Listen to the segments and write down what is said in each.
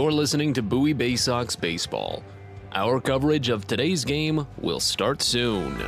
You're listening to Bowie Baysox Baseball. Our coverage of today's game will start soon.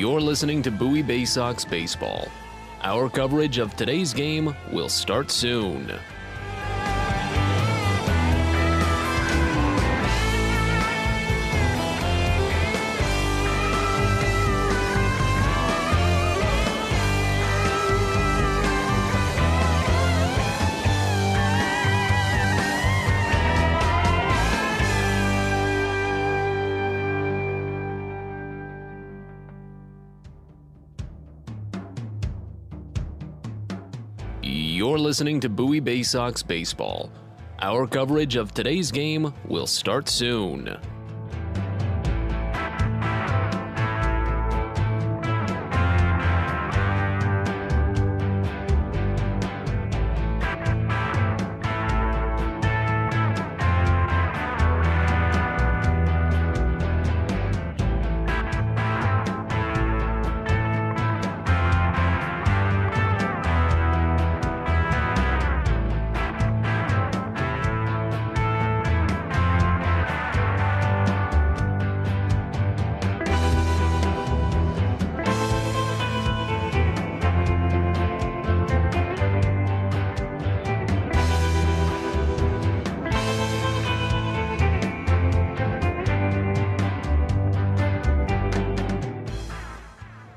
You're listening to Bowie Baysox Baseball. Our coverage of today's game will start soon. You're listening to Bowie Baysox Baseball. Our coverage of today's game will start soon.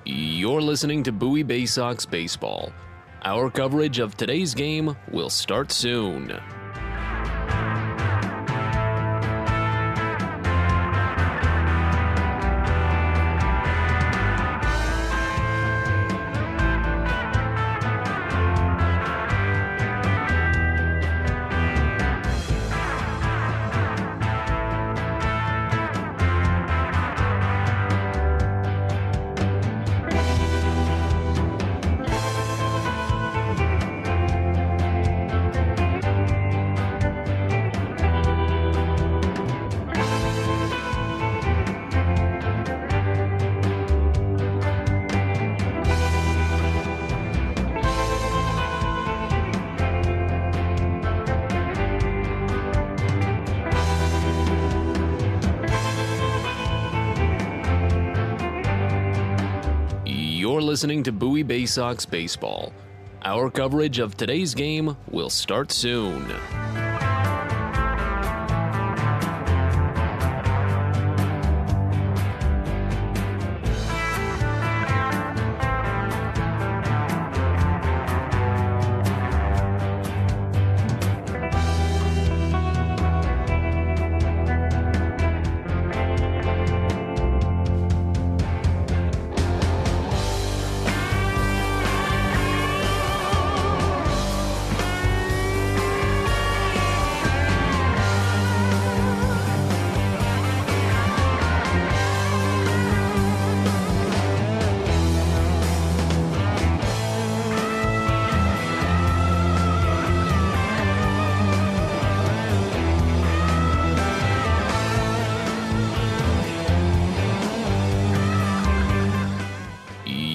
You're listening to Bowie Baysox Baseball. Our coverage of today's game will start soon. You're listening to Bowie Baysox Baseball. Our coverage of today's game will start soon.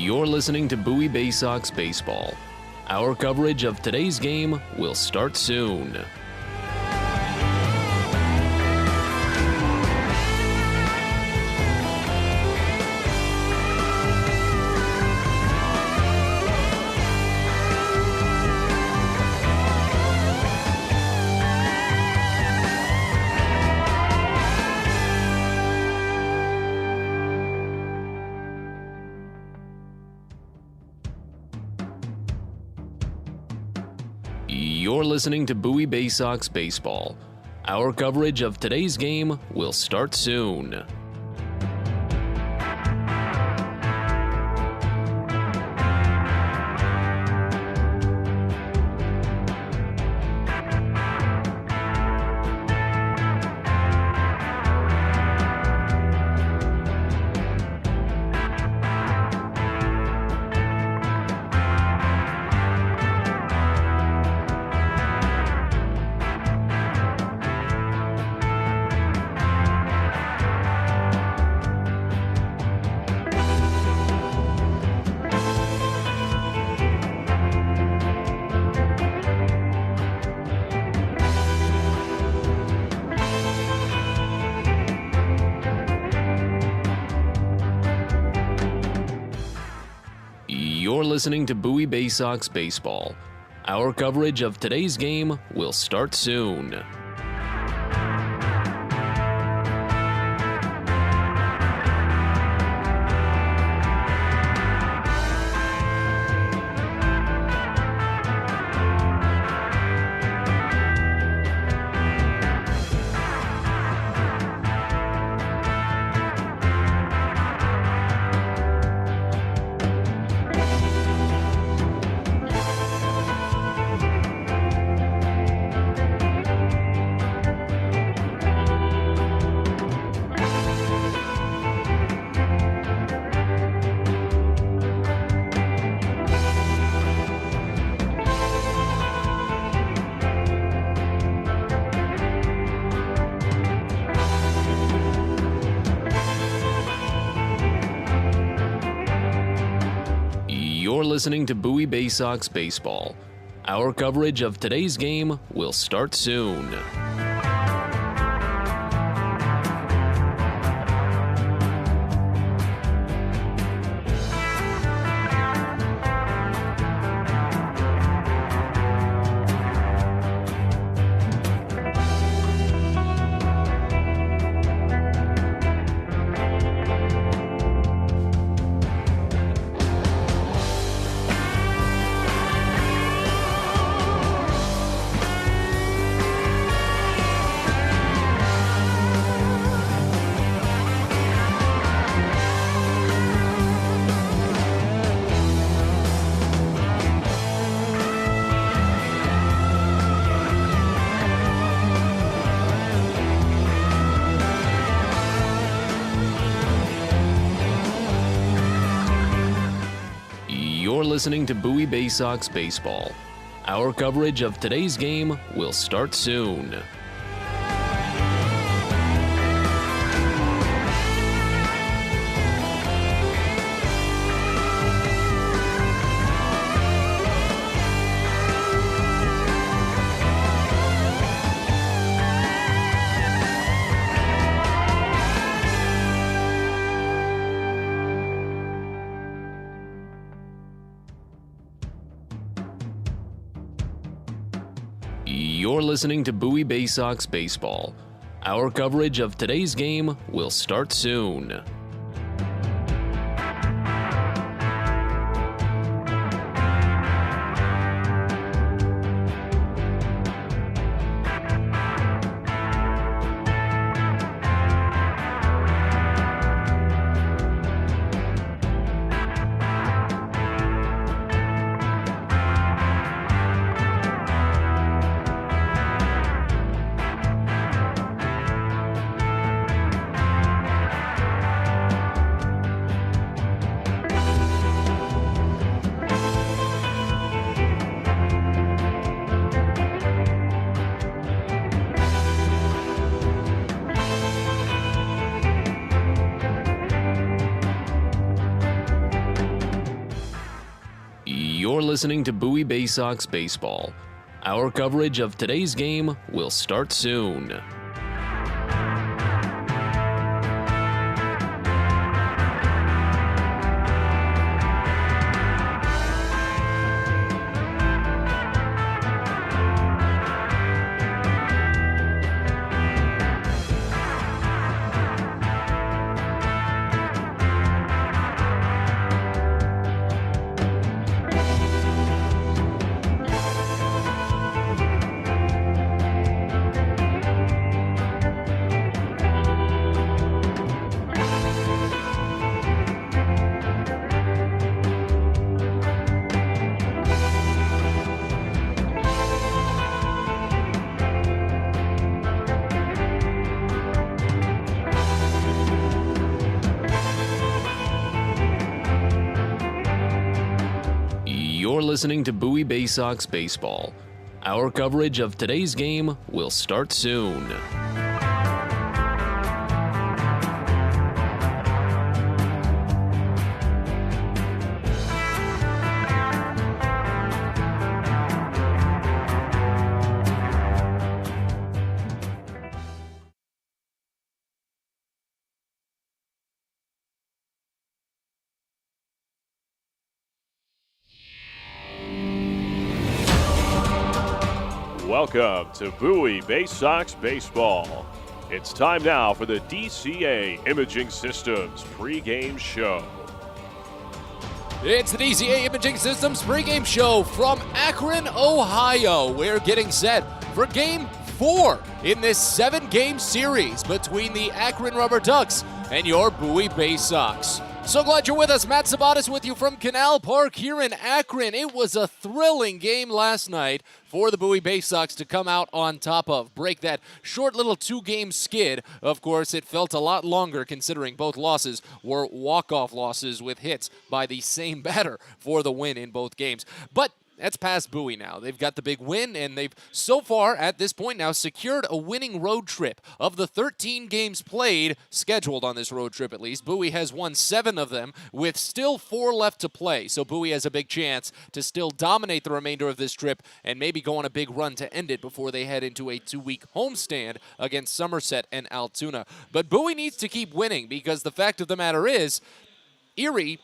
You're listening to Bowie Baysox Baseball. Our coverage of today's game will start soon. You're listening to Bowie Baysox Baseball. Our coverage of today's game will start soon. You're listening to Bowie Baysox Baseball. Our coverage of today's game will start soon. You're listening to Bowie Baysox Baseball. Our coverage of today's game will start soon. You're listening to Bowie Baysox Baseball. Our coverage of today's game will start soon. You're listening to Bowie Baysox Baseball. Our coverage of today's game will start soon. You're listening to Bowie Baysox Baseball. Our coverage of today's game will start soon. You're listening to Bowie Baysox Baseball. Our coverage of today's game will start soon. Welcome to Bowie Baysox Baseball. It's time now for the DCA Imaging Systems pregame show. It's the DCA Imaging Systems pregame show from Akron, Ohio. We're getting set for Game 4 in this 7-game series between the Akron Rubber Ducks and your Bowie Baysox. So glad you're with us. Matt Sabatis with you from Canal Park here in Akron. It was a thrilling game last night for the Bowie Baysox to come out on top of. Break that short little 2-game skid. Of course, it felt a lot longer considering both losses were walk-off losses with hits by the same batter for the win in both games. But that's past Bowie now. They've got the big win, and they've so far at this point now secured a winning road trip. Of the 13 games played, scheduled on this road trip at least, Bowie has won 7 of them with still 4 left to play. So Bowie has a big chance to still dominate the remainder of this trip and maybe go on a big run to end it before they head into a 2-week homestand against Somerset and Altoona. But Bowie needs to keep winning because the fact of the matter is, Erie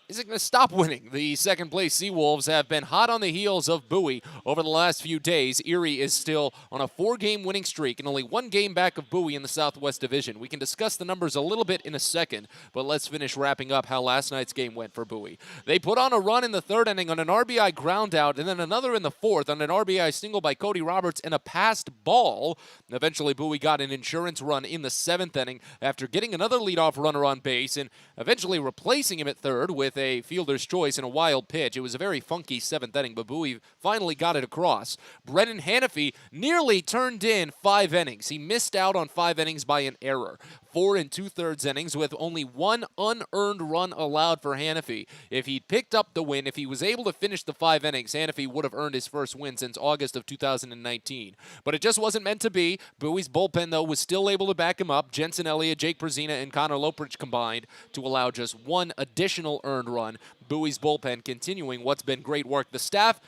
isn't going to stop winning. The second-place Seawolves have been hot on the heels of Bowie over the last few days. Erie is still on a 4-game winning streak and only 1 game back of Bowie in the Southwest Division. We can discuss the numbers a little bit in a second, but let's finish wrapping up how last night's game went for Bowie. They put on a run in the 3rd inning on an RBI ground out, and then another in the 4th on an RBI single by Cody Roberts and a passed ball. Eventually, Bowie got an insurance run in the 7th inning after getting another leadoff runner on base and eventually replacing him at 3rd with a fielder's choice and a wild pitch. It was a very funky 7th inning, but Bowie finally got it across. Brennan Hanafy nearly turned in 5 innings. He missed out on 5 innings by an error. 4 2/3 innings with only 1 unearned run allowed for Hanafy. If he'd picked up the win, if he was able to finish the 5 innings, Hanafy would have earned his first win since August of 2019. But it just wasn't meant to be. Bowie's bullpen, though, was still able to back him up. Jensen Elliott, Jake Brzezina, and Connor Lopridge combined to allow just 1 additional earned run. Bowie's bullpen continuing what's been great work. The staff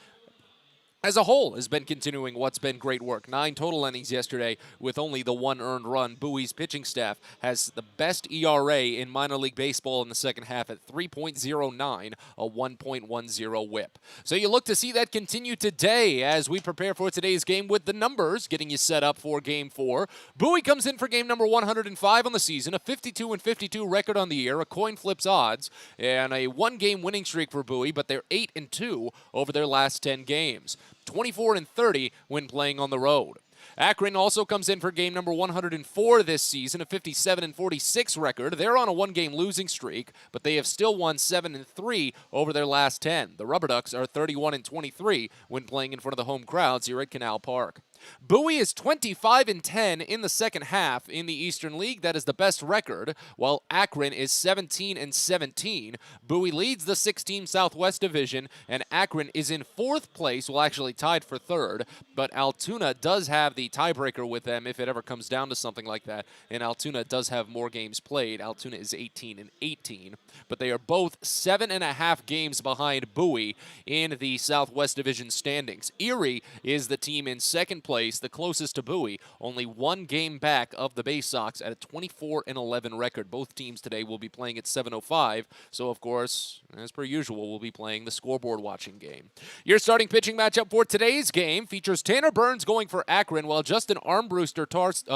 as a whole has been continuing what's been great work. 9 total innings yesterday with only the 1 earned run. Bowie's pitching staff has the best ERA in minor league baseball in the second half at 3.09, a 1.10 whip. So you look to see that continue today as we prepare for today's game with the numbers, getting you set up for Game 4. Bowie comes in for game number 105 on the season, a 52-52 record on the year, a coin flips odds, and a 1-game winning streak for Bowie, but they're 8-2 over their last 10 games. 24-30 when playing on the road. Akron also comes in for game number 104 this season, a 57-46 record. They're on a 1-game losing streak, but they have still won 7-3 over their last 10. The Rubber Ducks are 31-23 when playing in front of the home crowds here at Canal Park. Bowie is 25-10 in the second half in the Eastern League. That is the best record, while Akron is 17-17. Bowie leads the 6-team Southwest Division, and Akron is in 4th place, well, actually tied for 3rd, but Altoona does have the tiebreaker with them if it ever comes down to something like that, and Altoona does have more games played. Altoona is 18-18, but they are both 7.5 games behind Bowie in the Southwest Division standings. Erie is the team in 2nd place, the closest to Bowie, only 1 game back of the Baysox at a 24-11 record. Both teams today will be playing at 7:05, so of course, as per usual, we'll be playing the scoreboard watching game. Your starting pitching matchup for today's game features Tanner Burns going for Akron, while Justin Armbruster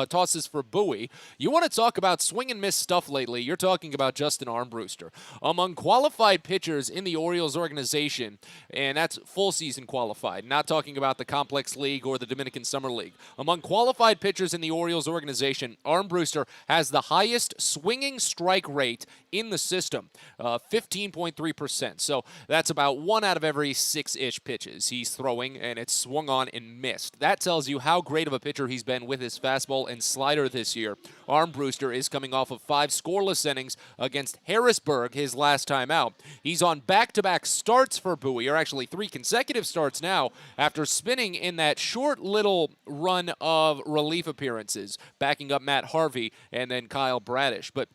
tosses for Bowie. You want to talk about swing and miss stuff lately, you're talking about Justin Armbruster. Among qualified pitchers in the Orioles organization, and that's full season qualified, not talking about the Complex League or the Dominican American Summer League. Among qualified pitchers in the Orioles organization, Armbruster has the highest swinging strike rate in the system, 15.3%. So that's about 1 out of every 6-ish pitches he's throwing, and it's swung on and missed. That tells you how great of a pitcher he's been with his fastball and slider this year. Armbruster is coming off of 5 scoreless innings against Harrisburg his last time out. He's on back-to-back starts for Bowie, or actually 3 consecutive starts now, after spinning in that short little run of relief appearances, backing up Matt Harvey and then Kyle Bradish. But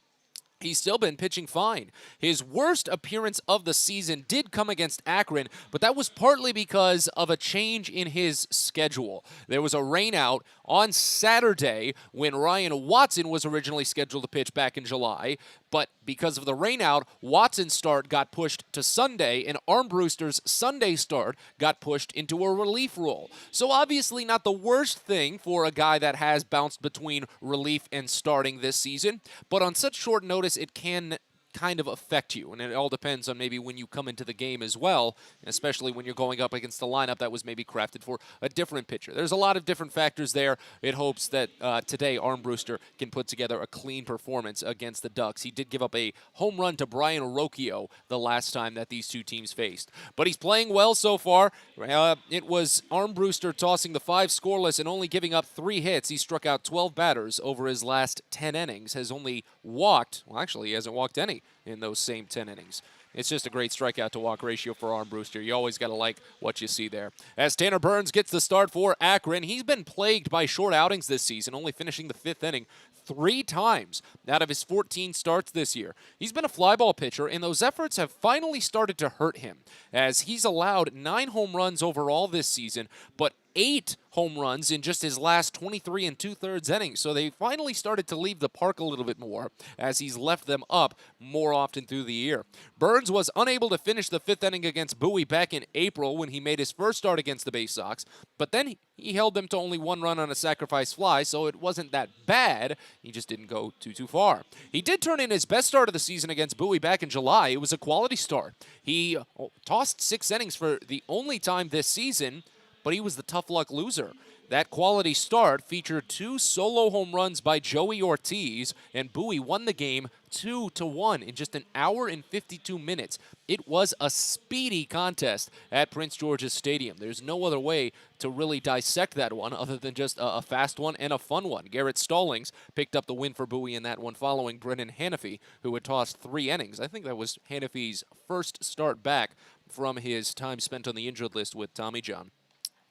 he's still been pitching fine. His worst appearance of the season did come against Akron, but that was partly because of a change in his schedule. There was a rainout on Saturday when Ryan Watson was originally scheduled to pitch back in July, but because of the rainout, Watson's start got pushed to Sunday, and Armbruster's Sunday start got pushed into a relief role. So obviously not the worst thing for a guy that has bounced between relief and starting this season, but on such short notice, it can kind of affect you, and it all depends on maybe when you come into the game as well, especially when you're going up against a lineup that was maybe crafted for a different pitcher. There's a lot of different factors there. It hopes that today Armbruster can put together a clean performance against the Ducks. He did give up a home run to Brian Rocchio the last time that these two teams faced, but he's playing well so far. It was Armbruster tossing the 5 scoreless and only giving up 3 hits. He struck out 12 batters over his last 10 innings, has only walked, well actually he hasn't walked any in those same 10 innings. It's just a great strikeout to walk ratio for Armbruster. You always got to like what you see there. As Tanner Burns gets the start for Akron, he's been plagued by short outings this season, only finishing the 5th inning 3 times out of his 14 starts this year. He's been a fly ball pitcher, and those efforts have finally started to hurt him, as he's allowed 9 home runs overall this season, but 8 home runs in just his last 23 2/3 innings. So they finally started to leave the park a little bit more, as he's left them up more often through the year. Burns was unable to finish the 5th inning against Bowie back in April when he made his first start against the Baysox, but then he held them to only 1 run on a sacrifice fly, so it wasn't that bad. He just didn't go too far. He did turn in his best start of the season against Bowie back in July. It was a quality start. He tossed 6 innings for the only time this season, but he was the tough luck loser. That quality start featured 2 solo home runs by Joey Ortiz, and Bowie won the game 2-1 in just an hour and 52 minutes. It was a speedy contest at Prince George's Stadium. There's no other way to really dissect that one other than just a fast one and a fun one. Garrett Stallings picked up the win for Bowie in that one, following Brennan Hanafy, who had tossed 3 innings. I think that was Hanafy's first start back from his time spent on the injured list with Tommy John.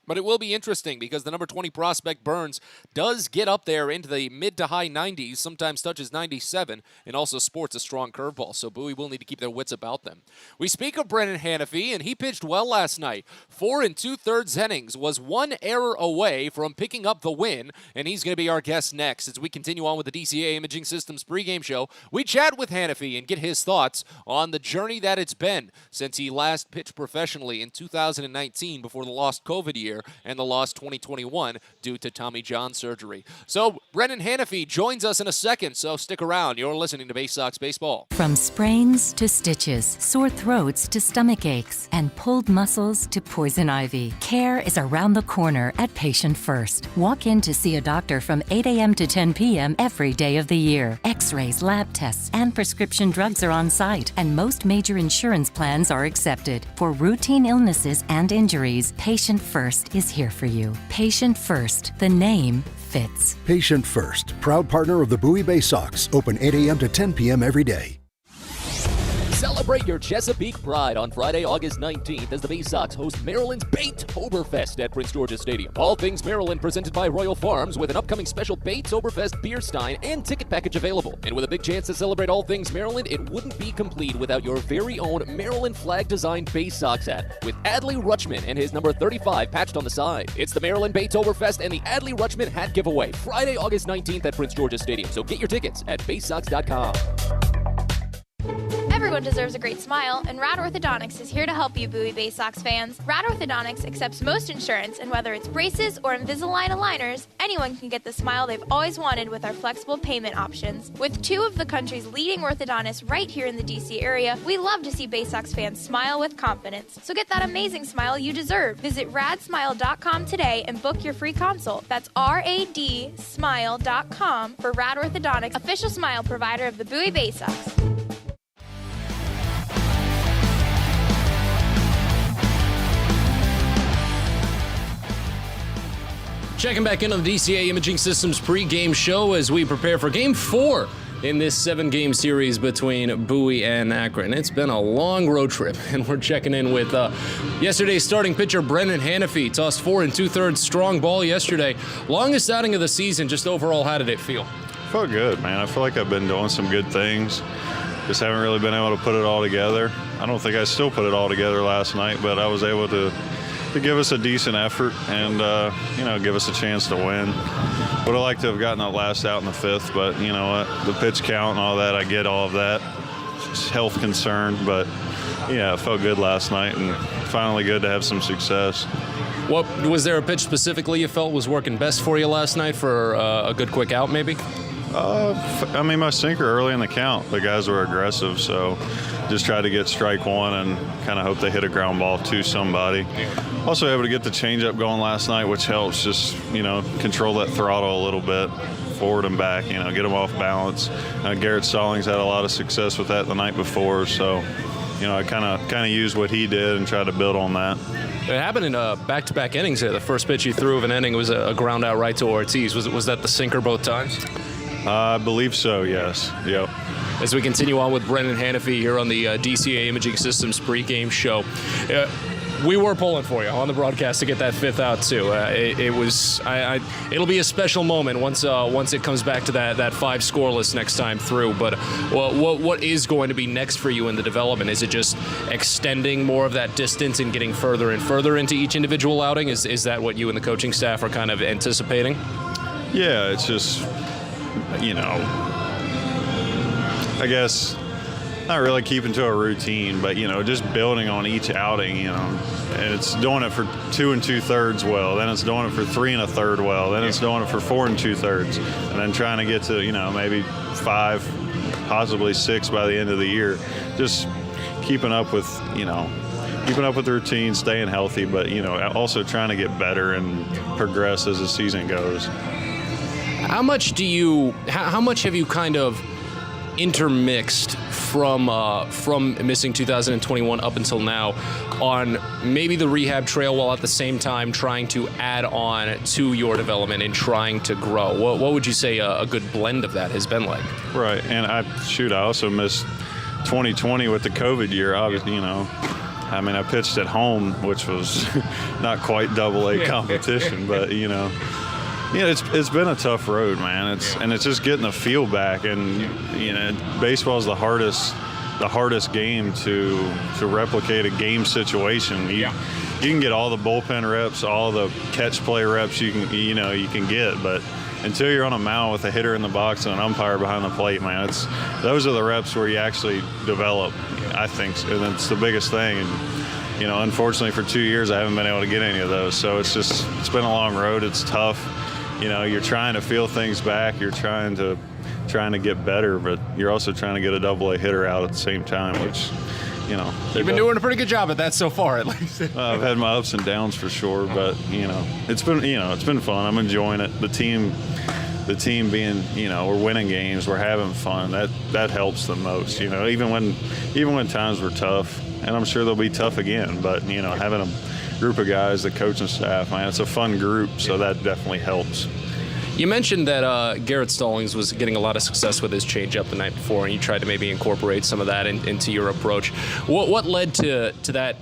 But it will be interesting because the number 20 prospect, Burns, does get up there into the mid to high 90s, sometimes touches 97, and also sports a strong curveball. So Bowie will need to keep their wits about them. We speak of Brennan Hanafy, and he pitched well last night. 4 2/3 innings, was 1 error away from picking up the win, and he's going to be our guest next. As we continue on with the DCA Imaging Systems pregame show, we chat with Hanafy and get his thoughts on the journey that it's been since he last pitched professionally in 2019 before the lost COVID year and the lost 2021 due to Tommy John surgery. So Brennan Hanafy joins us in a second, so stick around. You're listening to Baysox Baseball. From sprains to stitches, sore throats to stomach aches, and pulled muscles to poison ivy, care is around the corner at Patient First. Walk in to see a doctor from 8 a.m. to 10 p.m. every day of the year. X-rays, lab tests, and prescription drugs are on site, and most major insurance plans are accepted. For routine illnesses and injuries, Patient First is here for you. Patient First, the name fits. Patient First, proud partner of the Bowie Baysox, open 8 a.m. to 10 p.m. every day. Celebrate your Chesapeake pride on Friday, August 19th as the Baysox host Maryland's Baytoberfest at Prince George's Stadium. All things Maryland presented by Royal Farms with an upcoming special Baytoberfest beer stein and ticket package available. And with a big chance to celebrate all things Maryland, it wouldn't be complete without your very own Maryland flag-designed Baysox hat with Adley Rutschman and his number 35 patched on the side. It's the Maryland Baytoberfest and the Adley Rutschman hat giveaway Friday, August 19th at Prince George's Stadium. So get your tickets at baysox.com. Ever Everyone deserves a great smile, and Rad Orthodontics is here to help you, Bowie Baysox fans. Rad Orthodontics accepts most insurance, and whether it's braces or Invisalign aligners, anyone can get the smile they've always wanted with our flexible payment options. With 2 of the country's leading orthodontists right here in the DC area, we love to see Baysox fans smile with confidence. So get that amazing smile you deserve. Visit radsmile.com today and book your free consult. That's radsmile.com for Rad Orthodontics, official smile provider of the Bowie Baysox. Checking back in on the DCA Imaging Systems pre-game show as we prepare for Game 4 in this 7-game series between Bowie and Akron. It's been a long road trip, and we're checking in with yesterday's starting pitcher Brendan Hanafy. Tossed 4 2/3 strong ball yesterday. Longest outing of the season. Just overall, how did it feel? Felt good, man. I feel like I've been doing some good things. Just haven't really been able to put it all together. I don't think I still put it all together last night, but I was able to give us a decent effort and, give us a chance to win. Would have liked to have gotten that last out in the 5th, but you know what? The pitch count and all that, I get all of that. It's health concern, but yeah, it felt good last night and finally good to have some success. What was there a pitch specifically you felt was working best for you last night for a good quick out maybe? My sinker early in the count, the guys were aggressive, so just tried to get strike 1 and kind of hope they hit a ground ball to somebody. Also able to get the changeup going last night, which helps just, control that throttle a little bit, forward and back, get them off balance. Garrett Stallings had a lot of success with that the night before, so, I kind of used what he did and tried to build on that. It happened in back-to-back innings there. The first pitch he threw of an inning was a ground out right to Ortiz. Was that the sinker both times? I believe so, yes. Yep. As we continue on with Brendan Hanafy here on the DCA Imaging Systems pregame show. We were pulling for you on the broadcast to get that 5th out too. It'll be a special moment once it comes back to that 5 scoreless next time through. But what is going to be next for you in the development? Is it just extending more of that distance and getting further and further into each individual outing? Is that what you and the coaching staff are kind of anticipating? Yeah, it's just, I guess not really keeping to a routine, but, just building on each outing, and it's doing it for 2 2/3 well, then it's doing it for 3 1/3 well, then it's doing it for 4 2/3, and then trying to get to, maybe 5, possibly 6 by the end of the year. Just keeping up with the routine, staying healthy, but, also trying to get better and progress as the season goes. How much have you kind of intermixed from missing 2021 up until now on maybe the rehab trail while at the same time trying to add on to your development and trying to grow? What would you say a good blend of that has been like? Right, and I also missed 2020 with the COVID year, obviously, I pitched at home, which was not quite AA competition, but, it's been a tough road, man. It's just getting the feel back, and baseball's the hardest game to replicate a game situation. You can get all the bullpen reps, all the catch play reps you can get, but until you're on a mound with a hitter in the box and an umpire behind the plate, man, those are the reps where you actually develop, I think, and it's the biggest thing. And unfortunately for 2 years I haven't been able to get any of those, so it's been a long road. It's tough. You're trying to feel things back. You're trying to get better, but you're also trying to get a AA hitter out at the same time, which, You've been doing a pretty good job at that so far, at least. I've had my ups and downs for sure, but, it's been fun. I'm enjoying it. The team being, we're winning games, we're having fun. That helps the most, even when times were tough, and I'm sure they'll be tough again, but, having a group of guys, the coaching staff, man, it's a fun group, so that definitely helps. You mentioned that Garrett Stallings was getting a lot of success with his changeup the night before, and you tried to maybe incorporate some of that into your approach. What led to that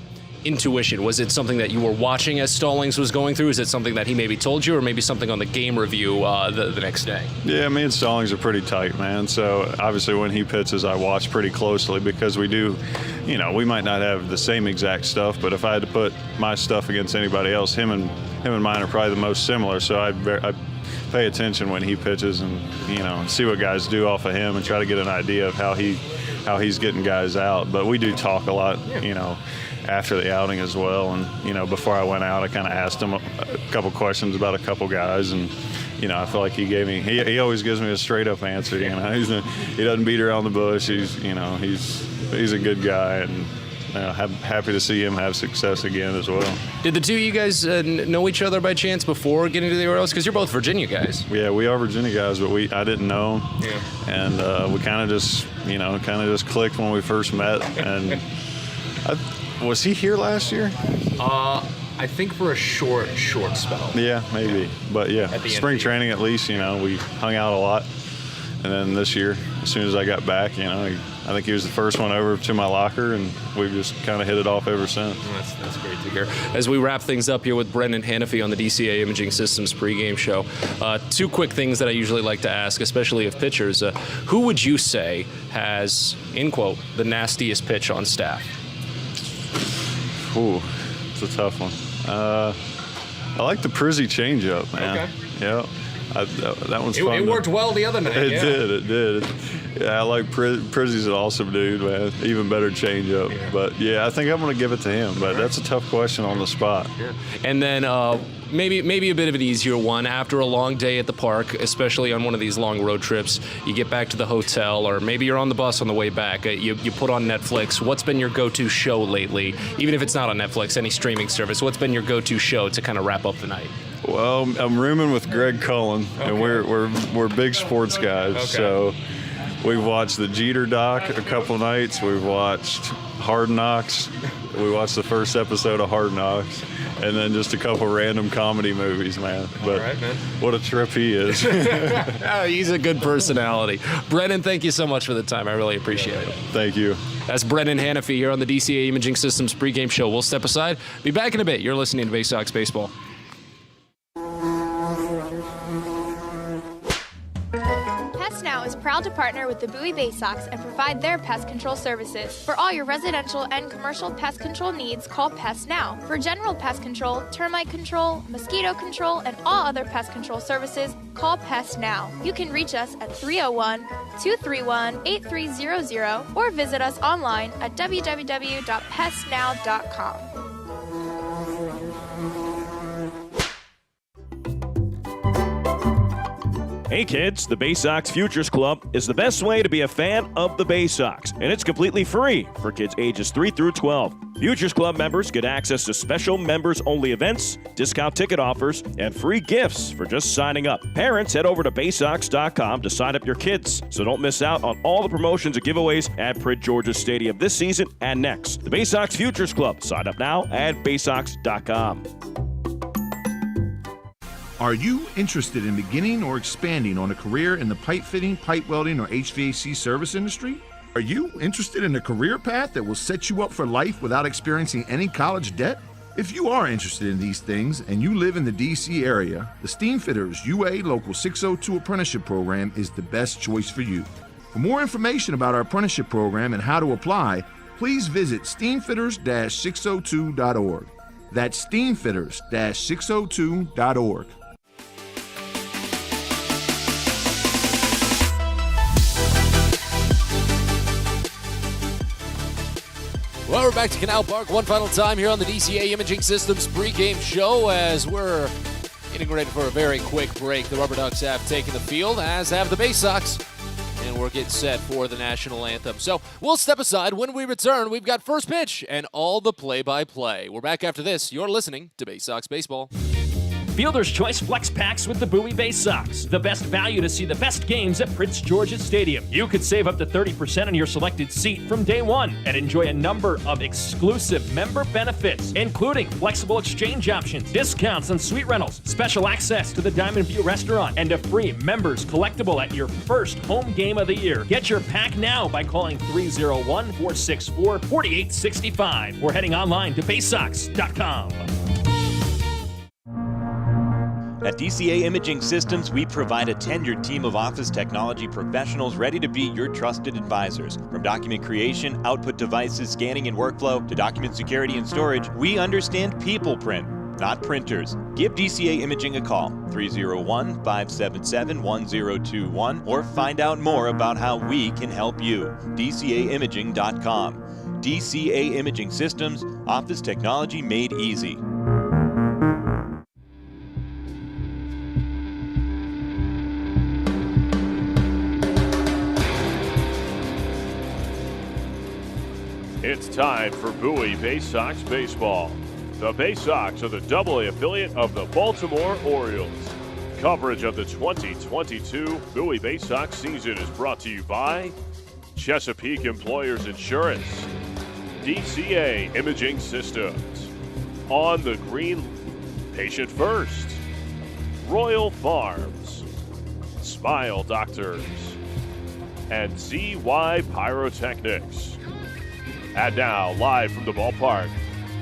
intuition? Was it something that you were watching as Stallings was going through? Is it something that he maybe told you, or maybe something on the game review the next day? Yeah, me and Stallings are pretty tight, man. So obviously when he pitches, I watch pretty closely because we do, we might not have the same exact stuff, but if I had to put my stuff against anybody else, him and mine are probably the most similar. So I pay attention when he pitches and, see what guys do off of him and try to get an idea of how he how he's getting guys out. But we do talk a lot, after the outing as well. And, before I went out, I kind of asked him a couple questions about a couple guys. And, I feel like he always gives me a straight up answer. He doesn't beat around the bush. He's a good guy, and happy to see him have success again as well. Did the two of you guys know each other by chance before getting to the Orioles? Because you're both Virginia guys. Yeah, we are Virginia guys, but I didn't know him. Yeah. And we kind of just clicked when we first met. And was he here last year? I think for a short spell. Yeah, maybe. But yeah, spring training at least, we hung out a lot. And then this year, as soon as I got back, I think he was the first one over to my locker, and we've just kind of hit it off ever since. That's great to hear. As we wrap things up here with Brendan Hannafy on the DCA Imaging Systems pregame show, two quick things that I usually like to ask, especially of pitchers. Who would you say has, in quote, the nastiest pitch on staff? Ooh, it's a tough one. I like the Prizzy changeup, man. Okay. Yeah. That one's fun. It worked well the other night. It did. Yeah, I like Prizzy's an awesome dude, man. Even better changeup. Yeah. But yeah, I think I'm going to give it to him. But that's a tough question on the spot. Yeah. And then maybe a bit of an easier one. After a long day at the park, especially on one of these long road trips, you get back to the hotel, or maybe you're on the bus on the way back. You put on Netflix. What's been your go-to show lately? Even if it's not on Netflix, any streaming service, what's been your go-to show to kind of wrap up the night? Well, I'm rooming with Greg Cullen, and we're big sports guys. Okay. So we've watched the Jeter doc a couple nights. We've watched Hard Knocks. We watched the first episode of Hard Knocks, and then just a couple random comedy movies, man. But all right, man. What a trip he is. He's a good personality. Brendan, thank you so much for the time. I really appreciate it. Thank you. That's Brendan Hannafy here on the DCA Imaging Systems pregame show. We'll step aside. Be back in a bit. You're listening to Baysox Baseball. Now is proud to partner with the Bowie Baysox and provide their pest control services. For all your residential and commercial pest control needs, call Pest Now. For general pest control, termite control, mosquito control, and all other pest control services, call Pest Now. You can reach us at 301-231-8300 or visit us online at www.pestnow.com. Hey kids, the Baysox Futures Club is the best way to be a fan of the Baysox, and it's completely free for kids ages 3 through 12. Futures Club members get access to special members-only events, discount ticket offers, and free gifts for just signing up. Parents, head over to Baysox.com to sign up your kids, so don't miss out on all the promotions and giveaways at Prince George's Stadium this season and next. The Baysox Futures Club. Sign up now at Baysox.com. Are you interested in beginning or expanding on a career in the pipe fitting, pipe welding, or HVAC service industry? Are you interested in a career path that will set you up for life without experiencing any college debt? If you are interested in these things and you live in the D.C. area, the Steamfitters UA Local 602 Apprenticeship Program is the best choice for you. For more information about our apprenticeship program and how to apply, please visit steamfitters-602.org. That's steamfitters-602.org. Well, we're back to Canal Park one final time here on the DCA Imaging Systems pregame show as we're getting ready for a very quick break. The Rubber Ducks have taken the field, as have the Baysox, and we're getting set for the national anthem. So we'll step aside. When we return, we've got first pitch and all the play-by-play. We're back after this. You're listening to Baysox Baseball. Fielder's Choice Flex Packs with the Bowie Baysox. The best value to see the best games at Prince George's Stadium. You could save up to 30% on your selected seat from day one and enjoy a number of exclusive member benefits, including flexible exchange options, discounts on suite rentals, special access to the Diamond View restaurant, and a free members collectible at your first home game of the year. Get your pack now by calling 301-464-4865 or heading online to baysox.com. At DCA Imaging Systems, we provide a tenured team of office technology professionals ready to be your trusted advisors. From document creation, output devices, scanning and workflow, to document security and storage, we understand people print. not printers. Give DCA Imaging a call, 301-577-1021, or find out more about how we can help you. DCAimaging.com. DCA Imaging Systems, office technology made easy. It's time for Bowie Baysox Baseball. The Baysox are the AA affiliate of the Baltimore Orioles. Coverage of the 2022 Bowie Baysox season is brought to you by Chesapeake Employers Insurance, DCA Imaging Systems, On the Green, Patient First, Royal Farms, Smile Doctors, and ZY Pyrotechnics. And now, live from the ballpark,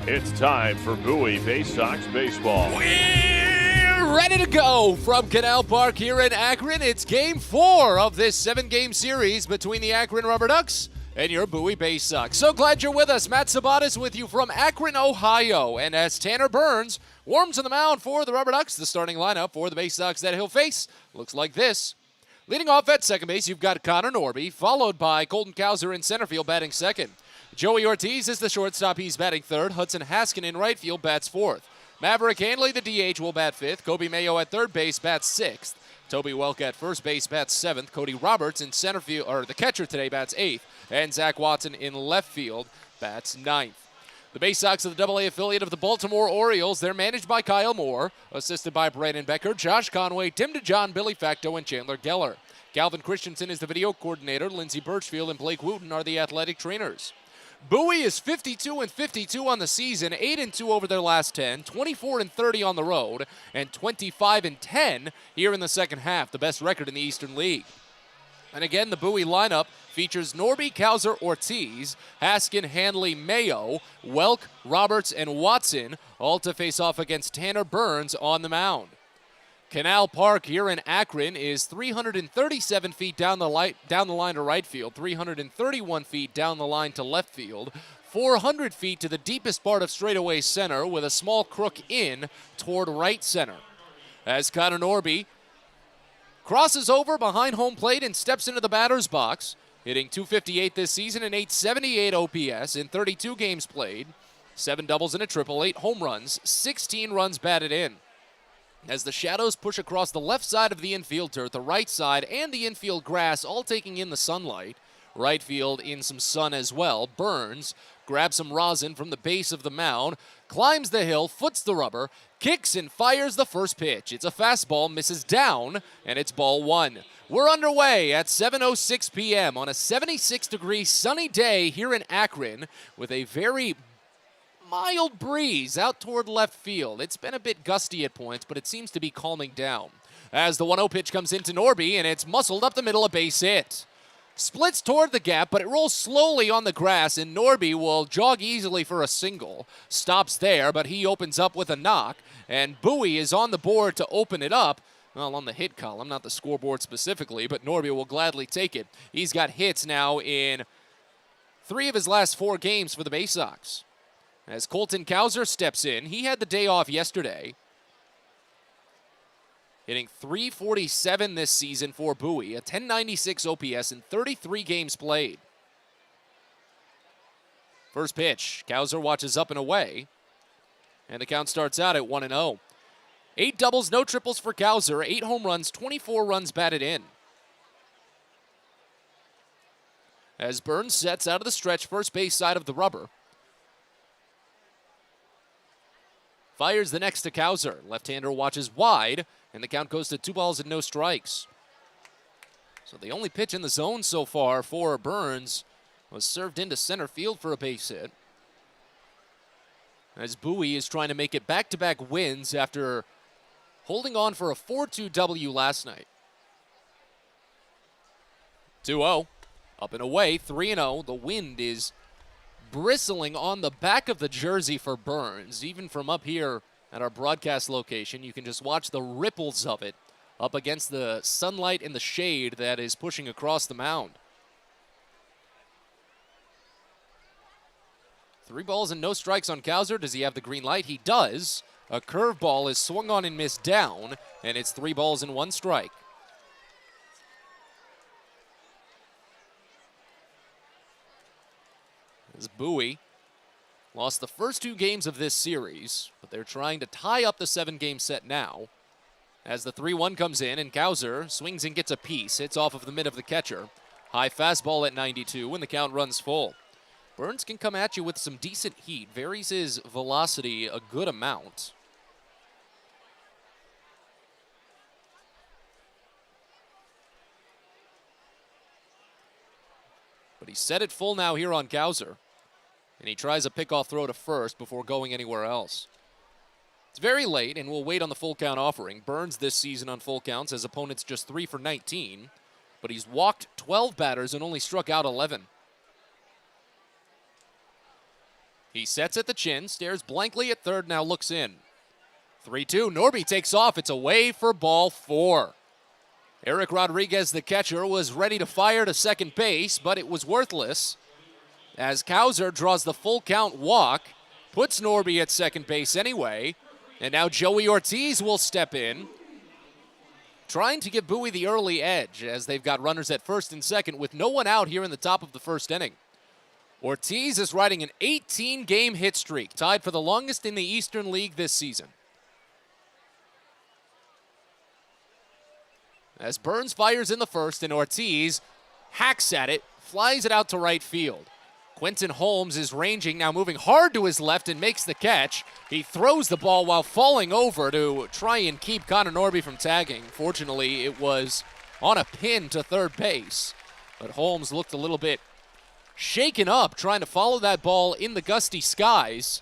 it's time for Bowie Baysox Baseball. We're ready to go from Canal Park here in Akron. It's Game 4 of this 7-game series between the Akron Rubber Ducks and your Bowie Baysox. So glad you're with us. Matt Sabatis with you from Akron, Ohio. And as Tanner Burns warms on the mound for the Rubber Ducks, the starting lineup for the Baysox that he'll face looks like this. Leading off at second base, you've got Connor Norby, followed by Colton Cowser in center field batting second. Joey Ortiz is the shortstop. He's batting third. Hudson Haskin in right field bats fourth. Maverick Handley, the DH, will bat fifth. Kobe Mayo at third base bats sixth. Toby Welk at first base bats seventh. Cody Roberts in center field, or the catcher today, bats eighth. And Zach Watson in left field bats ninth. The Baysox are the AA affiliate of the Baltimore Orioles. They're managed by Kyle Moore, assisted by Brandon Becker, Josh Conway, Tim DeJohn, Billy Facto, and Chandler Geller. Calvin Christensen is the video coordinator. Lindsey Birchfield and Blake Wooten are the athletic trainers. Bowie is 52-52 on the season, 8-2 over their last 10, 24-30 on the road, and 25-10 here in the second half, the best record in the Eastern League. And again, the Bowie lineup features Norby, Cowser, Ortiz, Haskin, Handley, Mayo, Welk, Roberts, and Watson, all to face off against Tanner Burns on the mound. Canal Park here in Akron is 337 feet down the line to right field, 331 feet down the line to left field, 400 feet to the deepest part of straightaway center with a small crook in toward right center. As Connor Norby crosses over behind home plate and steps into the batter's box, hitting .258 this season and .878 OPS in 32 games played, 7 doubles and a triple, 8 home runs, 16 runs batted in. As the shadows push across the left side of the infield dirt, the right side, and the infield grass, all taking in the sunlight. Right field in some sun as well. Burns grabs some rosin from the base of the mound, climbs the hill, foots the rubber, kicks and fires the first pitch. It's a fastball, misses down, and it's ball one. We're underway at 7:06 p.m. on a 76-degree sunny day here in Akron with a very mild breeze out toward left field. It's been a bit gusty at points, but it seems to be calming down. As the 1-0 pitch comes into Norby, and it's muscled up the middle, a base hit. Splits toward the gap, but it rolls slowly on the grass, and Norby will jog easily for a single. Stops there, but he opens up with a knock, and Bowie is on the board to open it up. Well, on the hit column, not the scoreboard specifically, but Norby will gladly take it. He's got hits now in 3 of his last 4 games for the Baysox. As Colton Cowser steps in, he had the day off yesterday. Hitting .347 this season for Bowie, a .1096 OPS in 33 games played. First pitch, Cowser watches up and away, and the count starts out at 1-0. 8 doubles, no triples for Cowser, 8 home runs, 24 runs batted in. As Burns sets out of the stretch, first base side of the rubber. Fires the next to Cowser. Left-hander watches wide, and the count goes to 2 balls and no strikes. So the only pitch in the zone so far for Burns was served into center field for a base hit. As Bowie is trying to make it back-to-back wins after holding on for a 4-2 W last night. 2-0, up and away, 3-0. The wind is bristling on the back of the jersey for Burns. Even from up here at our broadcast location, you can just watch the ripples of it up against the sunlight and the shade that is pushing across the mound. 3 balls and no strikes on Cowser. Does he have the green light? He does. A curveball is swung on and missed down, and it's 3 balls and 1 strike. As Bowie lost the first 2 games of this series, but they're trying to tie up the 7-game set now. As the 3-1 comes in, and Cowser swings and gets a piece, hits off of the mid of the catcher. High fastball at 92 when the count runs full. Burns can come at you with some decent heat, varies his velocity a good amount. But he's set it full now here on Cowser. And he tries a pickoff throw to first before going anywhere else. It's very late, and we'll wait on the full count offering. Burns this season on full counts as opponents just 3 for 19, but he's walked 12 batters and only struck out 11. He sets at the chin, stares blankly at third, now looks in. 3-2, Norby takes off. It's away for ball 4. Eric Rodriguez, the catcher, was ready to fire to second base, but it was worthless as Cowser draws the full count walk, puts Norby at second base anyway, and now Joey Ortiz will step in, trying to give Bowie the early edge as they've got runners at first and second with no one out here in the top of the first inning. Ortiz is riding an 18-game hit streak, tied for the longest in the Eastern League this season. As Burns fires in the first and Ortiz hacks at it, flies it out to right field. Quentin Holmes is ranging, now moving hard to his left and makes the catch. He throws the ball while falling over to try and keep Connor Norby from tagging. Fortunately, it was on a pin to third base, but Holmes looked a little bit shaken up trying to follow that ball in the gusty skies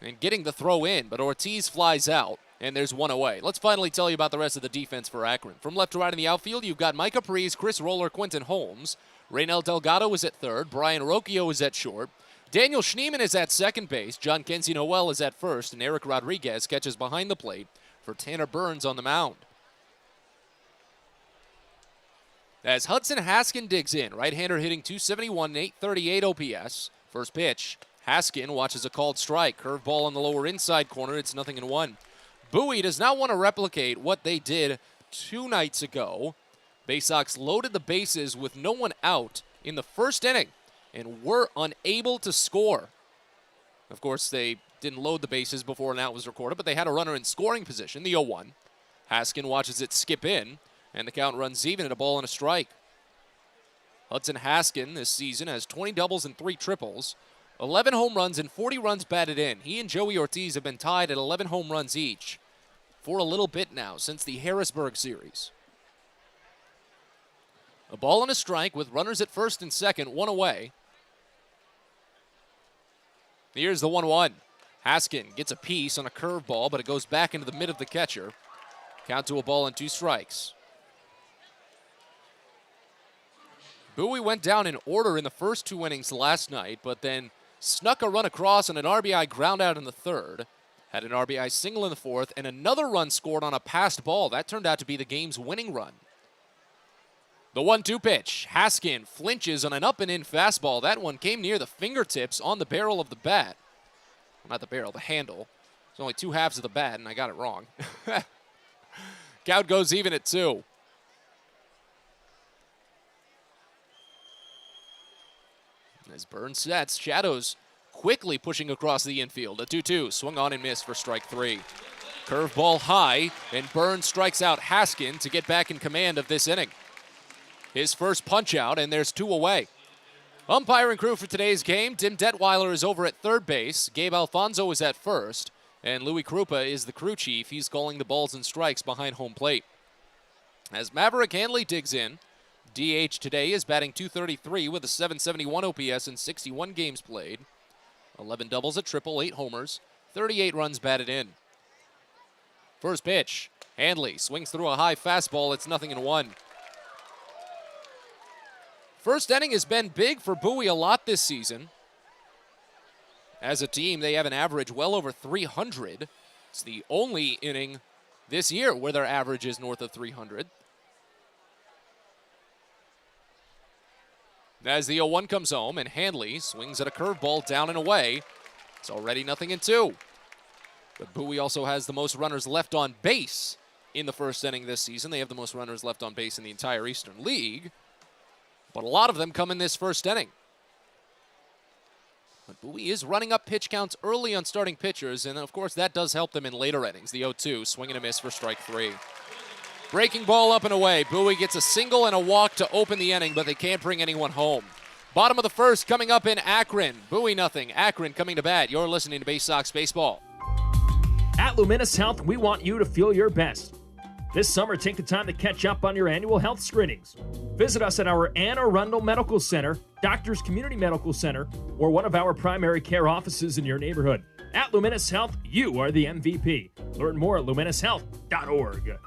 and getting the throw in, but Ortiz flies out, and there's 1 away. Let's finally tell you about the rest of the defense for Akron. From left to right in the outfield, you've got Micah Pries, Chris Roller, Quentin Holmes. Reynel Delgado is at third. Brian Rocchio is at short. Daniel Schneemann is at second base. John Kenzie Noel is at first. And Eric Rodriguez catches behind the plate for Tanner Burns on the mound. As Hudson Haskin digs in, right-hander hitting .271 and .838 OPS. First pitch, Haskin watches a called strike. Curveball on the lower inside corner. It's 0-1. Bowie does not want to replicate what they did 2 nights ago. Baysox loaded the bases with no one out in the first inning and were unable to score. Of course, they didn't load the bases before an out was recorded, but they had a runner in scoring position, the 0-1. Haskin watches it skip in, and the count runs even at a ball and a strike. Hudson Haskin this season has 20 doubles and 3 triples, 11 home runs and 40 runs batted in. He and Joey Ortiz have been tied at 11 home runs each for a little bit now since the Harrisburg series. A ball and a strike with runners at first and second, 1 away. Here's the 1-1. Haskin gets a piece on a curveball, but it goes back into the mid of the catcher. Count to a ball and 2 strikes. Bowie went down in order in the first 2 innings last night, but then snuck a run across on an RBI ground out in the third. Had an RBI single in the fourth, and another run scored on a passed ball. That turned out to be the game's winning run. The 1-2 pitch. Haskin flinches on an up-and-in fastball. That one came near the fingertips on the barrel of the bat. Well, not the barrel, the handle. There's only 2 halves of the bat, and I got it wrong. Count goes even at 2. As Burns sets, Shadows quickly pushing across the infield. A 2-2, swung on and missed for strike 3. Curveball high, and Burns strikes out Haskin to get back in command of this inning. His first punch out, and there's 2 away. Umpiring crew for today's game, Tim Detweiler is over at third base, Gabe Alfonso is at first, and Louis Krupa is the crew chief. He's calling the balls and strikes behind home plate. As Maverick Hanley digs in, DH today is batting .233 with a .771 OPS in 61 games played. 11 doubles, a triple, 8 homers, 38 runs batted in. First pitch, Hanley swings through a high fastball. It's 0-1. First inning has been big for Bowie a lot this season. As a team, they have an average well over 300. It's the only inning this year where their average is north of 300. As the 0-1 comes home and Hanley swings at a curveball down and away, it's already 0-2. But Bowie also has the most runners left on base in the first inning this season. They have the most runners left on base in the entire Eastern League. But a lot of them come in this first inning. But Bowie is running up pitch counts early on starting pitchers, and of course that does help them in later innings. The 0-2, swing and a miss for strike 3. Breaking ball up and away. Bowie gets a single and a walk to open the inning, but they can't bring anyone home. Bottom of the first coming up in Akron. Bowie nothing. Akron coming to bat. You're listening to Baysox Baseball. At Luminous Health, we want you to feel your best. This summer, take the time to catch up on your annual health screenings. Visit us at our Anne Arundel Medical Center, Doctors Community Medical Center, or one of our primary care offices in your neighborhood. At Luminous Health, you are the MVP. Learn more at luminoushealth.org.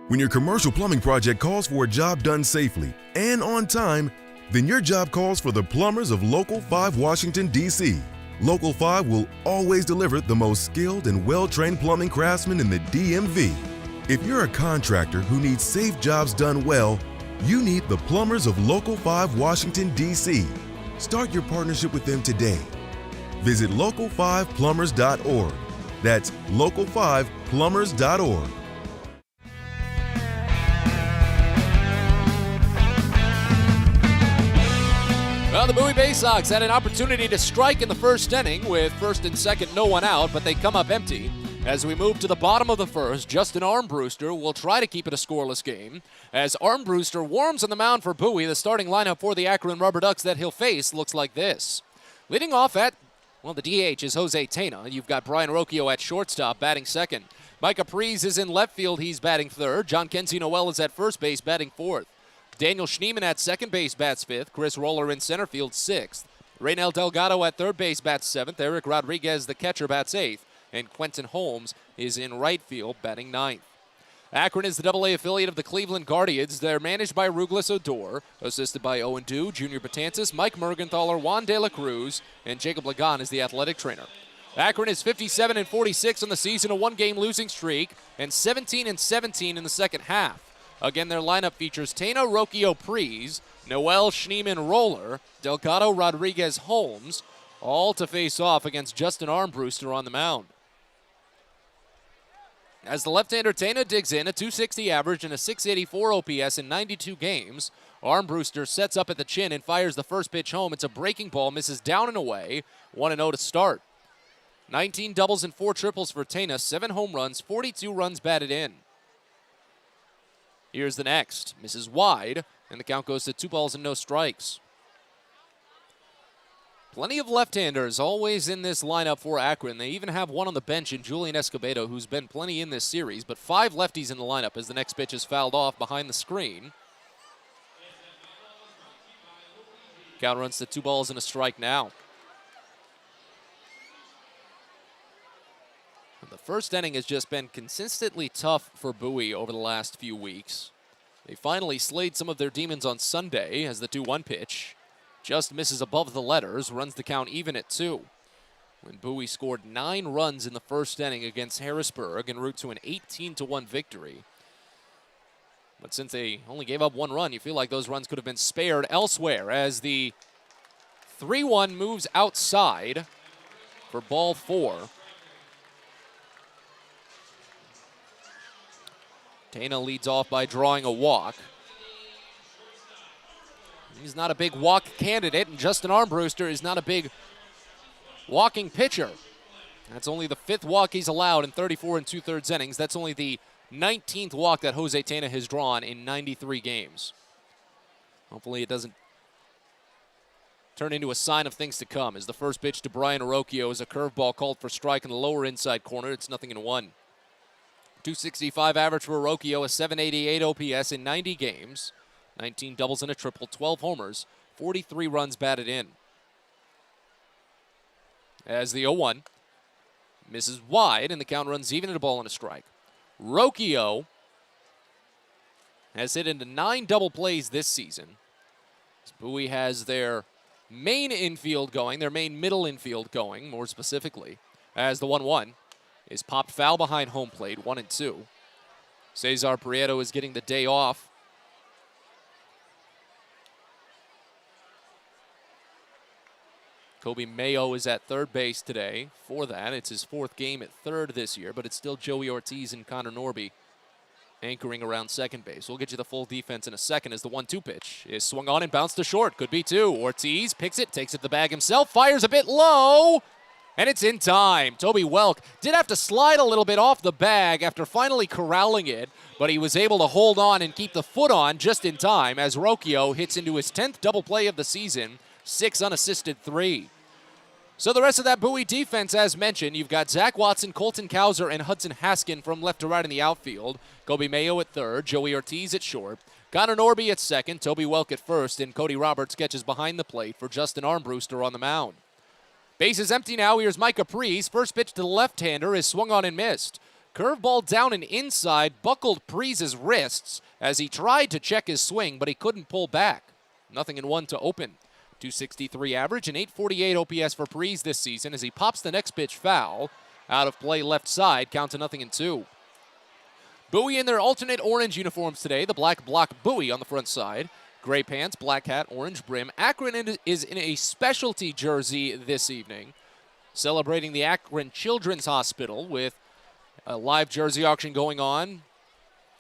When your commercial plumbing project calls for a job done safely and on time, then your job calls for the plumbers of Local 5 Washington, D.C. Local 5 will always deliver the most skilled and well-trained plumbing craftsmen in the DMV. If you're a contractor who needs safe jobs done well, you need the plumbers of Local 5 Washington, D.C. Start your partnership with them today. Visit local5plumbers.org. That's local5plumbers.org. Well, the Bowie Baysox had an opportunity to strike in the first inning with first and second, no one out, but they come up empty. As we move to the bottom of the first, Justin Armbruster will try to keep it a scoreless game. As Armbruster warms on the mound for Bowie, the starting lineup for the Akron Rubber Ducks that he'll face looks like this. Leading off at, well, the DH is Jose Tena. You've got Brian Rocchio at shortstop, batting second. Mike Capriz is in left field. He's batting third. John Kenzie Noel is at first base, batting fourth. Daniel Schneemann at second base bats fifth. Chris Roller in center field sixth. Reynel Delgado at third base bats seventh. Eric Rodriguez, the catcher, bats eighth. And Quentin Holmes is in right field batting ninth. Akron is the AA affiliate of the Cleveland Guardians. They're managed by Ruglis Odor, assisted by Owen Dew, Junior Betances, Mike Mergenthaler, Juan De La Cruz, and Jacob Lagan is the athletic trainer. Akron is 57-46 on the season, a one-game losing streak, and 17-17 in the second half. Again, their lineup features Tena, Rocchio, Prees, Noel, Schneemann, Roller, Delgado, Rodriguez, Holmes, all to face off against Justin Armbruster on the mound. As the left-hander Tena digs in, a .260 average and a .684 OPS in 92 games, Armbruster sets up at the chin and fires the first pitch home. It's a breaking ball, misses down and away, 1-0 to start. 19 doubles and 4 triples for Tena, 7 home runs, 42 runs batted in. Here's the next. Misses wide, and the count goes to 2 balls and no strikes. Plenty of left-handers always in this lineup for Akron. They even have one on the bench in Julian Escobedo, who's been plenty in this series, but 5 lefties in the lineup as the next pitch is fouled off behind the screen. Count runs to 2 balls and a strike now. The first inning has just been consistently tough for Bowie over the last few weeks. They finally slayed some of their demons on Sunday as the 2-1 pitch just misses above the letters, runs the count even at 2. When Bowie scored 9 runs in the first inning against Harrisburg en route to an 18-1 victory. But since they only gave up 1 run, you feel like those runs could have been spared elsewhere as the 3-1 moves outside for ball 4. Tena leads off by drawing a walk. He's not a big walk candidate, and Justin Armbruster is not a big walking pitcher. That's only the 5th walk he's allowed in 34 2/3 innings. That's only the 19th walk that Jose Tena has drawn in 93 games. Hopefully it doesn't turn into a sign of things to come, as the first pitch to Brian Rocchio is a curveball called for strike in the lower inside corner. It's 0-1. .265 average for Rocchio, a .788 OPS in 90 games. 19 doubles and a triple, 12 homers, 43 runs batted in. As the 0-1 misses wide, and the count runs even at a ball and a strike. Rocchio has hit into 9 double plays this season. Bowie has their main infield going, their main middle infield going, more specifically, as the 1-1 is popped foul behind home plate, 1-2. Cesar Prieto is getting the day off. Kobe Mayo is at third base today for that. It's his 4th game at third this year, but it's still Joey Ortiz and Connor Norby anchoring around second base. We'll get you the full defense in a second as the 1-2 pitch is swung on and bounced to short. Could be 2. Ortiz picks it, takes it to the bag himself, fires a bit low, and it's in time. Toby Welk did have to slide a little bit off the bag after finally corralling it, but he was able to hold on and keep the foot on just in time as Rocchio hits into his 10th double play of the season, 6 unassisted 3. So the rest of that Bowie defense, as mentioned, you've got Zach Watson, Colton Cowser, and Hudson Haskin from left to right in the outfield. Kobe Mayo at third, Joey Ortiz at short, Connor Norby at second, Toby Welk at first, and Cody Roberts catches behind the plate for Justin Armbruster on the mound. Base is empty now. Here's Mike Caprice. First pitch to the left-hander is swung on and missed. Curveball down and inside buckled Pree's wrists as he tried to check his swing, but he couldn't pull back. 0-1 to open. 263 average and 848 OPS for Prees this season as he pops the next pitch foul. Out of play left side, count to 0-2. Bowie in their alternate orange uniforms today. The black block Bowie on the front side. Gray pants, black hat, orange brim. Akron is in a specialty jersey this evening, celebrating the Akron Children's Hospital with a live jersey auction going on.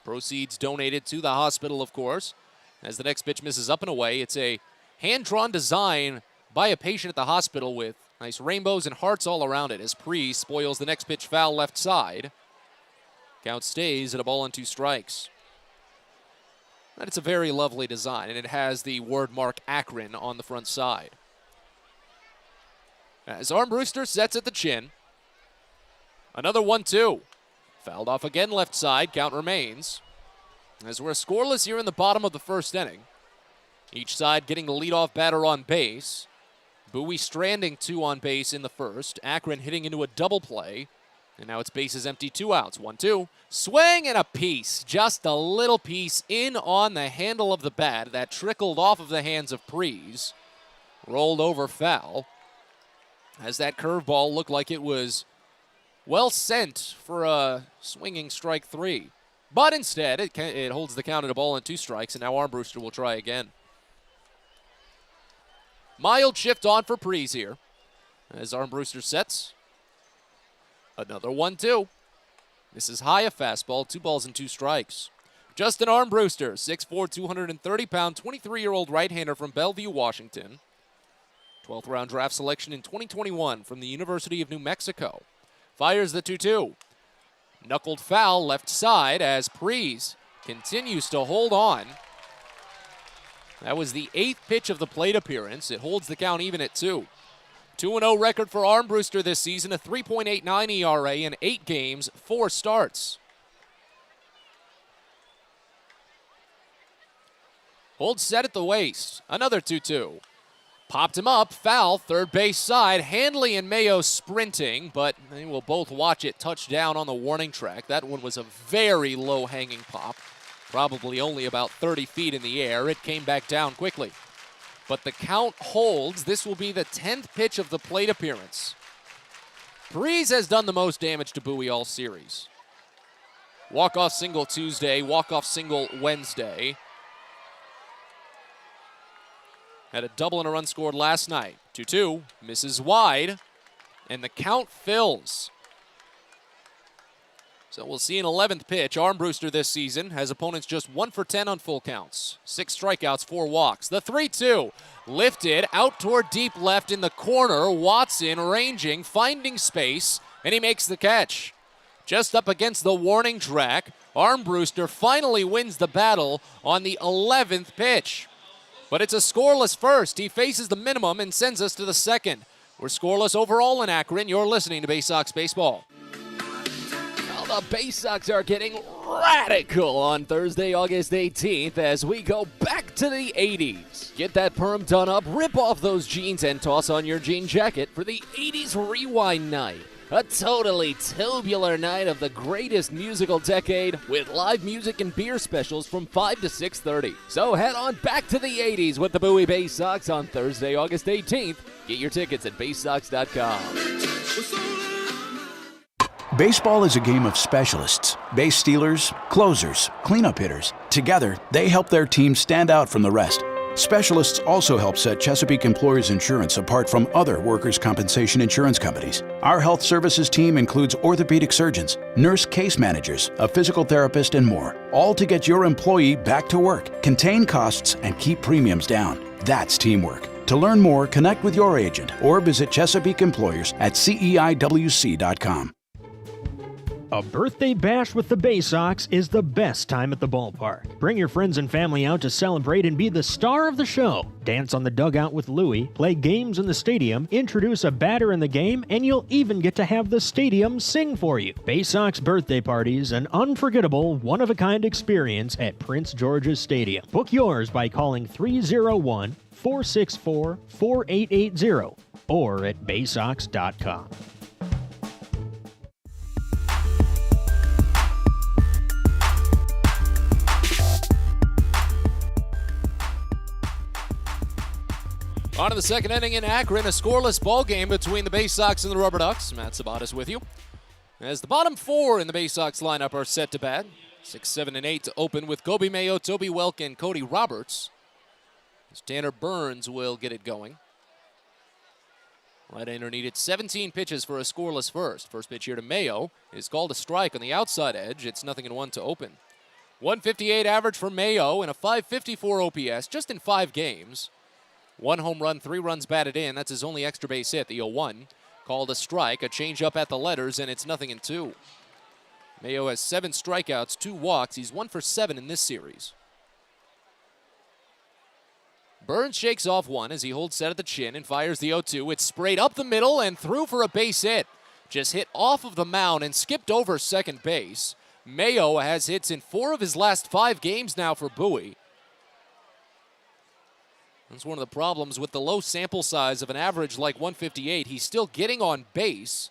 Proceeds donated to the hospital, of course. As the next pitch misses up and away, it's a hand-drawn design by a patient at the hospital with nice rainbows and hearts all around it as Prees spoils the next pitch foul left side. Count stays at a ball and 2 strikes. And it's a very lovely design, and it has the word mark Akron on the front side. As Armbruster sets at the chin. Another 1-2. Fouled off again left side, count remains. As we're scoreless here in the bottom of the first inning. Each side getting the leadoff batter on base. Bowie stranding 2 on base in the first. Akron hitting into a double play. And now it's bases empty, 2 outs. 1-2. Swing and a piece. Just a little piece in on the handle of the bat that trickled off of the hands of Prees. Rolled over foul. As that curveball looked like it was well sent for a swinging strike 3. But instead, it holds the count at a ball and 2 strikes, and now Armbruster will try again. Mild shift on for Prees here. As Armbruster sets. Another 1-2. This is high a fastball, 2 balls and 2 strikes. Justin Armbruster, 6'4", 230-pound, 23-year-old right-hander from Bellevue, Washington. 12th round draft selection in 2021 from the University of New Mexico. Fires the 2-2. Knuckled foul left side as Prees continues to hold on. That was the 8th pitch of the plate appearance. It holds the count even at 2. 2-0 record for Armbruster this season, a 3.89 ERA in 8 games, 4 starts. Holds set at the waist. Another 2-2. Popped him up, foul, third base side. Handley and Mayo sprinting, but they will both watch it touch down on the warning track. That one was a very low-hanging pop, probably only about 30 feet in the air. It came back down quickly. But the count holds. This will be the 10th pitch of the plate appearance. Prees has done the most damage to Bowie all series. Walk-off single Tuesday, walk-off single Wednesday. Had a double and a run scored last night. 2-2, misses wide, and the count fills. So we'll see an 11th pitch. Armbruster this season has opponents just 1 for 10 on full counts. 6 strikeouts, 4 walks. The 3-2, lifted out toward deep left in the corner. Watson ranging, finding space, and he makes the catch. Just up against the warning track, Armbruster finally wins the battle on the 11th pitch. But it's a scoreless first. He faces the minimum and sends us to the second. We're scoreless overall in Akron. You're listening to Baysox Baseball. Well, the Baysox are getting radical on Thursday, August 18th as we go back to the 80s. Get that perm done up, rip off those jeans, and toss on your jean jacket for the 80s Rewind Night. A totally tubular night of the greatest musical decade with live music and beer specials from 5 to 6:30. So head on back to the 80s with the Bowie Baysox on Thursday, August 18th. Get your tickets at Baysox.com. Baseball is a game of specialists. Base stealers, closers, cleanup hitters. Together, they help their team stand out from the rest. Specialists also help set Chesapeake Employers Insurance apart from other workers' compensation insurance companies. Our health services team includes orthopedic surgeons, nurse case managers, a physical therapist, and more, all to get your employee back to work, contain costs, and keep premiums down. That's teamwork. To learn more, connect with your agent or visit Chesapeake Employers at CEIWC.com. A birthday bash with the Baysox is the best time at the ballpark. Bring your friends and family out to celebrate and be the star of the show. Dance on the dugout with Louie, play games in the stadium, introduce a batter in the game, and you'll even get to have the stadium sing for you. Baysox birthday parties, an unforgettable, one-of-a-kind experience at Prince George's Stadium. Book yours by calling 301-464-4880 or at baysox.com. On to the second inning in Akron, a scoreless ball game between the Baysox and the Rubber Ducks. Matt Sabatis with you. As the bottom four in the Baysox lineup are set to bat. 6, 7, and 8 to open with Kobe Mayo, Toby Welk, and Cody Roberts. As Tanner Burns will get it going. Right-hander needed 17 pitches for a scoreless first. First pitch here to Mayo is called a strike on the outside edge. It's 0-1 to open. 158 average for Mayo and a 554 OPS just in 5 games. 1 home run, 3 runs batted in. That's his only extra base hit, the 0-1. Called a strike, a changeup at the letters, and it's 0-2. Mayo has 7 strikeouts, 2 walks. He's 1 for 7 in this series. Burns shakes off one as he holds set at the chin and fires the 0-2. It's sprayed up the middle and through for a base hit. Just hit off of the mound and skipped over second base. Mayo has hits in 4 of his last 5 games now for Bowie. That's one of the problems with the low sample size of an average like 158. He's still getting on base.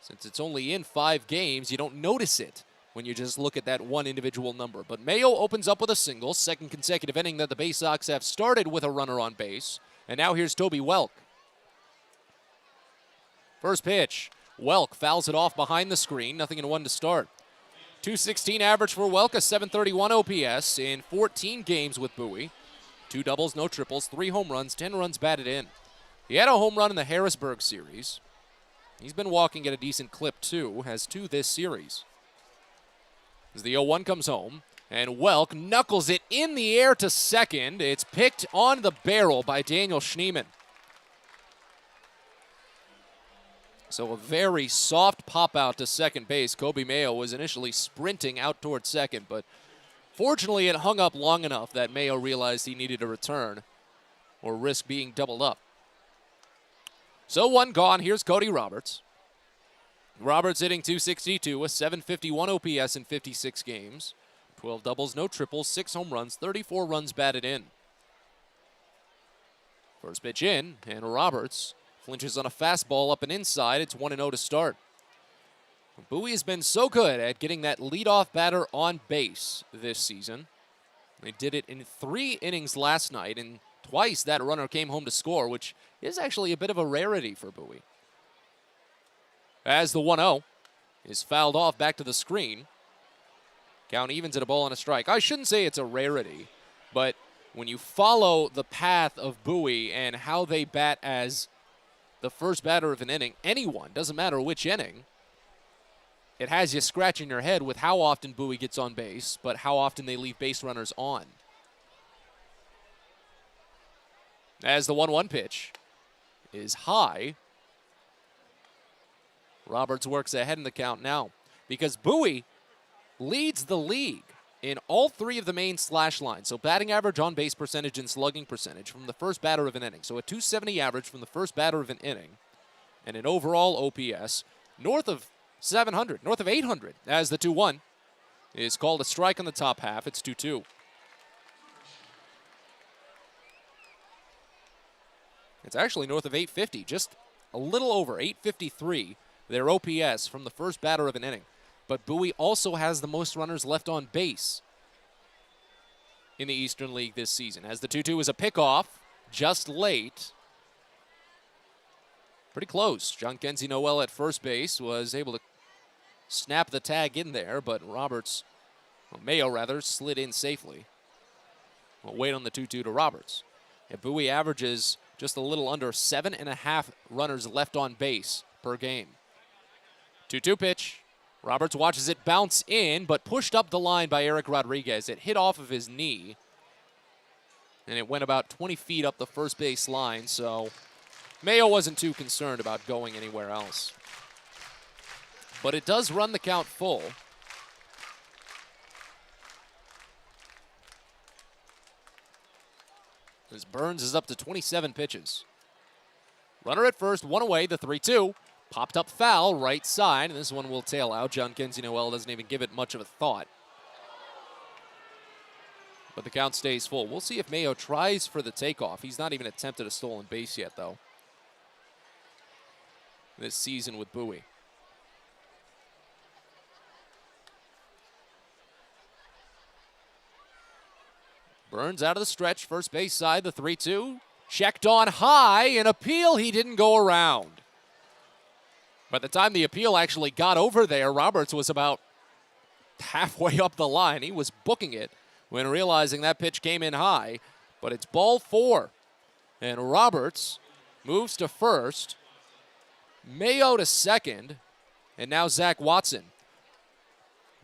Since it's only in 5 games, you don't notice it when you just look at that one individual number. But Mayo opens up with a single, second consecutive inning that the Baysox have started with a runner on base. And now here's Toby Welk. First pitch, Welk fouls it off behind the screen, 0-1 to start. 216 average for Welk, a 731 OPS in 14 games with Bowie. 2 doubles, no triples, 3 home runs, 10 runs batted in. He had a home run in the Harrisburg series. He's been walking at a decent clip too, has 2 this series. As the 0-1 comes home, and Welk knuckles it in the air to second. It's picked on the barrel by Daniel Schneemann. So a very soft pop out to second base. Kobe Mayo was initially sprinting out toward second, but fortunately, it hung up long enough that Mayo realized he needed a return or risk being doubled up. So 1 gone. Here's Cody Roberts. Roberts hitting .262, a 751 OPS in 56 games. 12 doubles, no triples, 6 home runs, 34 runs batted in. First pitch in, and Roberts flinches on a fastball up and inside. It's 1-0 to start. Bowie has been so good at getting that leadoff batter on base this season. They did it in 3 innings last night, and twice that runner came home to score, which is actually a bit of a rarity for Bowie. As the 1-0 is fouled off back to the screen. Count evens at a ball and a strike. I shouldn't say it's a rarity, but when you follow the path of Bowie and how they bat as the first batter of an inning, anyone, doesn't matter which inning, it has you scratching your head with how often Bowie gets on base, but how often they leave base runners on. As the 1-1 pitch is high, Roberts works ahead in the count now because Bowie leads the league in all 3 of the main slash lines. So batting average, on base percentage, and slugging percentage from the first batter of an inning. So a .270 average from the first batter of an inning and an overall OPS north of 700, north of 800, as the 2-1 is called a strike on the top half. It's 2-2. It's actually north of 850, just a little over 853, their OPS from the first batter of an inning. But Bowie also has the most runners left on base in the Eastern League this season. As the 2-2 is a pickoff, just late. Pretty close. John Kenzie Noel at first base was able to snap the tag in there, but Roberts, well, Mayo rather, slid in safely. We'll wait on the 2-2 to Roberts. And Bowie averages just a little under 7.5 runners left on base per game. 2-2 pitch. Roberts watches it bounce in, but pushed up the line by Eric Rodriguez. It hit off of his knee, and it went about 20 feet up the first base line, so Mayo wasn't too concerned about going anywhere else. But it does run the count full. As Burns is up to 27 pitches. Runner at first, one away, the 3-2. Popped up foul, right side, and this one will tail out. John Kenzie Noel doesn't even give it much of a thought. But the count stays full. We'll see if Mayo tries for the takeoff. He's not even attempted a stolen base yet, though, this season with Bowie. Burns out of the stretch, first base side, the 3-2. Checked on high, an appeal, he didn't go around. By the time the appeal actually got over there, Roberts was about halfway up the line. He was booking it when realizing that pitch came in high, but it's ball 4. And Roberts moves to first, Mayo to second, and now Zach Watson.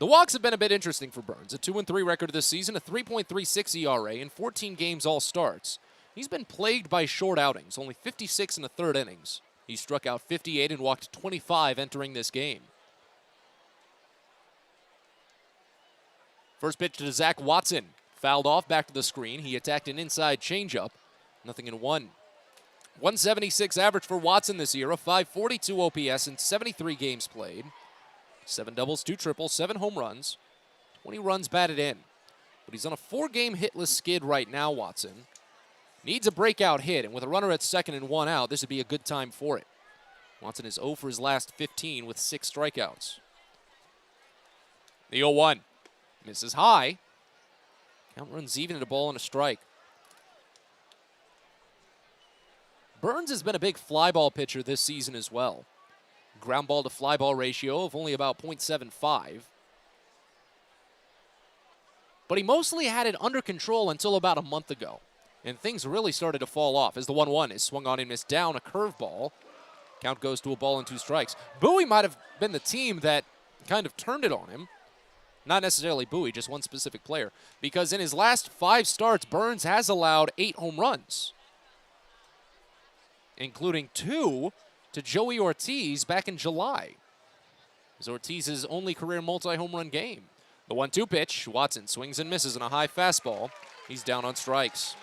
The walks have been a bit interesting for Burns. A 2-3 record this season, a 3.36 ERA, in 14 games all starts. He's been plagued by short outings, only 56 in the third innings. He struck out 58 and walked 25 entering this game. First pitch to Zach Watson. Fouled off, back to the screen. He attacked an inside changeup. Nothing in one. 176 average for Watson this year, a 542 OPS in 73 games played. 7 doubles, 2 triples, 7 home runs, 20 runs batted in. But he's on a 4-game hitless skid right now, Watson. Needs a breakout hit, and with a runner at second and 1 out, this would be a good time for it. Watson is 0 for his last 15 with 6 strikeouts. The 0-1. Misses high. Count runs even at a ball and a strike. Burns has been a big fly ball pitcher this season as well. Ground ball to fly ball ratio of only about .75. But he mostly had it under control until about a month ago. And things really started to fall off as the 1-1 is swung on and missed down, a curveball. Count goes to a ball and 2 strikes. Bowie might have been the team that kind of turned it on him. Not necessarily Bowie, just one specific player. Because in his last 5 starts, Burns has allowed 8 home runs, including 2 to Joey Ortiz back in July. It was Ortiz's only career multi-home run game. The 1-2 pitch, Watson swings and misses on a high fastball. He's down on strikes.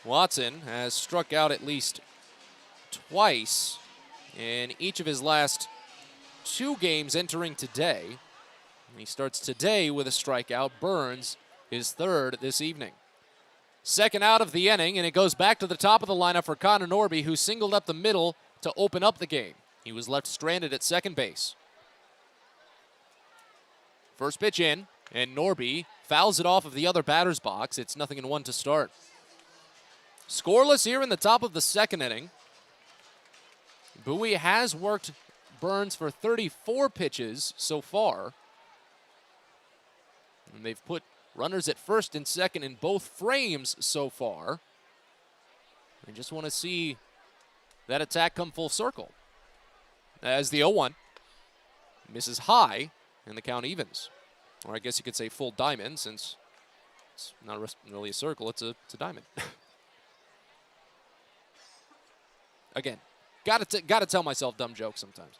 Watson has struck out at least twice in each of his last 2 games entering today. He starts today with a strikeout. Burns his 3rd this evening. Second out of the inning, and it goes back to the top of the lineup for Connor Norby, who singled up the middle to open up the game. He was left stranded at second base. First pitch in, and Norby fouls it off of the other batter's box. It's 0-1 to start. Scoreless here in the top of the second inning. Bowie has worked Burns for 34 pitches so far. And they've put runners at first and second in both frames so far. I just want to see that attack come full circle. As the 0-1 misses high, and the count evens. Or I guess you could say full diamond, since it's not really a circle, it's a diamond. Again, gotta tell myself dumb jokes sometimes.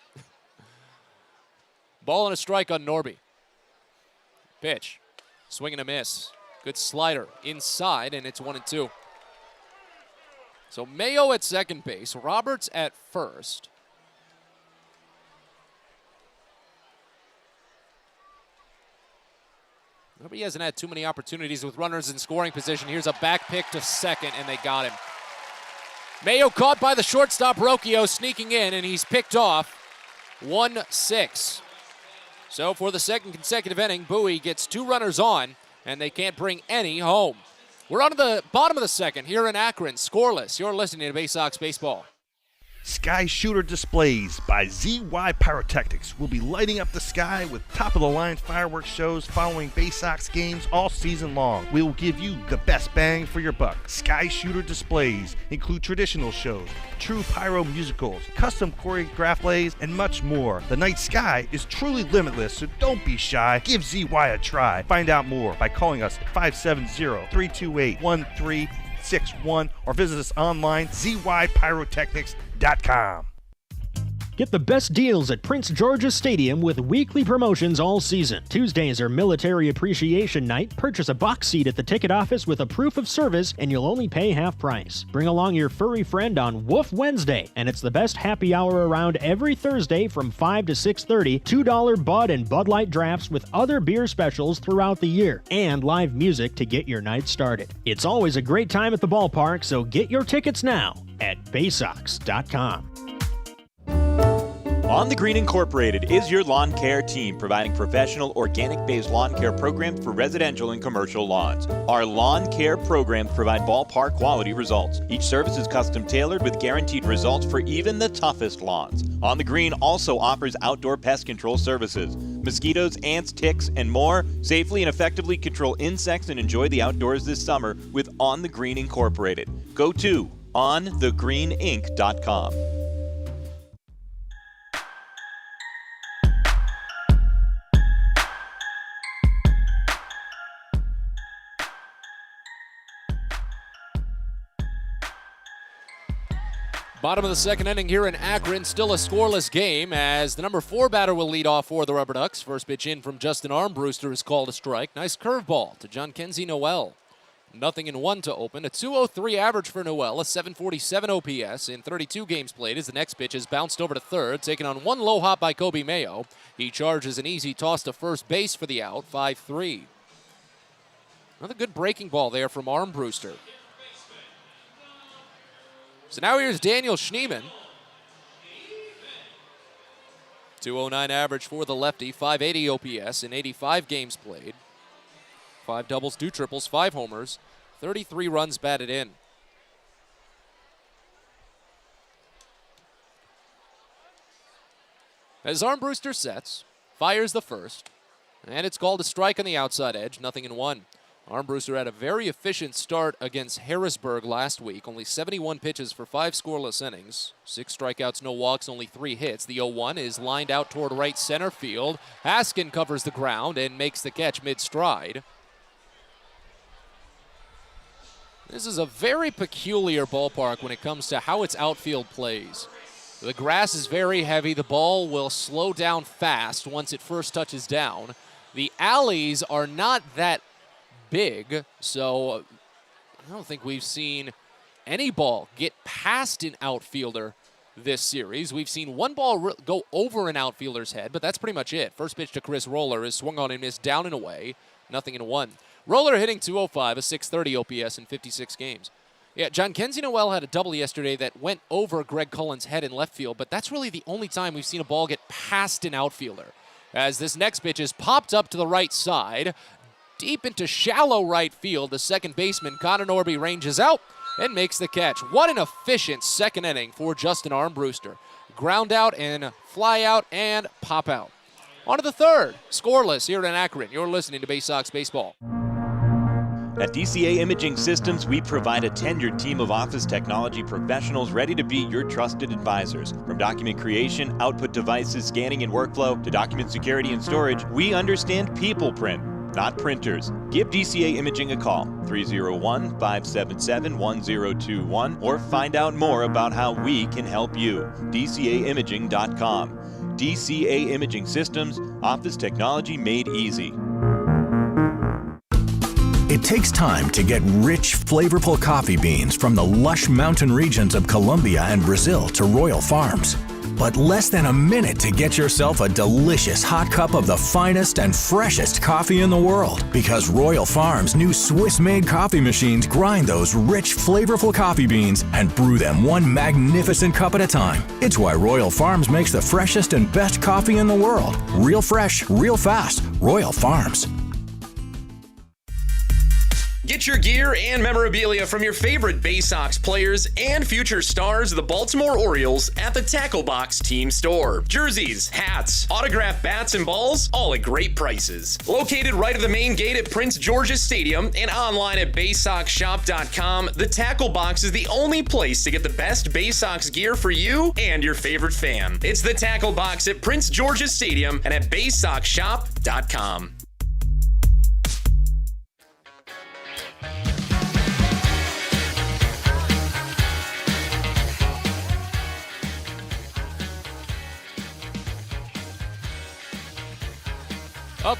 Ball and a strike on Norby. Pitch. Swing and a miss. Good slider inside, and it's 1-2. So Mayo at second base, Roberts at first. Nobody hasn't had too many opportunities with runners in scoring position. Here's a back pick to second, and they got him. Mayo caught by the shortstop, Rocchio, sneaking in, and he's picked off. 1-6. So for the second consecutive inning, Bowie gets 2 runners on, and they can't bring any home. We're on to the bottom of the second here in Akron, scoreless. You're listening to Baysox Baseball. Sky Shooter Displays by ZY Pyrotechnics will be lighting up the sky with top-of-the-line fireworks shows following Baysox games all season long. We will give you the best bang for your buck. Sky Shooter Displays include traditional shows, true pyro musicals, custom choreographed plays, and much more. The night sky is truly limitless, so don't be shy. Give ZY a try. Find out more by calling us at 570-328-1361 or visit us online, zypyrotechnics.com. Get the best deals at Prince George's Stadium with weekly promotions all season. Tuesdays are Military Appreciation Night. Purchase a box seat at the ticket office with a proof of service and you'll only pay half price. Bring along your furry friend on Woof Wednesday, and it's the best happy hour around every Thursday from 5 to 6:30. $2 Bud and Bud Light drafts with other beer specials throughout the year, and live music to get your night started. It's always a great time at the ballpark, so get your tickets now at Baysox.com. On the Green Incorporated is your lawn care team, providing professional, organic-based lawn care programs for residential and commercial lawns. Our lawn care programs provide ballpark quality results. Each service is custom-tailored with guaranteed results for even the toughest lawns. On the Green also offers outdoor pest control services. Mosquitoes, ants, ticks, and more. Safely and effectively control insects and enjoy the outdoors this summer with On the Green Incorporated. Go to onthegreeninc.com. Bottom of the second inning here in Akron, still a scoreless game as the number 4 batter will lead off for the Rubber Ducks. First pitch in from Justin Armbruster is called a strike. Nice curveball to John Kenzie Noel. 0-1 to open. A 203 average for Noel, a 747 OPS in 32 games played as the next pitch is bounced over to third, taken on one low hop by Kobe Mayo. He charges an easy toss to first base for the out, 5-3. Another good breaking ball there from Armbruster. So now here's Daniel Schneemann. 209 average for the lefty, 580 OPS in 85 games played. 5 doubles, 2 triples, 5 homers, 33 runs batted in. As Armbruster sets, fires the first, and it's called a strike on the outside edge, 0-1. Armbruster had a very efficient start against Harrisburg last week. Only 71 pitches for 5 scoreless innings. 6 strikeouts, no walks, only 3 hits. The 0-1 is lined out toward right center field. Haskin covers the ground and makes the catch mid-stride. This is a very peculiar ballpark when it comes to how its outfield plays. The grass is very heavy. The ball will slow down fast once it first touches down. The alleys are not that big, so I don't think we've seen any ball get past an outfielder this series. We've seen one ball go over an outfielder's head, but that's pretty much it. First pitch to Chris Roller is swung on and missed, down and away, 0-1. Roller hitting 205, a 630 OPS in 56 games. Yeah, John Kenzie Noel had a double yesterday that went over Greg Cullen's head in left field, but that's really the only time we've seen a ball get past an outfielder. As this next pitch is popped up to the right side, deep into shallow right field, the second baseman, Connor Norby, ranges out and makes the catch. What an efficient second inning for Justin Armbruster. Ground out and fly out and pop out. On to the third. Scoreless here in Akron. You're listening to Baysox Baseball. At DCA Imaging Systems, we provide a tenured team of office technology professionals ready to be your trusted advisors. From document creation, output devices, scanning and workflow, to document security and storage, we understand people print, not printers. Give DCA Imaging a call, 301-577-1021, or find out more about how we can help you. DCAimaging.com. DCA Imaging Systems, office technology made easy. It takes time to get rich, flavorful coffee beans from the lush mountain regions of Colombia and Brazil to Royal Farms. But less than a minute to get yourself a delicious hot cup of the finest and freshest coffee in the world. Because Royal Farms' new Swiss-made coffee machines grind those rich, flavorful coffee beans and brew them one magnificent cup at a time. It's why Royal Farms makes the freshest and best coffee in the world. Real fresh, real fast. Royal Farms. Get your gear and memorabilia from your favorite Baysox players and future stars of the Baltimore Orioles at the Tackle Box Team Store. Jerseys, hats, autographed bats and balls, all at great prices. Located right at the main gate at Prince George's Stadium and online at BaysoxShop.com, the Tackle Box is the only place to get the best Baysox gear for you and your favorite fan. It's the Tackle Box at Prince George's Stadium and at BaysoxShop.com.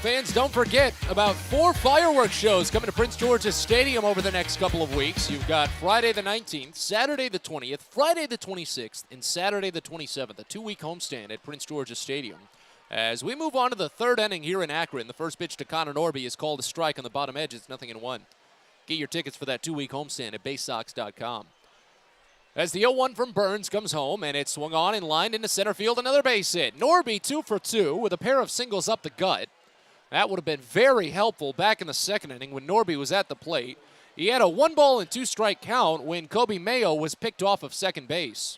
Fans, don't forget about 4 fireworks shows coming to Prince George's Stadium over the next couple of weeks. You've got Friday the 19th, Saturday the 20th, Friday the 26th, and Saturday the 27th, a 2-week homestand at Prince George's Stadium. As we move on to the 3rd inning here in Akron, the first pitch to Connor Norby is called a strike on the bottom edge. It's 0-1. Get your tickets for that 2-week homestand at Baysox.com. As the 0-1 from Burns comes home, and it's swung on and lined into center field, another base hit. Norby 2 for 2 with a pair of singles up the gut. That would have been very helpful back in the 2nd inning when Norby was at the plate. He had a 1-ball-and-2-strike count when Kobe Mayo was picked off of second base.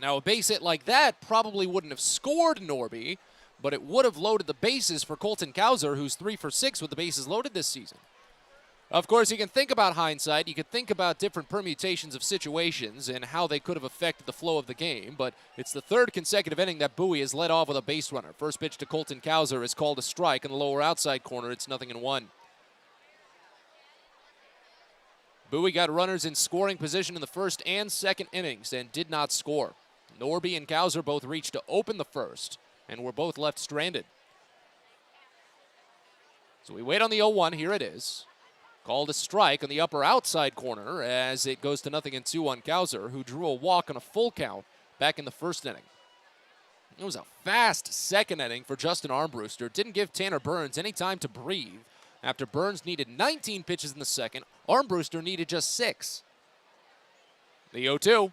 Now, a base hit like that probably wouldn't have scored Norby, but it would have loaded the bases for Colton Cowser, who's 3 for 6 with the bases loaded this season. Of course, you can think about hindsight. You can think about different permutations of situations and how they could have affected the flow of the game, but it's the 3rd consecutive inning that Bowie has led off with a base runner. First pitch to Colton Cowser is called a strike in the lower outside corner. It's 0-1. Bowie got runners in scoring position in the 1st and 2nd innings and did not score. Norby and Cowser both reached to open the 1st and were both left stranded. So we wait on the 0-1. Here it is. Called a strike on the upper outside corner as it goes to 0-2 on Cowser, who drew a walk on a full count back in the 1st inning. It was a fast 2nd inning for Justin Armbruster. Didn't give Tanner Burns any time to breathe. After Burns needed 19 pitches in the 2nd, Armbruster needed just 6. The 0-2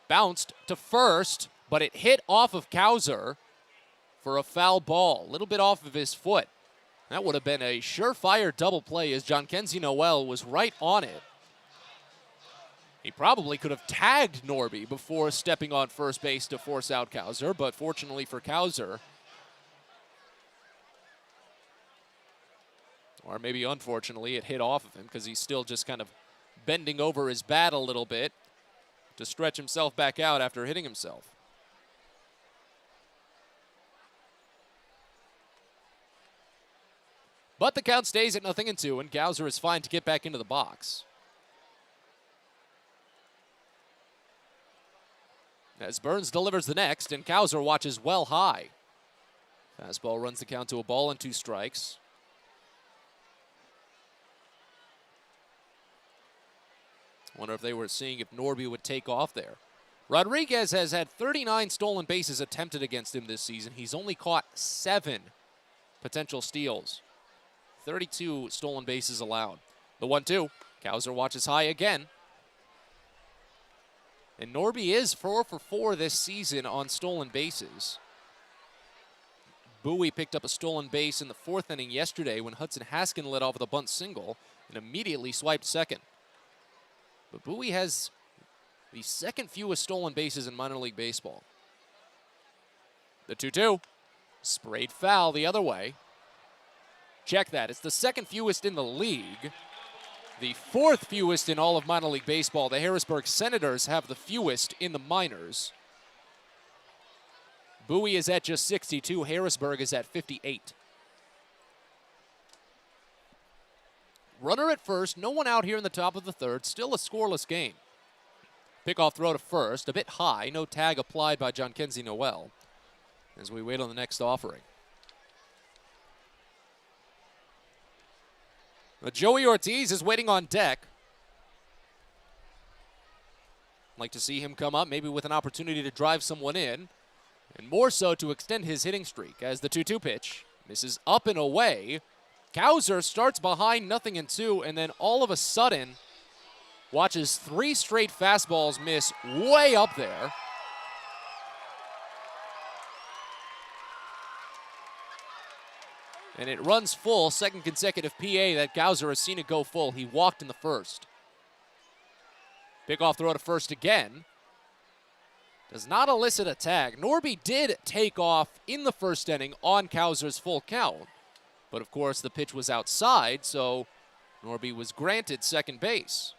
bounced to first, but it hit off of Cowser for a foul ball, a little bit off of his foot. That would have been a surefire double play as Jhonkensy Noel was right on it. He probably could have tagged Norby before stepping on first base to force out Cowser, but fortunately for Cowser, or maybe unfortunately, it hit off of him because he's still just kind of bending over his bat a little bit to stretch himself back out after hitting himself. But the count stays at 0-2, and Cowser is fine to get back into the box. As Burns delivers the next, and Cowser watches well high. Fastball runs the count to a ball and 2 strikes. Wonder if they were seeing if Norby would take off there. Rodriguez has had 39 stolen bases attempted against him this season. He's only caught 7 potential steals. 32 stolen bases allowed. The 1-2. Cowser watches high again. And Norby is 4 for 4 this season on stolen bases. Bowie picked up a stolen base in the 4th inning yesterday when Hudson Haskin led off with a bunt single and immediately swiped second. But Bowie has the 2nd fewest stolen bases in minor league baseball. The 2-2. Sprayed foul the other way. Check that. It's the 2nd fewest in the league. The 4th fewest in all of minor league baseball. The Harrisburg Senators have the fewest in the minors. Bowie is at just 62. Harrisburg is at 58. Runner at first. No one out here in the top of the 3rd. Still a scoreless game. Pickoff throw to first. A bit high. No tag applied by Jhonkensy Noel as we wait on the next offering. Joey Ortiz is waiting on deck. Like to see him come up, maybe with an opportunity to drive someone in, and more so to extend his hitting streak as the 2-2 pitch misses up and away. Cowser starts behind 0-2, and then all of a sudden watches 3 straight fastballs miss way up there. And it runs full, second consecutive PA that Gauser has seen it go full. He walked in the first. Pickoff throw to first again. Does not elicit a tag. Norby did take off in the first inning on Gauser's full count. But of course the pitch was outside, so Norby was granted second base.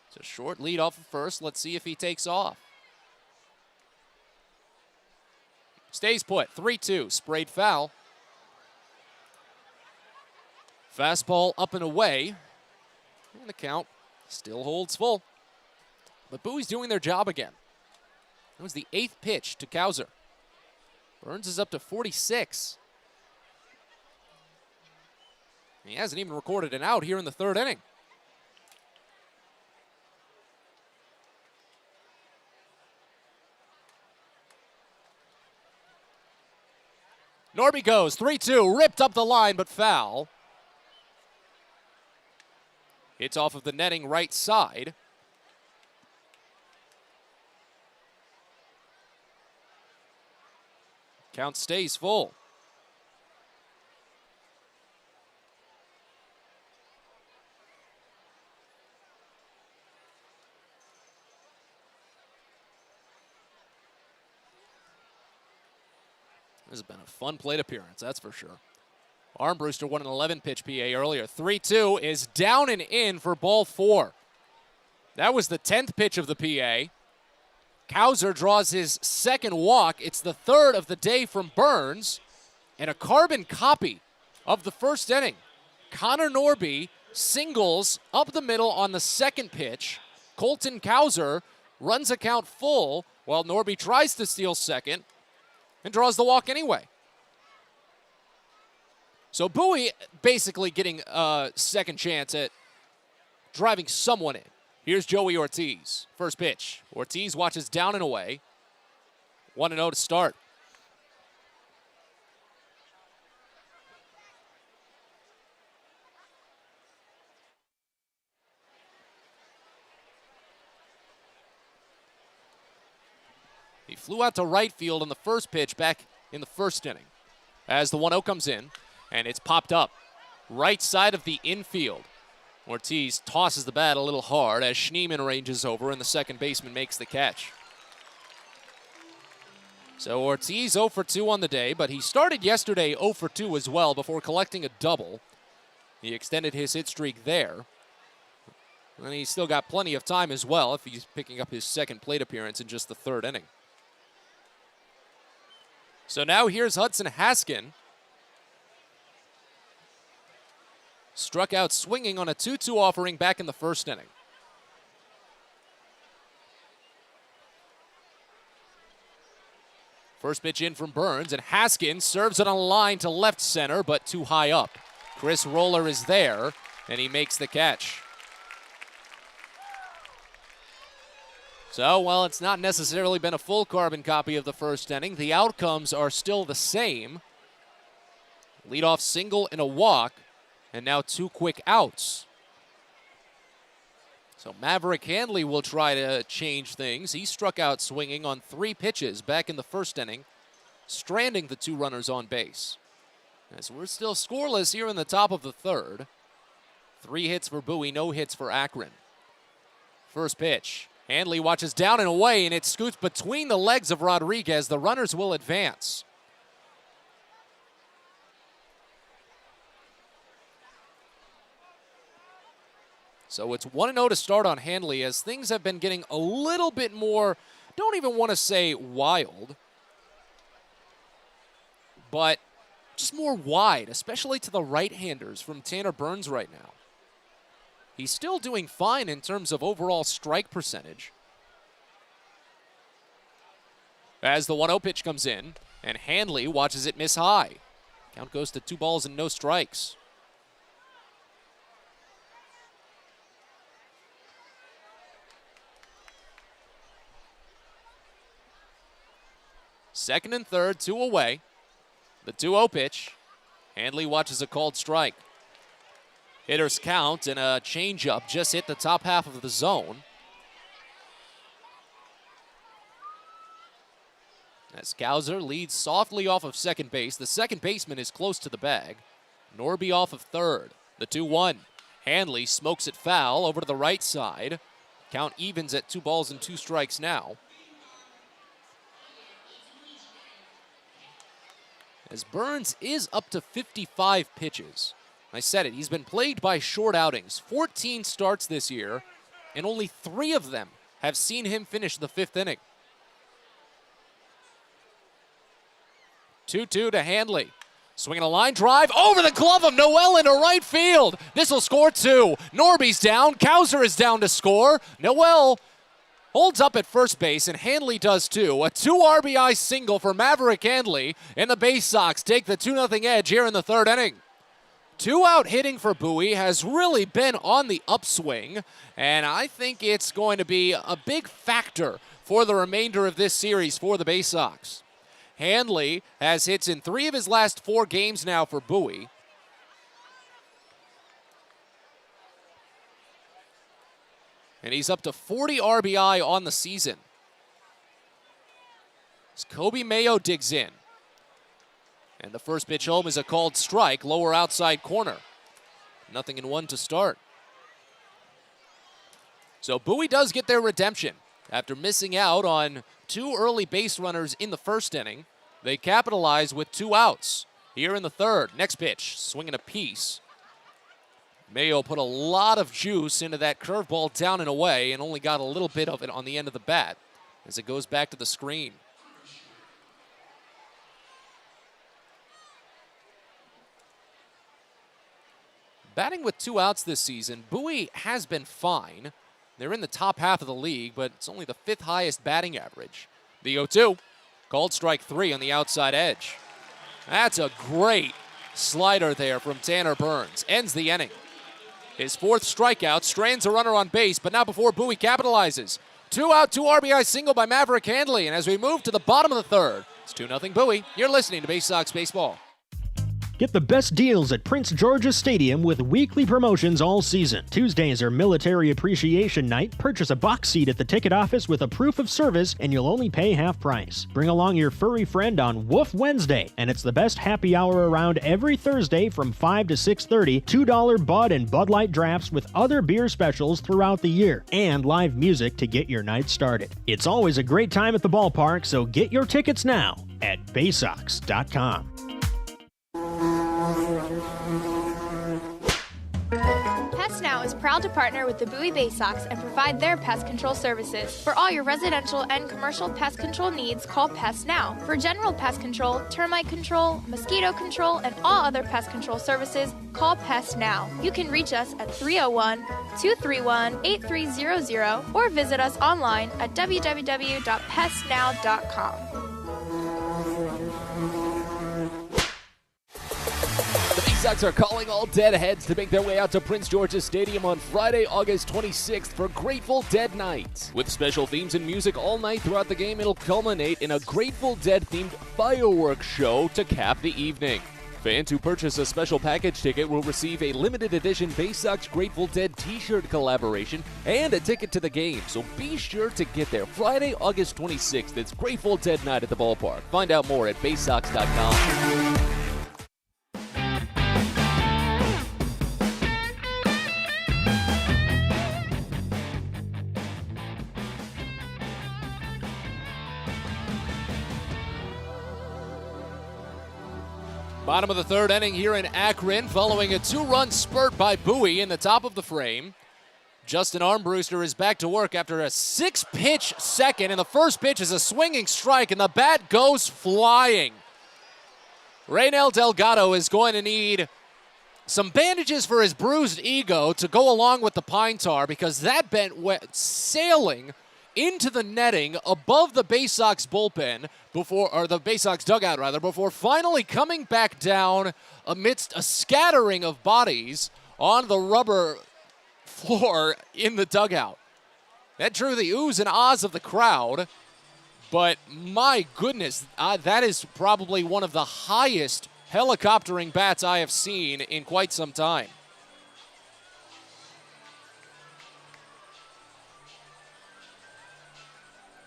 It's a short lead off of first. Let's see if he takes off. Stays put, 3-2, sprayed foul. Fastball up and away. And the count still holds full. But Bowie's doing their job again. That was the 8th pitch to Gauser. Burns is up to 46. He hasn't even recorded an out here in the third inning. Norby goes, 3-2, ripped up the line, but foul. It's off of the netting right side. Count stays full. This has been a fun plate appearance, that's for sure. Armbruster won an 11-pitch PA earlier. 3-2 is down and in for ball 4. That was the 10th pitch of the PA. Gauser draws his second walk. It's the third of the day from Burns, and a carbon copy of the first inning. Connor Norby singles up the middle on the second pitch. Colton Gauser runs a count full while Norby tries to steal second and draws the walk anyway. So Bowie basically getting a second chance at driving someone in. Here's Joey Ortiz. First pitch. Ortiz watches down and away. 1-0 to start. He flew out to right field on the first pitch back in the first inning. As the 1-0 comes in, and it's popped up right side of the infield. Ortiz tosses the bat a little hard as Schneemann ranges over and the second baseman makes the catch. So Ortiz 0 for 2 on the day, but he started yesterday 0 for 2 as well before collecting a double. He extended his hit streak there. And he's still got plenty of time as well if he's picking up his second plate appearance in just the third inning. So now here's Hudson Haskin. Struck out swinging on a 2-2 offering back in the first inning. First pitch in from Burns, and Haskin serves it on a line to left center, but too high up. Chris Roller is there, and he makes the catch. So, while it's not necessarily been a full carbon copy of the first inning, the outcomes are still the same. Leadoff single and a walk. And now 2 quick outs. So Maverick Handley will try to change things. He struck out swinging on 3 pitches back in the first inning, stranding the 2 runners on base. As we're still scoreless here in the top of the third. 3 hits for Bowie, no hits for Akron. First pitch. Handley watches down and away, and it scoots between the legs of Rodriguez. The runners will advance. So it's 1-0 to start on Handley as things have been getting a little bit more, don't even want to say wild, but just more wide, especially to the right-handers from Tanner Burns right now. He's still doing fine in terms of overall strike percentage. As the 1-0 pitch comes in, and Handley watches it miss high. Count goes to 2 balls and no strikes. Second and third, 2 away. The 2-0 pitch. Handley watches a called strike. Hitters count, and a changeup just hit the top half of the zone. As Cowser leads softly off of second base. The second baseman is close to the bag. Norby off of third. The 2-1. Hanley smokes it foul over to the right side. Count evens at 2 balls and 2 strikes now. As Burns is up to 55 pitches. I said it, he's been plagued by short outings. 14 starts this year, and only 3 of them have seen him finish the 5th inning. 2-2 to Hanley. Swinging a line drive over the glove of Noel into right field. This will score 2. Norby's down. Cowser is down to score. Noel holds up at first base, and Hanley does too. A 2 RBI single for Maverick Hanley, and the Baysox take the 2-0 edge here in the 3rd inning. 2-out hitting for Bowie has really been on the upswing, and I think it's going to be a big factor for the remainder of this series for the Baysox. Hanley has hits in 3 of his last 4 games now for Bowie. And he's up to 40 RBI on the season. As Kobe Mayo digs in. And the first pitch home is a called strike, lower outside corner. 0-1 to start. So Bowie does get their redemption. After missing out on 2 early base runners in the 1st inning, they capitalize with 2 outs here in the 3rd. Next pitch, swinging a piece. Mayo put a lot of juice into that curveball down and away and only got a little bit of it on the end of the bat as it goes back to the screen. Batting with 2 outs this season, Bowie has been fine. They're in the top half of the league, but it's only the 5th highest batting average. The 0-2, called strike 3 on the outside edge. That's a great slider there from Tanner Burns. Ends the inning. His 4th strikeout, strands a runner on base, but not before Bowie capitalizes. 2 out, 2 RBI single by Maverick Handley, and as we move to the bottom of the 3rd, it's 2-0 Bowie. You're listening to Baysox Baseball. Get the best deals at Prince George's Stadium with weekly promotions all season. Tuesdays are Military Appreciation Night. Purchase a box seat at the ticket office with a proof of service, and you'll only pay half price. Bring along your furry friend on Woof Wednesday, and it's the best happy hour around every Thursday from 5 to 6:30. $2 Bud and Bud Light drafts with other beer specials throughout the year, and live music to get your night started. It's always a great time at the ballpark, so get your tickets now at Baysox.com. Pest Now is proud to partner with the Bowie Baysox and provide their pest control services. For all your residential and commercial pest control needs, call Pest Now. For general pest control, termite control, mosquito control, and all other pest control services, call Pest Now. You can reach us at 301-231-8300 or visit us online at www.pestnow.com. The Baysox are calling all deadheads to make their way out to Prince George's Stadium on Friday, August 26th for Grateful Dead Night. With special themes and music all night throughout the game, it'll culminate in a Grateful Dead-themed fireworks show to cap the evening. Fans who purchase a special package ticket will receive a limited edition Baysox Grateful Dead t-shirt collaboration and a ticket to the game, so be sure to get there. Friday, August 26th, it's Grateful Dead Night at the ballpark. Find out more at Baysox.com. Bottom of the 3rd inning here in Akron, following a 2-run spurt by Bowie in the top of the frame. Justin Armbruster is back to work after a 6-pitch second, and the first pitch is a swinging strike, and the bat goes flying. Reynel Delgado is going to need some bandages for his bruised ego to go along with the pine tar, because that went sailing into the netting above the Baysox bullpen or the Baysox dugout rather, before finally coming back down amidst a scattering of bodies on the rubber floor in the dugout. That drew the oohs and ahs of the crowd, but my goodness, that is probably one of the highest helicoptering bats I have seen in quite some time.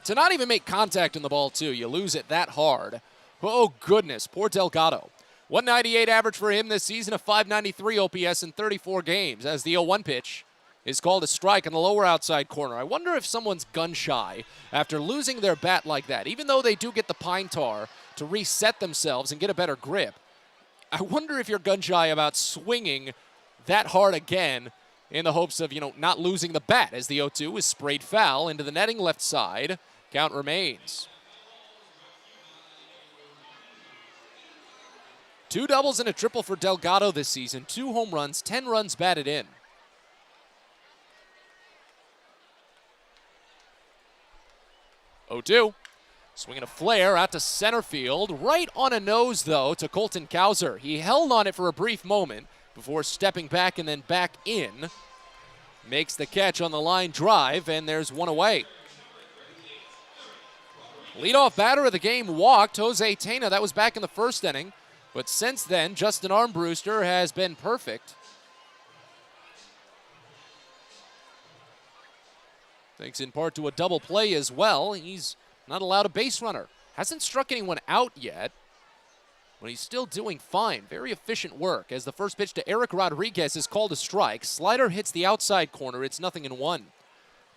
to not even make contact on the ball, too. You lose it that hard. Oh, goodness. Poor Delgado. 198 average for him this season, a 593 OPS in 34 games, as the 0-1 pitch is called a strike on the lower outside corner. I wonder if someone's gun shy after losing their bat like that. Even though they do get the pine tar to reset themselves and get a better grip, I wonder if you're gun shy about swinging that hard again in the hopes of, not losing the bat, as the 0-2 is sprayed foul into the netting left side. Count remains. 2 doubles and a triple for Delgado this season. 2 home runs, 10 runs batted in. 0-2. Swinging a flare out to center field. Right on a nose, though, to Colton Cowser. He held on it for a brief moment before stepping back and then back in. Makes the catch on the line drive, and there's one away. Leadoff batter of the game walked Jose Tena. That was back in the first inning. But since then, Justin Armbruster has been perfect. Thanks in part to a double play as well. He's not allowed a base runner. Hasn't struck anyone out yet, but he's still doing fine. Very efficient work as the first pitch to Eric Rodriguez is called a strike. Slider hits the outside corner. It's 0-1.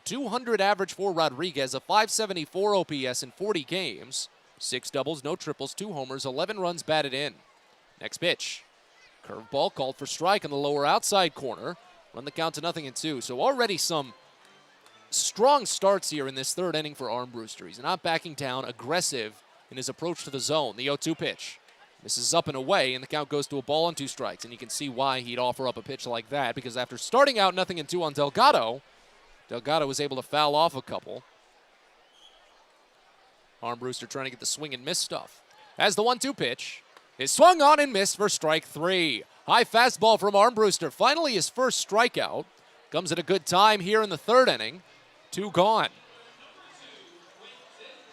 200 average for Rodriguez, a 574 OPS in 40 games. 6 doubles, no triples, 2 homers, 11 runs batted in. Next pitch. Curveball called for strike on the lower outside corner. Run the count to 0-2. So already some strong starts here in this third inning for Armbruster. He's not backing down, aggressive in his approach to the zone. The 0-2 pitch. Misses up and away, and the count goes to a ball and 2 strikes. And you can see why he'd offer up a pitch like that, because after starting out 0-2 on Delgado, Delgado was able to foul off a couple. Armbruster trying to get the swing and miss stuff. As the 1-2 pitch is swung on and missed for strike 3. High fastball from Armbruster. Finally his first strikeout. Comes at a good time here in the third inning. 2 gone.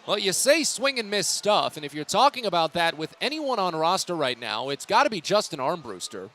Well, you say swing and miss stuff, and if you're talking about that with anyone on roster right now, it's got to be Justin Armbruster.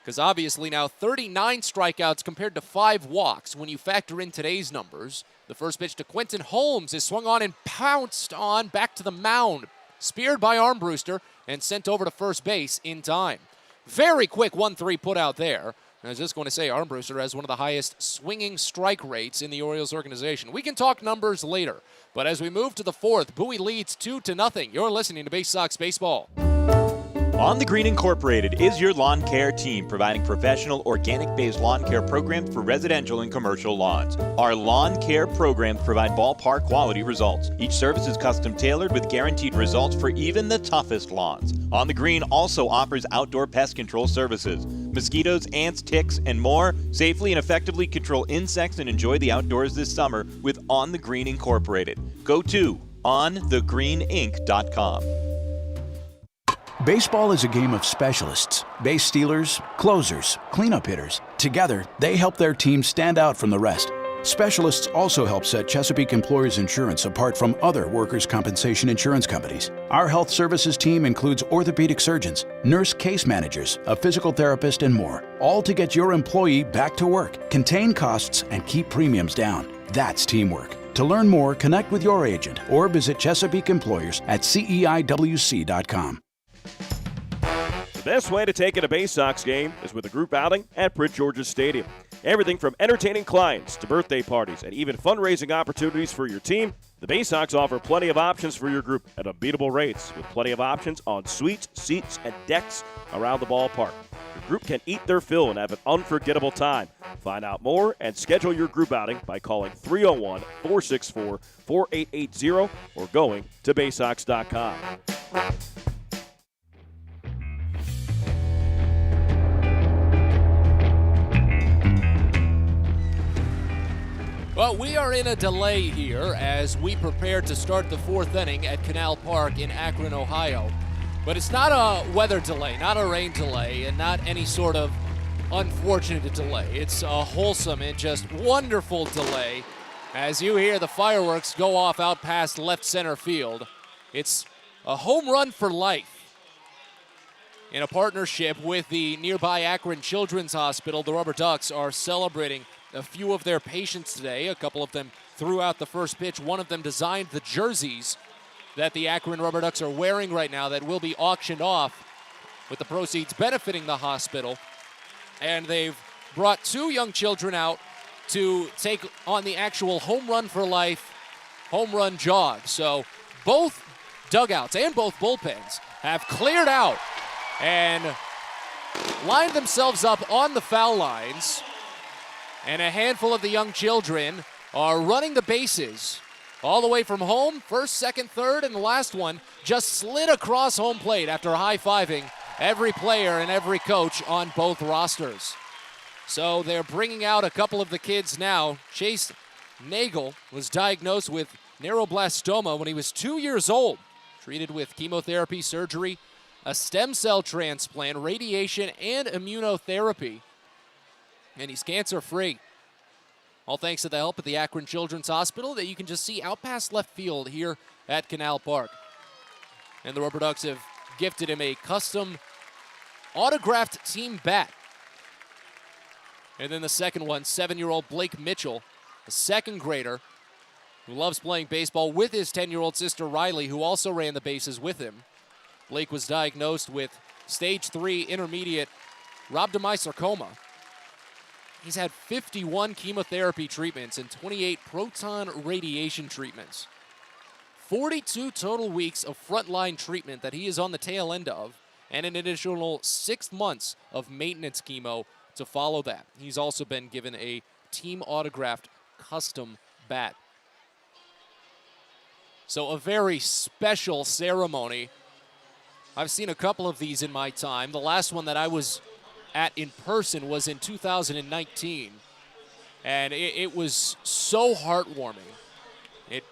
Because obviously now 39 strikeouts compared to 5 walks when you factor in today's numbers. The first pitch to Quentin Holmes is swung on and pounced on back to the mound. Speared by Armbruster and sent over to first base in time. Very quick 1-3 put out there. I was just going to say Armbruster has one of the highest swinging strike rates in the Orioles organization. We can talk numbers later. But as we move to the fourth, Bowie leads 2-0. You're listening to Baysox Baseball. On the Green Incorporated is your lawn care team, providing professional organic-based lawn care programs for residential and commercial lawns. Our lawn care programs provide ballpark quality results. Each service is custom tailored with guaranteed results for even the toughest lawns. On the Green also offers outdoor pest control services. Mosquitoes, ants, ticks, and more. Safely and effectively control insects and enjoy the outdoors this summer with On the Green Incorporated. Go to onthegreeninc.com. Baseball is a game of specialists. Base stealers, closers, cleanup hitters. Together, they help their team stand out from the rest. Specialists also help set Chesapeake Employers Insurance apart from other workers' compensation insurance companies. Our health services team includes orthopedic surgeons, nurse case managers, a physical therapist, and more, all to get your employee back to work, contain costs, and keep premiums down. That's teamwork. To learn more, connect with your agent or visit Chesapeake Employers at CEIWC.com. The best way to take in a Baysox game is with a group outing at Prince George's Stadium. Everything from entertaining clients to birthday parties and even fundraising opportunities for your team, the Baysox offer plenty of options for your group at unbeatable rates, with plenty of options on suites, seats, and decks around the ballpark. Your group can eat their fill and have an unforgettable time. Find out more and schedule your group outing by calling 301-464-4880 or going to Baysox.com. Well, we are in a delay here as we prepare to start the fourth inning at Canal Park in Akron, Ohio. But it's not a weather delay, not a rain delay, and not any sort of unfortunate delay. It's a wholesome and just wonderful delay as you hear the fireworks go off out past left center field. It's a home run for life. In a partnership with the nearby Akron Children's Hospital, the Rubber Ducks are celebrating a few of their patients today. A couple of them threw out the first pitch. One of them designed the jerseys that the Akron Rubber Ducks are wearing right now that will be auctioned off, with the proceeds benefiting the hospital. And they've brought 2 young children out to take on the actual Home Run for Life home run jog. So both dugouts and both bullpens have cleared out and lined themselves up on the foul lines. And a handful of the young children are running the bases all the way from home, first, second, third, and the last one just slid across home plate after high-fiving every player and every coach on both rosters. So they're bringing out a couple of the kids now. Chase Nagel was diagnosed with neuroblastoma when he was 2 years old, treated with chemotherapy, surgery, a stem cell transplant, radiation, and immunotherapy. And he's cancer-free. All thanks to the help of the Akron Children's Hospital that you can just see out past left field here at Canal Park. And the Rubber Ducks have gifted him a custom autographed team bat. And then the second one, 7-year-old Blake Mitchell, a second grader who loves playing baseball with his 10-year-old sister Riley, who also ran the bases with him. Blake was diagnosed with stage 3 intermediate rhabdomyosarcoma. He's had 51 chemotherapy treatments and 28 proton radiation treatments. 42 total weeks of frontline treatment that he is on the tail end of, and an additional 6 months of maintenance chemo to follow that. He's also been given a team autographed custom bat. So a very special ceremony. I've seen a couple of these in my time. The last one that I was at in person was in 2019. And it was so heartwarming. It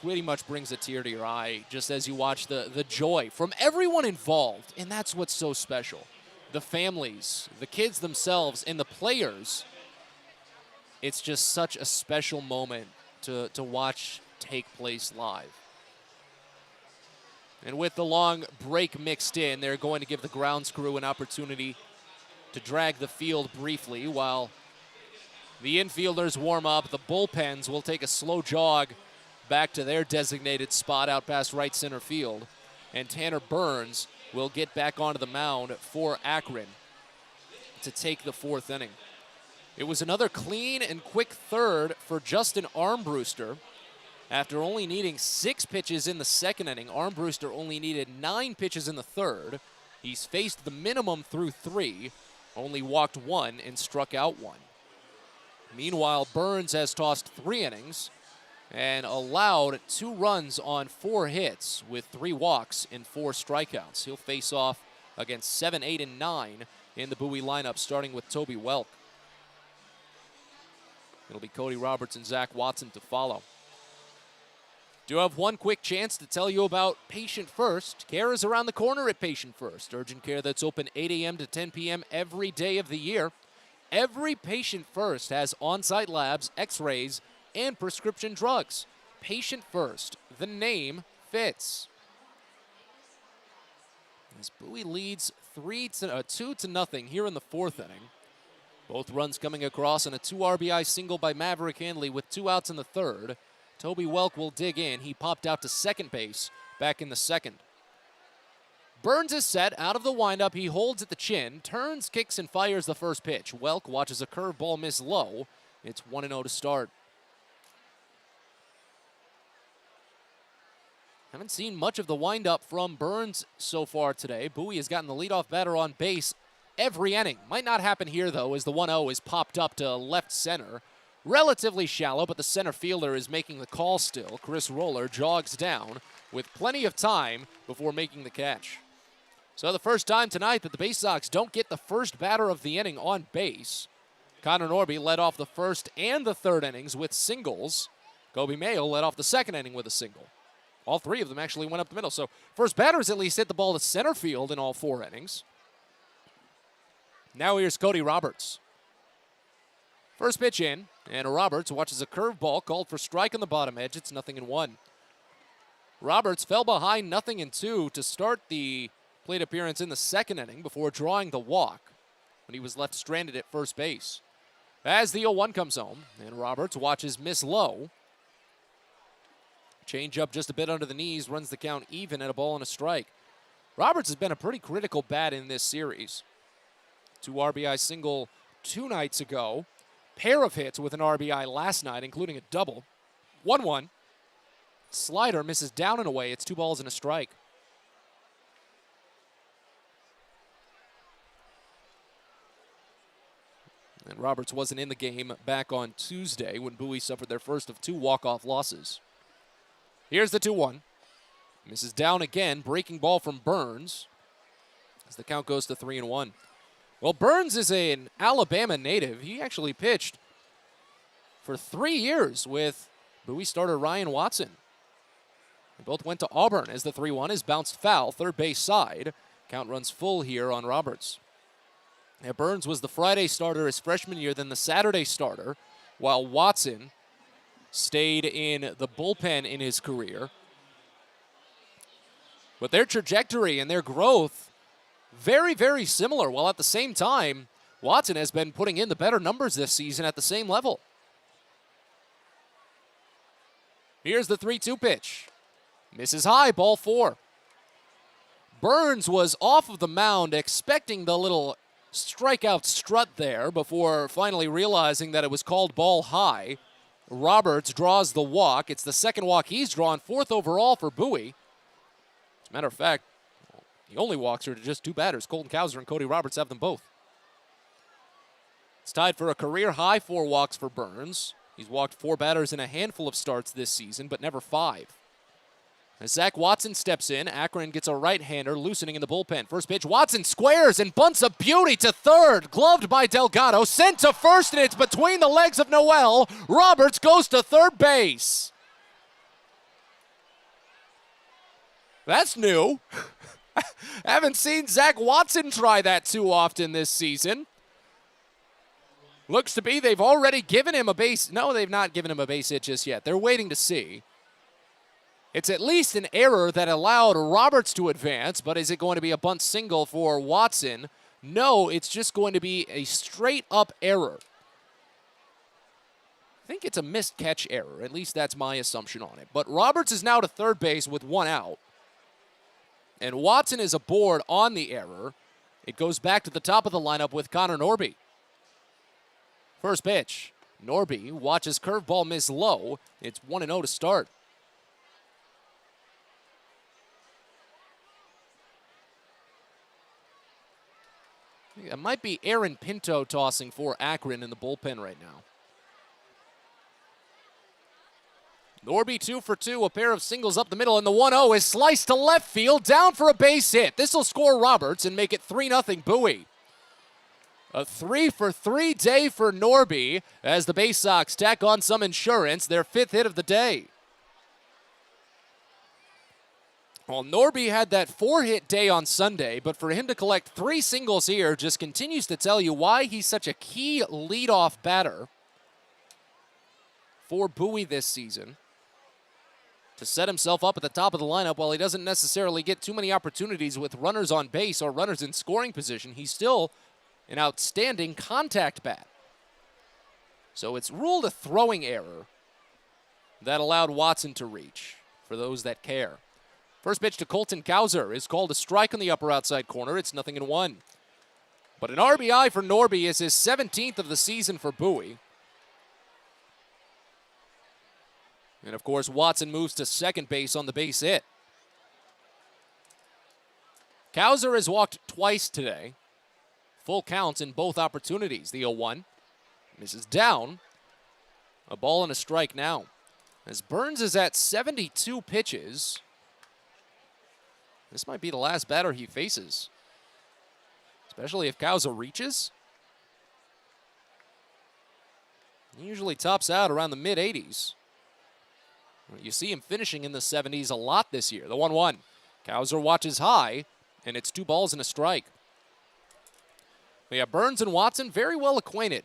pretty much brings a tear to your eye just as you watch the joy from everyone involved. And that's what's so special. The families, the kids themselves, and the players. It's just such a special moment to watch take place live. And with the long break mixed in, they're going to give the grounds crew an opportunity to drag the field briefly while the infielders warm up. The bullpens will take a slow jog back to their designated spot out past right center field. And Tanner Burns will get back onto the mound for Akron to take the 4th inning. It was another clean and quick third for Justin Armbruster. After only needing 6 pitches in the 2nd inning, Armbruster only needed 9 pitches in the 3rd. He's faced the minimum through 3, only walked 1 and struck out 1. Meanwhile, Burns has tossed 3 innings and allowed 2 runs on 4 hits with 3 walks and 4 strikeouts. He'll face off against 7, 8, and 9 in the Bowie lineup, starting with Toby Welk. It'll be Cody Roberts and Zach Watson to follow. Do have one quick chance to tell you about Patient First. Care is around the corner at Patient First. Urgent care that's open 8 a.m. to 10 p.m. every day of the year. Every Patient First has on-site labs, x-rays, and prescription drugs. Patient First. The name fits. As Bowie leads 2-0 here in the 4th inning. Both runs coming across on a 2 RBI single by Maverick Handley with 2 outs in the 3rd. Toby Welk will dig in. He popped out to second base back in the 2nd. Burns is set out of the windup. He holds at the chin, turns, kicks, and fires the first pitch. Welk watches a curveball miss low. It's 1-0 to start. Haven't seen much of the windup from Burns so far today. Bowie has gotten the leadoff batter on base every inning. Might not happen here, though, as the 1-0 is popped up to left center. Relatively shallow, but the center fielder is making the call still. Chris Roller jogs down with plenty of time before making the catch. So the first time tonight that the Baysox don't get the first batter of the inning on base. Connor Norby led off the 1st and the 3rd innings with singles. Kobe Mayo led off the 2nd inning with a single. All 3 of them actually went up the middle. So first batters at least hit the ball to center field in all 4 innings. Now here's Cody Roberts. First pitch in, and Roberts watches a curveball called for strike on the bottom edge. It's 0-1. Roberts fell behind 0-2 to start the plate appearance in the 2nd inning before drawing the walk when he was left stranded at first base. As the 0-1 comes home, and Roberts watches miss low. Change up just a bit under the knees, runs the count even at a ball and a strike. Roberts has been a pretty critical bat in this series. 2 RBI single 2 nights ago. Pair of hits with an RBI last night, including a double. 1-1. Slider misses down and away. It's 2 balls and a strike. And Roberts wasn't in the game back on Tuesday when Bowie suffered their first of 2 walk-off losses. Here's the 2-1. Misses down again. Breaking ball from Burns as the count goes to 3-1. Well, Burns is an Alabama native. He actually pitched for 3 years with Bowie starter Ryan Watson. They both went to Auburn as the 3-1 is bounced foul, third base side. Count runs full here on Roberts. Now, Burns was the Friday starter his freshman year, then the Saturday starter, while Watson stayed in the bullpen in his career. But their trajectory and their growth, very, very similar, while at the same time, Watson has been putting in the better numbers this season at the same level. Here's the 3-2 pitch. Misses high, ball 4. Burns was off of the mound expecting the little strikeout strut there before finally realizing that it was called ball high. Roberts draws the walk. It's the second walk he's drawn, 4th overall for Bowie. As a matter of fact, the only walks are to just 2 batters. Colton Cowser and Cody Roberts have them both. It's tied for a career high 4 walks for Burns. He's walked 4 batters in a handful of starts this season, but never 5. As Zach Watson steps in, Akron gets a right-hander loosening in the bullpen. First pitch, Watson squares and bunts a beauty to third. Gloved by Delgado, sent to first, and it's between the legs of Noel. Roberts goes to third base. That's new. Haven't seen Zach Watson try that too often this season. Looks to be they've already given him a base. No, they've not given him a base hit just yet. They're waiting to see. It's at least an error that allowed Roberts to advance, but is it going to be a bunt single for Watson? No, it's just going to be a straight-up error. I think it's a missed catch error. At least that's my assumption on it. But Roberts is now to third base with 1 out. And Watson is aboard on the error. It goes back to the top of the lineup with Connor Norby. First pitch. Norby watches curveball miss low. It's 1-0 to start. It might be Aaron Pinto tossing for Akron in the bullpen right now. Norby 2 for 2, a pair of singles up the middle, and the 1-0 is sliced to left field, down for a base hit. This will score Roberts and make it 3-0 Bowie. A 3 for 3 day for Norby as the Baysox tack on some insurance, their 5th hit of the day. Well, Norby had that 4-hit day on Sunday, but for him to collect 3 singles here just continues to tell you why he's such a key leadoff batter for Bowie this season. To set himself up at the top of the lineup while he doesn't necessarily get too many opportunities with runners on base or runners in scoring position, he's still an outstanding contact bat. So it's ruled a throwing error that allowed Watson to reach, for those that care. First pitch to Colton Cowser is called a strike on the upper outside corner. It's 0-1. But an RBI for Norby is his 17th of the season for Bowie. And of course, Watson moves to second base on the base hit. Cowser has walked twice today. Full counts in both opportunities. The 0-1 misses down. A ball and a strike now. As Burns is at 72 pitches. This might be the last batter he faces. Especially if Cowser reaches. He usually tops out around the mid-80s. You see him finishing in the 70s a lot this year. The 1-1. Cowser watches high, and it's 2 balls and a strike. But yeah, Burns and Watson very well acquainted.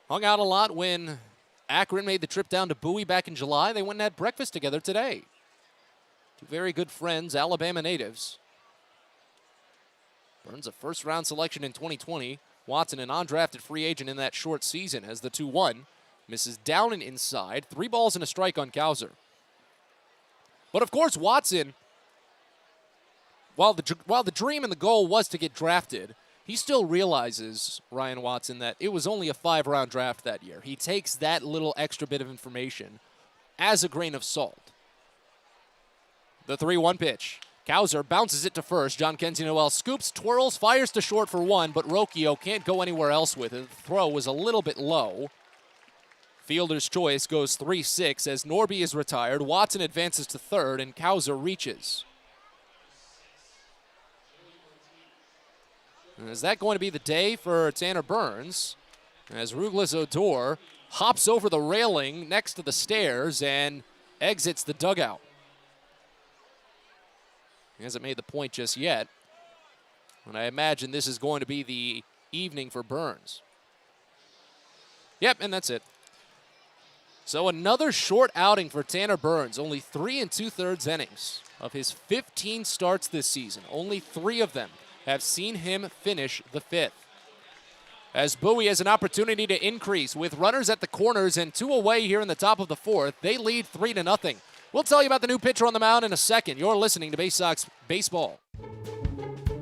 Hung out a lot when Akron made the trip down to Bowie back in July. They went and had breakfast together today. 2 very good friends, Alabama natives. Burns a first-round selection in 2020. Watson, an undrafted free agent in that short season, as the 2-1 misses down and inside. 3 balls and a strike on Cowser. But of course, Watson, while the dream and the goal was to get drafted, he still realizes, Ryan Watson, that it was only a 5-round draft that year. He takes that little extra bit of information as a grain of salt. The 3-1 pitch. Cowser bounces it to first. John Kenzie Noel scoops, twirls, fires to short for 1, but Rocchio can't go anywhere else with it. The throw was a little bit low. Fielder's choice goes 3-6 as Norby is retired. Watson advances to third, and Cowser reaches. And is that going to be the day for Tanner Burns? As Rouglas Odor hops over the railing next to the stairs and exits the dugout. He hasn't made the point just yet. And I imagine this is going to be the evening for Burns. Yep, and that's it. So another short outing for Tanner Burns. Only 3 2/3 innings of his 15 starts this season. Only 3 of them have seen him finish the 5th. As Bowie has an opportunity to increase with runners at the corners and 2 away here in the top of the 4th. They lead 3-0. We'll tell you about the new pitcher on the mound in a second. You're listening to Baysox Baseball.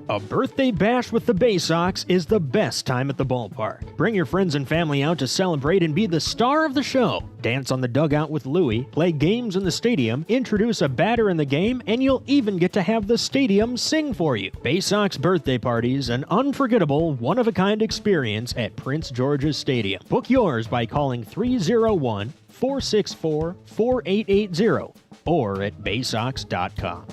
A birthday bash with the Baysox is the best time at the ballpark. Bring your friends and family out to celebrate and be the star of the show. Dance on the dugout with Louie, play games in the stadium, introduce a batter in the game, and you'll even get to have the stadium sing for you. Baysox birthday parties, an unforgettable, one-of-a-kind experience at Prince George's Stadium. Book yours by calling 301-464-4880 or at baysox.com.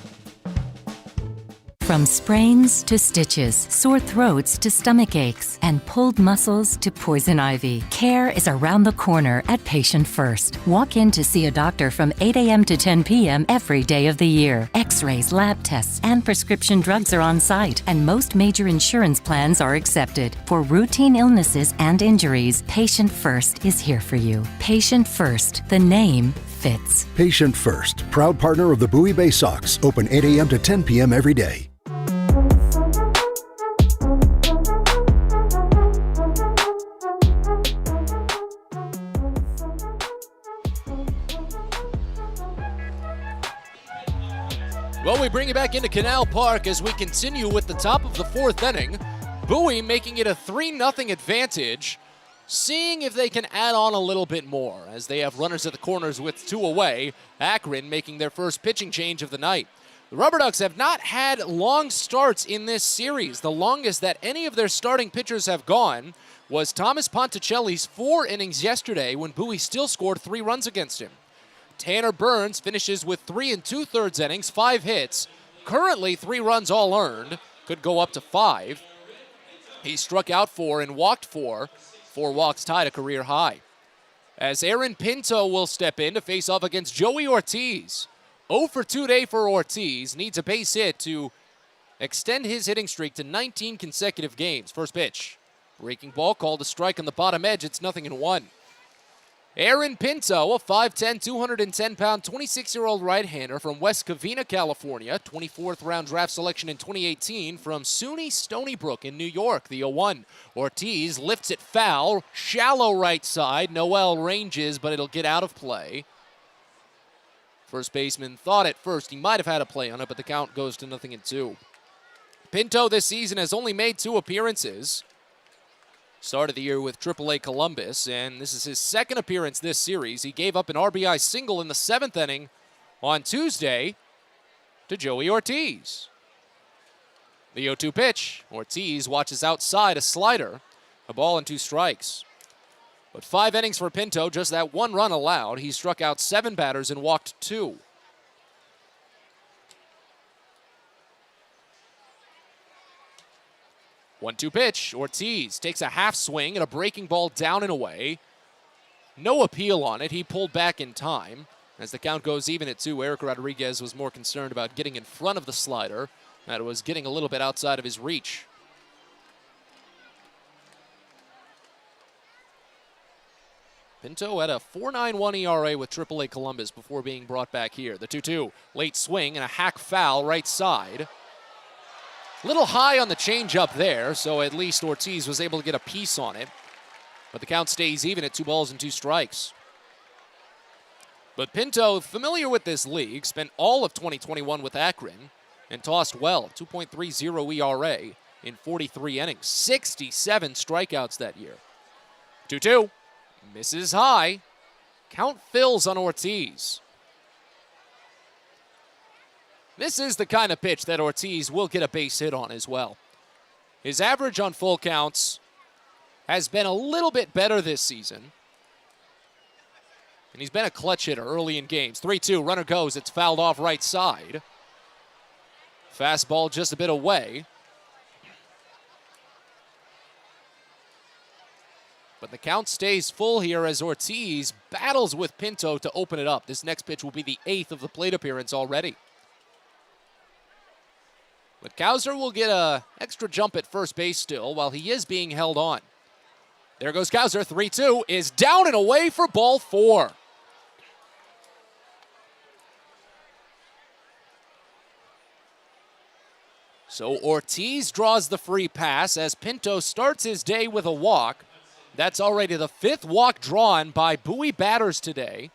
From sprains to stitches, sore throats to stomach aches, and pulled muscles to poison ivy, care is around the corner at Patient First. Walk in to see a doctor from 8 a.m. to 10 p.m. every day of the year. X-rays, lab tests, and prescription drugs are on site, and most major insurance plans are accepted. For routine illnesses and injuries, Patient First is here for you. Patient First, the name fits. Patient First, proud partner of the Bowie Baysox, open 8 a.m. to 10 p.m. every day. Well, we bring you back into Canal Park as we continue with the top of the 4th inning. Bowie making it a 3-0 advantage, seeing if they can add on a little bit more as they have runners at the corners with 2 away. Akron making their first pitching change of the night. The Rubber Ducks have not had long starts in this series. The longest that any of their starting pitchers have gone was Thomas Ponticelli's 4 innings yesterday when Bowie still scored 3 runs against him. Tanner Burns finishes with 3 2/3 innings, 5 hits. Currently 3 runs all earned. Could go up to 5. He struck out 4 and walked 4. 4 walks tied a career high. As Aaron Pinto will step in to face off against Joey Ortiz. 0 for 2 day for Ortiz. Needs a base hit to extend his hitting streak to 19 consecutive games. First pitch. Breaking ball called a strike on the bottom edge. It's 0-1. Aaron Pinto, a 5'10", 210-pound, 26-year-old right-hander from West Covina, California. 24th round draft selection in 2018 from SUNY Stony Brook in New York, the 0-1. Ortiz lifts it foul, shallow right side. Noel ranges, but it'll get out of play. First baseman thought at first he might have had a play on it, but the count goes to 0-2. Pinto this season has only made 2 appearances. Started the year with AAA Columbus, and this is his 2nd appearance this series. He gave up an RBI single in the 7th inning on Tuesday to Joey Ortiz. The 0-2 pitch. Ortiz watches outside a slider. A ball and 2 strikes. But 5 innings for Pinto, just that 1 run allowed. He struck out 7 batters and walked 2. One-two pitch. Ortiz takes a half swing and a breaking ball down and away. No appeal on it. He pulled back in time. As the count goes even at 2, Eric Rodriguez was more concerned about getting in front of the slider. That was getting a little bit outside of his reach. Pinto had a 4.91 ERA with AAA Columbus before being brought back here. The 2-2. Late swing and a hack foul right side. Little high on the changeup there, so at least Ortiz was able to get a piece on it. But the count stays even at 2 balls and 2 strikes. But Pinto, familiar with this league, spent all of 2021 with Akron and tossed well, 2.30 ERA in 43 innings, 67 strikeouts that year. 2-2, misses high. Count fills on Ortiz. This is the kind of pitch that Ortiz will get a base hit on as well. His average on full counts has been a little bit better this season. And he's been a clutch hitter early in games. 3-2, runner goes, it's fouled off right side. Fastball just a bit away. But the count stays full here as Ortiz battles with Pinto to open it up. This next pitch will be the 8th of the plate appearance already. But Cowser will get an extra jump at first base still while he is being held on. There goes Cowser, 3-2, is down and away for ball 4. So Ortiz draws the free pass as Pinto starts his day with a walk. That's already the 5th walk drawn by Bowie batters today.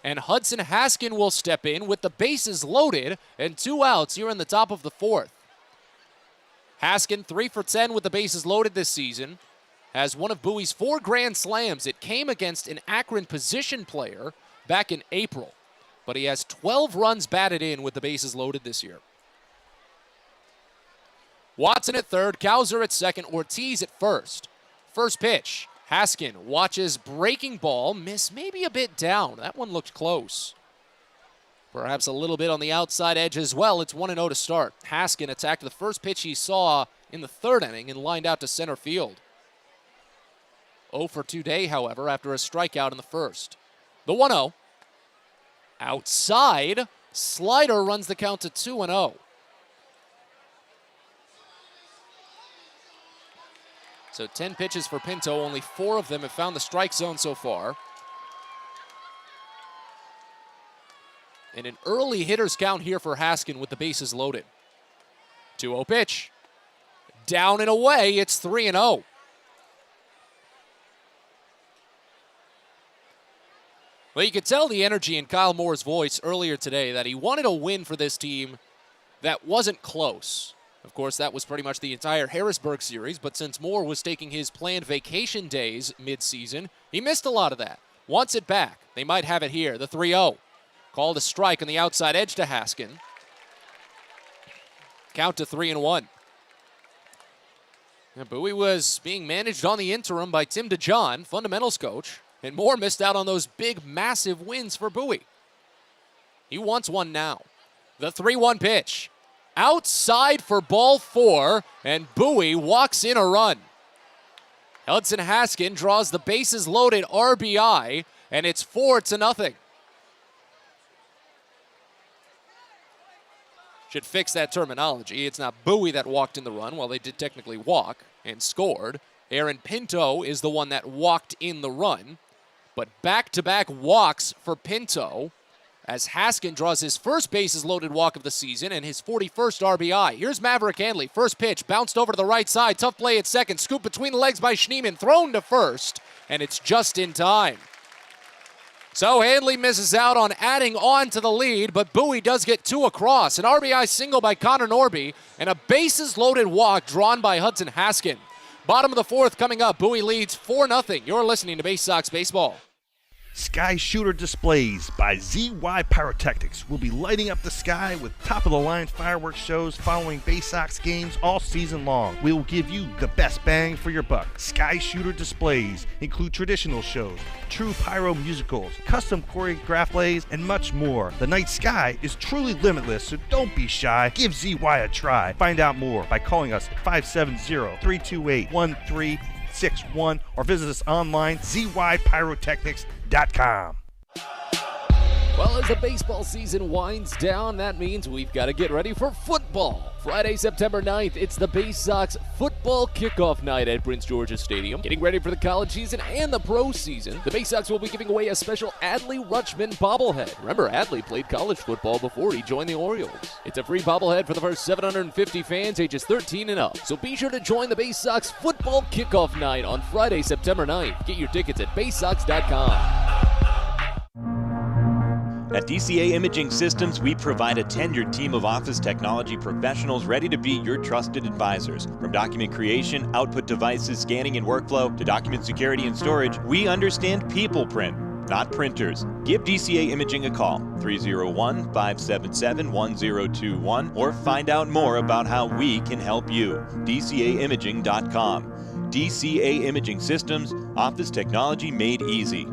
And Hudson Haskin will step in with the bases loaded and 2 outs here in the top of the 4th. Haskin 3 for 10 with the bases loaded this season. Has one of Bowie's 4 grand slams. It came against an Akron position player back in April. But he has 12 runs batted in with the bases loaded this year. Watson at third, Cowser at second, Ortiz at first. First pitch. Haskin watches breaking ball, miss maybe a bit down. That one looked close. Perhaps a little bit on the outside edge as well. It's 1-0 to start. Haskin attacked the first pitch he saw in the 3rd inning and lined out to center field. 0 for today, however, after a strikeout in the 1st. The 1-0. Outside, slider runs the count to 2-0. So 10 pitches for Pinto, only 4 of them have found the strike zone so far. And an early hitter's count here for Haskin with the bases loaded. 2-0 pitch. Down and away, it's 3-0. Well, you could tell the energy in Kyle Moore's voice earlier today that he wanted a win for this team that wasn't close. Of course, that was pretty much the entire Harrisburg series, but since Moore was taking his planned vacation days mid-season, he missed a lot of that. Wants it back. They might have it here. The 3-0. Called a strike on the outside edge to Haskin. Count to 3-1. And Bowie was being managed on the interim by Tim DeJohn, fundamentals coach, and Moore missed out on those big, massive wins for Bowie. He wants one now. The 3-1 pitch. Outside for ball 4, and Bowie walks in a run. Hudson Haskin draws the bases loaded RBI, and it's 4-0. Should fix that terminology. It's not Bowie that walked in the run, while they did technically walk and scored. Aaron Pinto is the one that walked in the run, but back-to-back walks for Pinto, as Haskin draws his first bases loaded walk of the season and his 41st RBI. Here's Maverick Handley. First pitch, bounced over to the right side. Tough play at second. Scoop between the legs by Schneemann. Thrown to first, and it's just in time. So Handley misses out on adding on to the lead, but Bowie does get 2 across. An RBI single by Connor Norby, and a bases loaded walk drawn by Hudson Haskin. Bottom of the 4th coming up. Bowie leads 4-0. You're listening to Baysox Baseball. Sky Shooter Displays by ZY Pyrotechnics will be lighting up the sky with top-of-the-line fireworks shows following Baysox games all season long. We will give you the best bang for your buck. Sky Shooter Displays include traditional shows, true pyro musicals, custom choreographed plays, and much more. The night sky is truly limitless, so don't be shy. Give ZY a try. Find out more by calling us at 570-328-1361 or visit us online, zypyrotechnics.com. Well, as the baseball season winds down, that means we've got to get ready for football. Friday, September 9th, it's the Baysox football kickoff night at Prince George's Stadium. Getting ready for the college season and the pro season, the Baysox will be giving away a special Adley Rutschman bobblehead. Remember, Adley played college football before he joined the Orioles. It's a free bobblehead for the first 750 fans ages 13 and up. So be sure to join the Baysox football kickoff night on Friday, September 9th. Get your tickets at baysox.com. At DCA Imaging Systems, we provide a tenured team of office technology professionals ready to be your trusted advisors. From document creation, output devices, scanning and workflow, to document security and storage, we understand people print, not printers. Give DCA Imaging a call, 301-577-1021, or find out more about how we can help you. DCAimaging.com. DCA Imaging Systems, office technology made easy.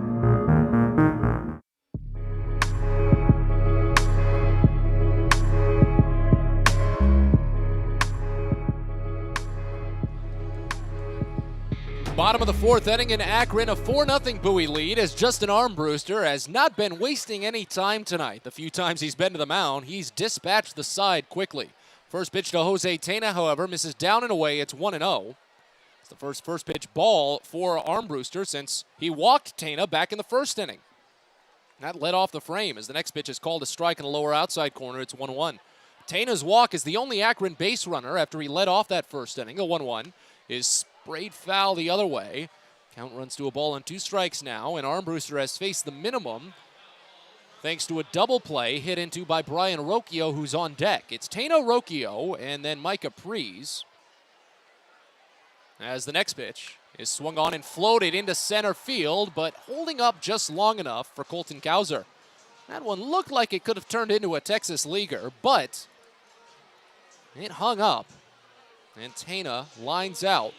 Bottom of the fourth inning in Akron, a 4-0 Bowie lead as Justin Armbruster has not been wasting any time tonight. The few times he's been to the mound, he's dispatched the side quickly. First pitch to Jose Tena, however, misses down and away. It's 1-0. It's the first pitch ball for Armbruster since he walked Tena back in the first inning. That led off the frame as the next pitch is called a strike in the lower outside corner. It's 1-1. Tena's walk is the only Akron base runner after he led off that first inning. The 1-1 is sprayed foul the other way. Count runs to a ball and 2 strikes now, and Armbruster has faced the minimum thanks to a double play hit into by Brian Rocchio, who's on deck. It's Tena Rocchio and then Micah Prees. As the next pitch is swung on and floated into center field, but holding up just long enough for Colton Cowser. That one looked like it could have turned into a Texas leaguer, but it hung up, and Tena lines out.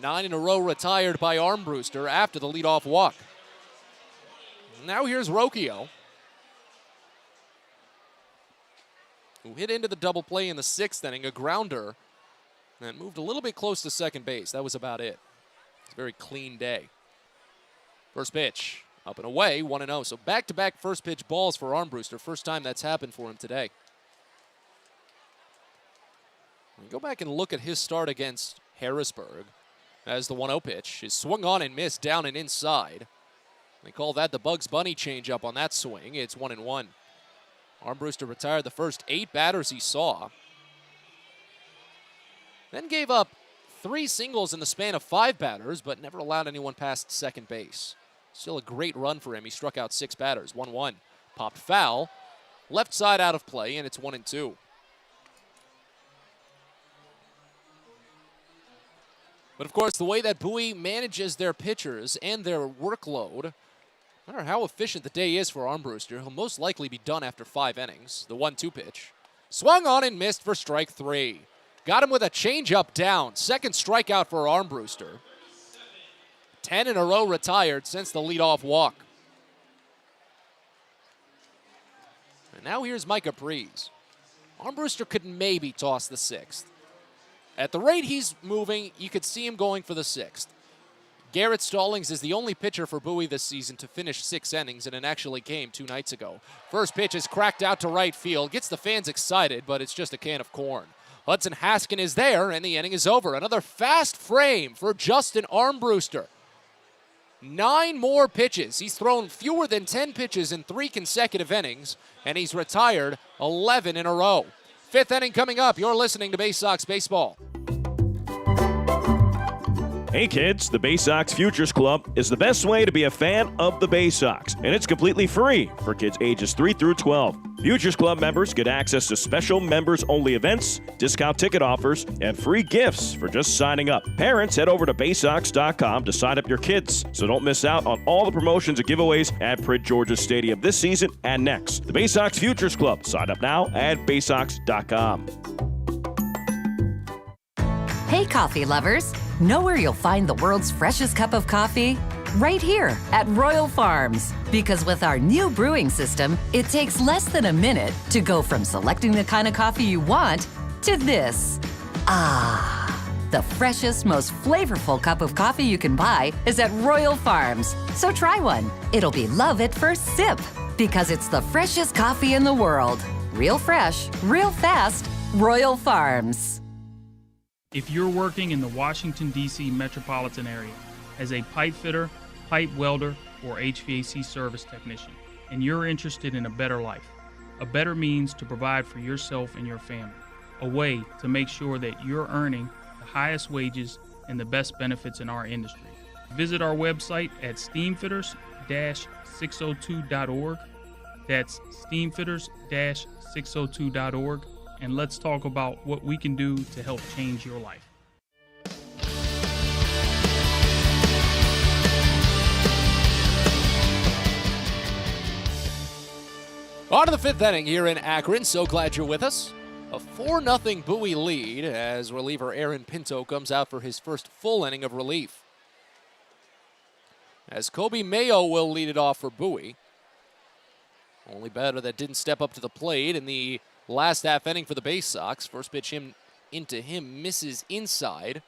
9 in a row retired by Armbruster after the leadoff walk. Now here's Rocchio, who hit into the double play in the 6th inning, a grounder, and moved a little bit close to second base. That was about it. It's a very clean day. First pitch, up and away, 1-0. So back-to-back first pitch balls for Armbruster. First time that's happened for him today. When you go back and look at his start against Harrisburg, as the 1-0 pitch is swung on and missed down and inside. They call that the Bugs Bunny changeup on that swing. It's 1-1. Armbruster retired the first 8 batters he saw. Then gave up 3 singles in the span of 5 batters, but never allowed anyone past second base. Still a great run for him. He struck out 6 batters. 1-1. Popped foul. Left side out of play, and it's 1-2. But, of course, the way that Bowie manages their pitchers and their workload, no matter how efficient the day is for Armbruster, he'll most likely be done after 5 innings. The 1-2 pitch. Swung on and missed for strike 3. Got him with a changeup down. Second strikeout for Armbruster. 10 in a row retired since the leadoff walk. And now here's Micah Prees. Armbruster could maybe toss the 6th. At the rate he's moving, you could see him going for the 6th. Garrett Stallings is the only pitcher for Bowie this season to finish 6 innings, and it actually came 2 nights ago. First pitch is cracked out to right field. Gets the fans excited, but it's just a can of corn. Hudson Haskin is there, and the inning is over. Another fast frame for Justin Armbruster. 9 more pitches. He's thrown fewer than 10 pitches in 3 consecutive innings, and he's retired 11 in a row. 5th inning coming up. You're listening to Baysox Baseball. Hey kids, the Baysox Futures Club is the best way to be a fan of the Baysox, and it's completely free for kids ages 3 through 12. Futures Club members get access to special members-only events, discount ticket offers, and free gifts for just signing up. Parents, head over to baysox.com to sign up your kids, so don't miss out on all the promotions and giveaways at Prince George's Stadium this season and next. The Baysox Futures Club. Sign up now at baysox.com. Hey, coffee lovers. Know where you'll find the world's freshest cup of coffee? Right here at Royal Farms. Because with our new brewing system, it takes less than a minute to go from selecting the kind of coffee you want to this. Ah, The freshest, most flavorful cup of coffee you can buy is at Royal Farms. So try one. It'll be love at first sip because it's the freshest coffee in the world. Real fresh, real fast, Royal Farms. If you're working in the Washington, D.C. metropolitan area as a pipe fitter, pipe welder, or HVAC service technician, and you're interested in a better life, a better means to provide for yourself and your family, a way to make sure that you're earning the highest wages and the best benefits in our industry. Visit our website at steamfitters-602.org. That's steamfitters-602.org. And let's talk about what we can do to help change your life. On to the fifth inning here in Akron. So glad you're with us. A 4-0 Bowie lead as reliever Aaron Pinto comes out for his first full inning of relief. As Kobe Mayo will lead it off for Bowie. Only batter that didn't step up to the plate in the last half inning for the Baysox. First pitch into him misses inside.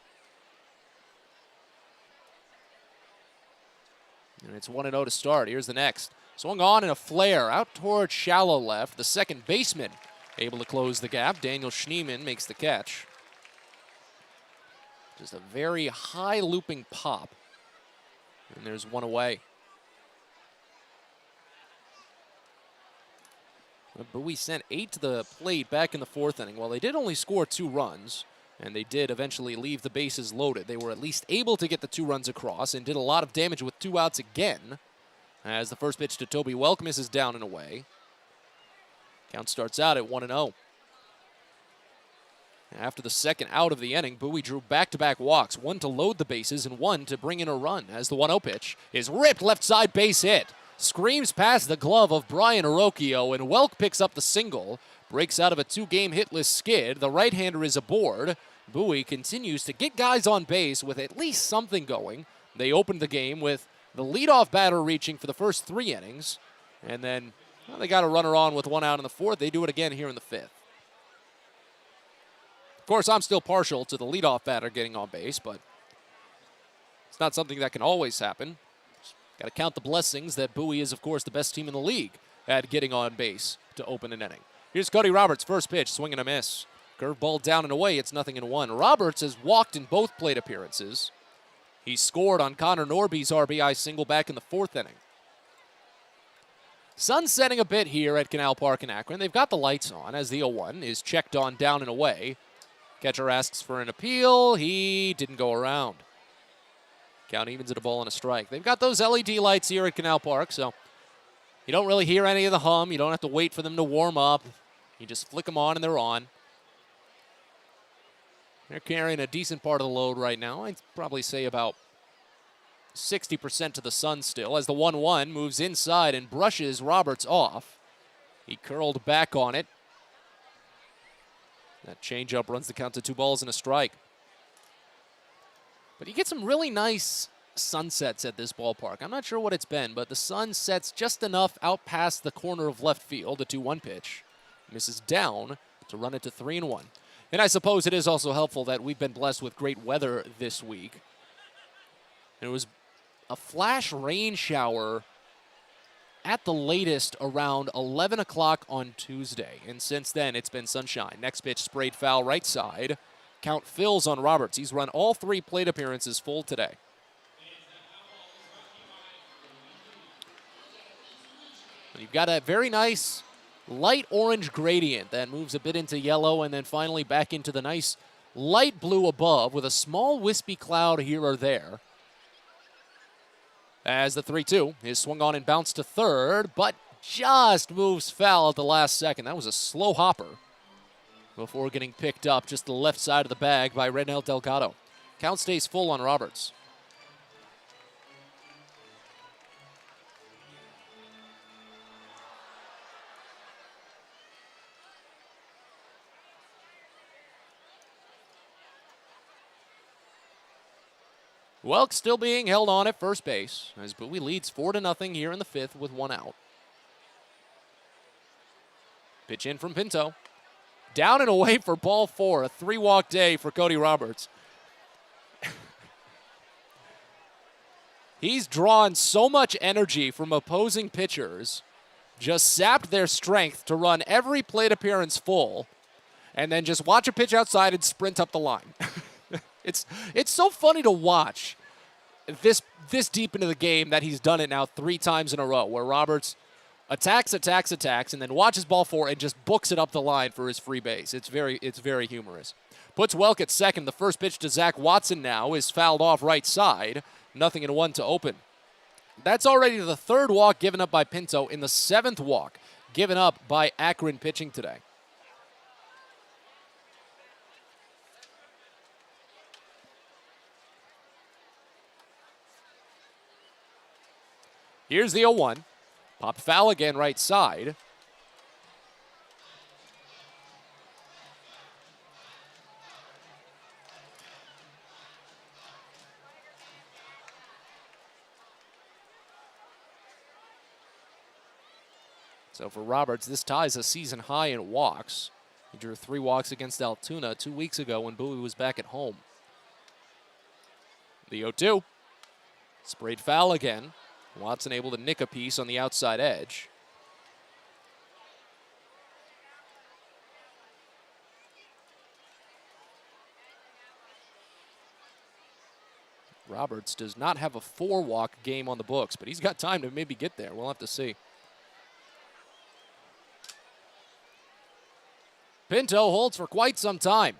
And it's 1-0 to start. Here's the next. Swung on in a flare out towards shallow left. The second baseman able to close the gap. Daniel Schneemann makes the catch. Just a very high looping pop. And there's one away. Bowie sent 8 to the plate back in the fourth inning. While they did only score 2 runs, and they did eventually leave the bases loaded, they were at least able to get the 2 runs across and did a lot of damage with 2 outs again. As the first pitch to Toby Welk misses down and away. Count starts out at 1-0. After the second out of the inning, Bowie drew back-to-back walks, one to load the bases and one to bring in a run, as the 1-0 pitch is ripped left side base hit. Screams past the glove of Brian Arocchio, and Welk picks up the single. Breaks out of a 2-game hitless skid. The right-hander is aboard. Bowie continues to get guys on base with at least something going. They opened the game with the leadoff batter reaching for the first 3 innings. And then they got a runner on with 1 out in the 4th. They do it again here in the 5th. Of course, I'm still partial to the leadoff batter getting on base, but it's not something that can always happen. Got to count the blessings that Bowie is, of course, the best team in the league at getting on base to open an inning. Here's Cody Roberts' first pitch, swing and a miss. Curveball down and away, it's 0-1. Roberts has walked in both plate appearances. He scored on Connor Norby's RBI single back in the 4th inning. Sun setting a bit here at Canal Park in Akron. They've got the lights on as the 0-1 is checked on down and away. Catcher asks for an appeal. He didn't go around. Count evens at a ball and a strike. They've got those LED lights here at Canal Park, so you don't really hear any of the hum. You don't have to wait for them to warm up. You just flick them on and they're on. They're carrying a decent part of the load right now. I'd probably say about 60% to the Sun still as the 1-1 moves inside and brushes Roberts off. He curled back on it. That changeup runs the count to 2 balls and a strike. But you get some really nice sunsets at this ballpark. I'm not sure what it's been, but the sun sets just enough out past the corner of left field. The 2-1 pitch misses down to run it to 3-1. And I suppose it is also helpful that we've been blessed with great weather this week. And it was a flash rain shower at the latest around 11 o'clock on Tuesday. And since then, it's been sunshine. Next pitch sprayed foul right side. Count fills on Roberts. He's run all 3 plate appearances full today. You've got a very nice light orange gradient that moves a bit into yellow and then finally back into the nice light blue above with a small wispy cloud here or there. As the 3-2 is swung on and bounced to third, but just moves foul at the last second. That was a slow hopper before getting picked up just the left side of the bag by Renel Delgado. Count stays full on Roberts. Welk still being held on at first base as Bowie leads 4-0 here in the 5th with 1 out. Pitch in from Pinto. Down and away for ball 4, a 3-walk day for Cody Roberts. He's drawn so much energy from opposing pitchers, just sapped their strength to run every plate appearance full, and then just watch a pitch outside and sprint up the line. It's so funny to watch this deep into the game that he's done it now 3 times in a row, where Roberts attacks, and then watches ball 4 and just books it up the line for his free base. It's very humorous. Puts Welk at second. The first pitch to Zach Watson now is fouled off right side. 0-1 to open. That's already the 3rd walk given up by Pinto in the 7th walk given up by Akron pitching today. Here's the 0-1. Pop foul again right side. So for Roberts, this ties a season high in walks. He drew 3 walks against Altoona 2 weeks ago when Bowie was back at home. The 0-2. Sprayed foul again. Watson able to nick a piece on the outside edge. Roberts does not have a 4-walk game on the books, but he's got time to maybe get there. We'll have to see. Pinto holds for quite some time.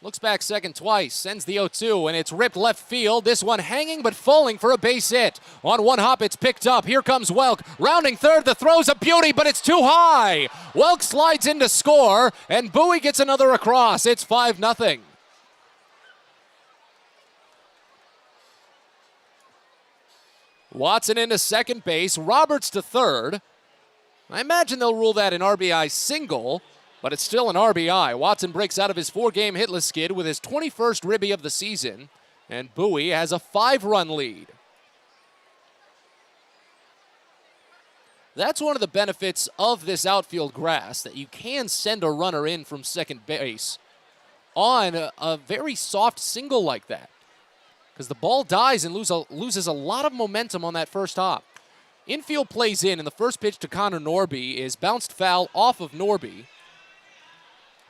Looks back second twice, sends the 0-2, and it's ripped left field. This one hanging but falling for a base hit. On one hop, it's picked up. Here comes Welk. Rounding third, the throw's a beauty, but it's too high. Welk slides in to score, and Bowie gets another across. It's 5-0. Watson into second base. Roberts to third. I imagine they'll rule that an RBI single, but it's still an RBI. Watson breaks out of his 4-game hitless skid with his 21st ribby of the season, and Bowie has a 5-run lead. That's one of the benefits of this outfield grass, that you can send a runner in from second base on a very soft single like that, because the ball dies and loses a lot of momentum on that first hop. Infield plays in, and the first pitch to Connor Norby is bounced foul off of Norby.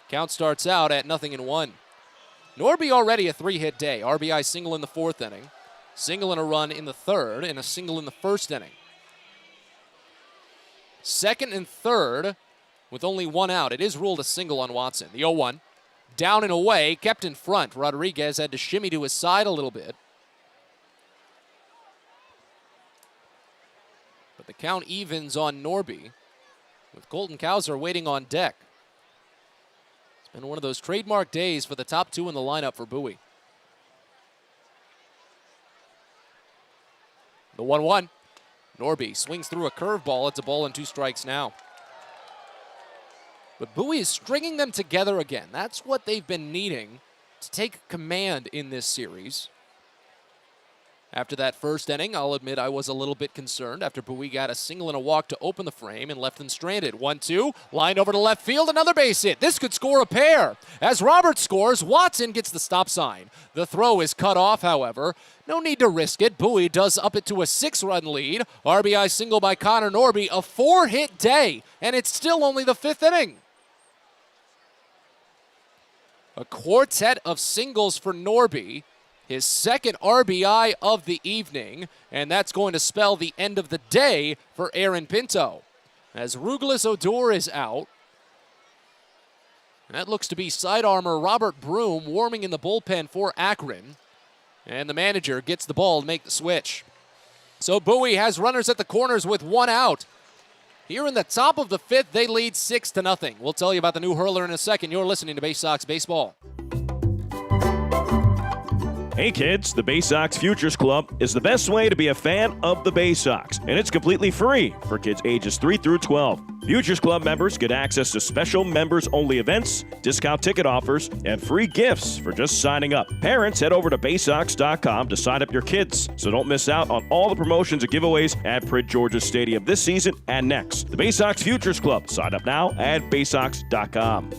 Count starts out at 0-1. Norby already a 3-hit day. RBI single in the 4th inning, single and a run in the 3rd, and a single in the 1st inning. 2nd and 3rd with only 1 out. It is ruled a single on Watson. The 0-1. Down and away, kept in front. Rodriguez had to shimmy to his side a little bit. But the count evens on Norby, with Colton Cowser waiting on deck. Been one of those trademark days for the top 2 in the lineup for Bowie. The 1-1. Norby swings through a curveball. It's a ball and 2 strikes now. But Bowie is stringing them together again. That's what they've been needing to take command in this series. After that first inning, I'll admit I was a little bit concerned after Bowie got a single and a walk to open the frame and left them stranded. 1-2, lined over to left field, another base hit. This could score a pair. As Roberts scores, Watson gets the stop sign. The throw is cut off, however. No need to risk it. Bowie does up it to a 6-run lead. RBI single by Connor Norby, a 4-hit day, and it's still only the 5th inning. A quartet of singles for Norby. His 2nd RBI of the evening, and that's going to spell the end of the day for Aaron Pinto. As Rugelis Odor is out, that looks to be side armor Robert Broom warming in the bullpen for Akron, and the manager gets the ball to make the switch. So Bowie has runners at the corners with 1 out. Here in the top of the 5th, they lead 6-0. We'll tell you about the new hurler in a second. You're listening to Baysox Baseball. Hey kids, the Baysox Futures Club is the best way to be a fan of the Baysox, and it's completely free for kids ages 3 through 12. Futures Club members get access to special members-only events, discount ticket offers, and free gifts for just signing up. Parents, head over to Baysox.com to sign up your kids, so don't miss out on all the promotions and giveaways at Prince George's Stadium this season and next. The Baysox Futures Club. Sign up now at Baysox.com.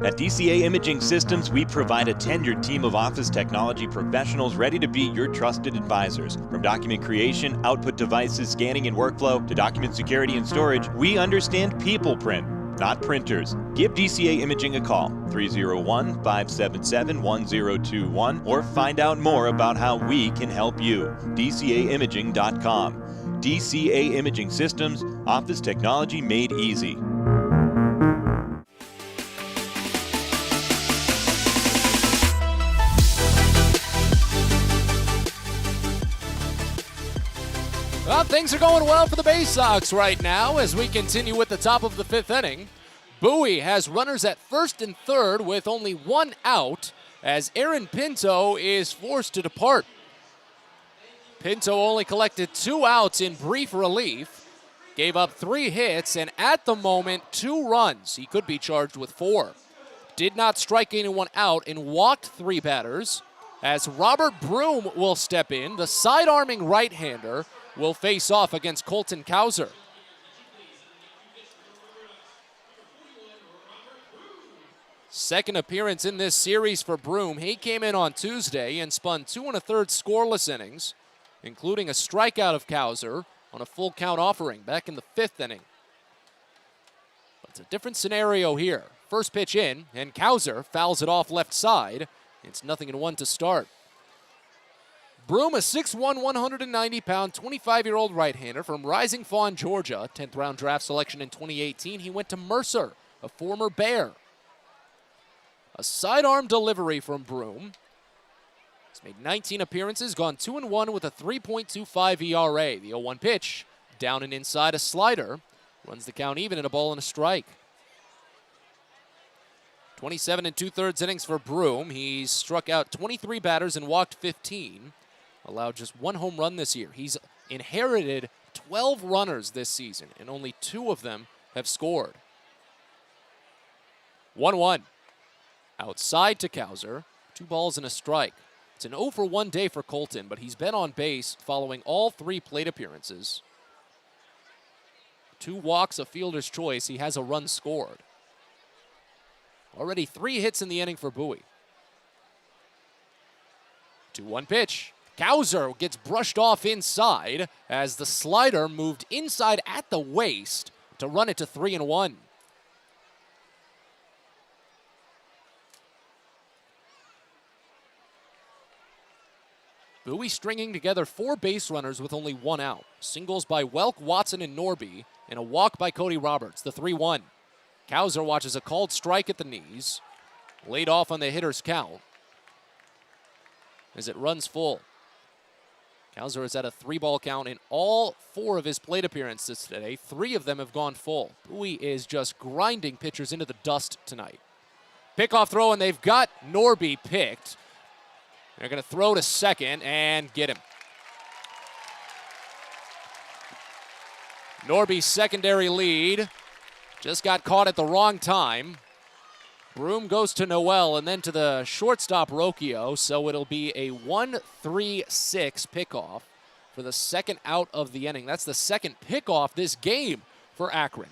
At DCA Imaging Systems, we provide a tenured team of office technology professionals ready to be your trusted advisors. From document creation, output devices, scanning and workflow, to document security and storage, we understand people print, not printers. Give DCA Imaging a call, 301-577-1021, or find out more about how we can help you. DCAimaging.com. DCA Imaging Systems, office technology made easy. Well, things are going well for the Baysox right now as we continue with the top of the 5th inning. Bowie has runners at first and third with only one out as Aaron Pinto is forced to depart. Pinto only collected 2 outs in brief relief, gave up 3 hits, and at the moment, 2 runs. He could be charged with 4. Did not strike anyone out and walked 3 batters as Robert Broom will step in. The side-arming right-hander will face off against Colton Kauser. Second appearance in this series for Broom. He came in on Tuesday and spun 2 1/3 scoreless innings, including a strikeout of Kauser on a full count offering back in the 5th inning. But it's a different scenario here. First pitch in, and Kauser fouls it off left side. It's 0-1 to start. Broom, a 6'1", 190-pound, 25-year-old right-hander from Rising Fawn, Georgia. 10th round draft selection in 2018. He went to Mercer, a former Bear. A sidearm delivery from Broom. He's made 19 appearances, gone 2-1 with a 3.25 ERA. The 0-1 pitch, down and inside a slider. Runs the count even in a ball and a strike. 27 2/3 innings for Broom. He's struck out 23 batters and walked 15. Allowed just 1 home run this year. He's inherited 12 runners this season, and only 2 of them have scored. 1-1. Outside to Kauser. 2 balls and a strike. It's an 0-for-1 day for Colton, but he's been on base following all 3 plate appearances. 2 walks, a fielder's choice. He has a run scored. Already 3 hits in the inning for Bowie. 2-1 pitch. Kauser gets brushed off inside as the slider moved inside at the waist to run it to 3-1. Bowie stringing together 4 base runners with only 1 out. Singles by Welk, Watson, and Norby, and a walk by Cody Roberts, the 3-1. Kauser watches a called strike at the knees, laid off on the hitter's count as it runs full. Kauser is at a 3-ball count in all 4 of his plate appearances today. 3 of them have gone full. Bowie is just grinding pitchers into the dust tonight. Pickoff throw, and they've got Norby picked. They're going to throw to second and get him. Norby's secondary lead just got caught at the wrong time. Broom goes to Noel and then to the shortstop Rocchio, so it'll be a 1-3-6 pickoff for the second out of the inning. That's the second pickoff this game for Akron.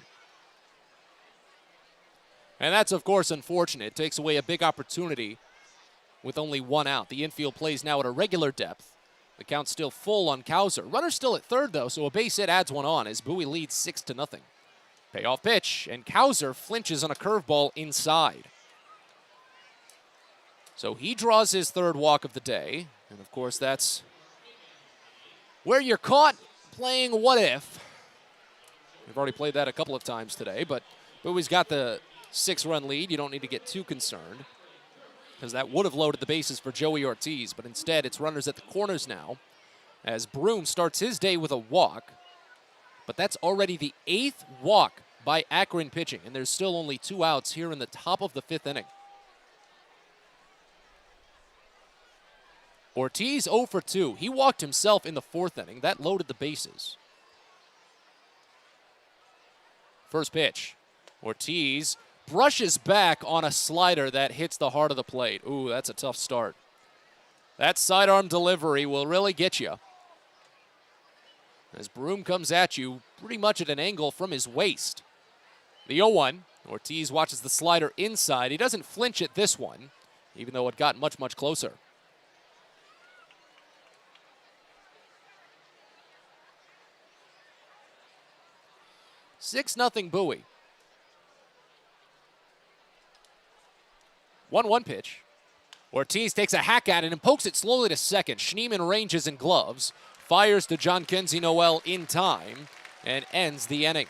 And that's, of course, unfortunate. It takes away a big opportunity with only 1 out. The infield plays now at a regular depth. The count's still full on Kauser. Runner's still at third, though, so a base hit adds 1 on as Bowie leads 6-0. Payoff pitch, and Kauser flinches on a curveball inside. So he draws his 3rd walk of the day, and of course that's where you're caught playing what if. We've already played that a couple of times today, but Bowie's got the 6-run lead. You don't need to get too concerned, because that would have loaded the bases for Joey Ortiz, but instead it's runners at the corners now as Broom starts his day with a walk, but that's already the 8th walk by Akron pitching, and there's still only 2 outs here in the top of the 5th inning. Ortiz 0 for 2. He walked himself in the 4th inning. That loaded the bases. First pitch. Ortiz brushes back on a slider that hits the heart of the plate. Ooh, that's a tough start. That sidearm delivery will really get you. As Broom comes at you pretty much at an angle from his waist. The 0-1. Ortiz watches the slider inside. He doesn't flinch at this one, even though it got much, much closer. "6-0 Bowie." 1-1 pitch. Ortiz takes a hack at it and pokes it slowly to second. Schneemann ranges in gloves, fires to John Kenzie Noel in time, and ends the inning.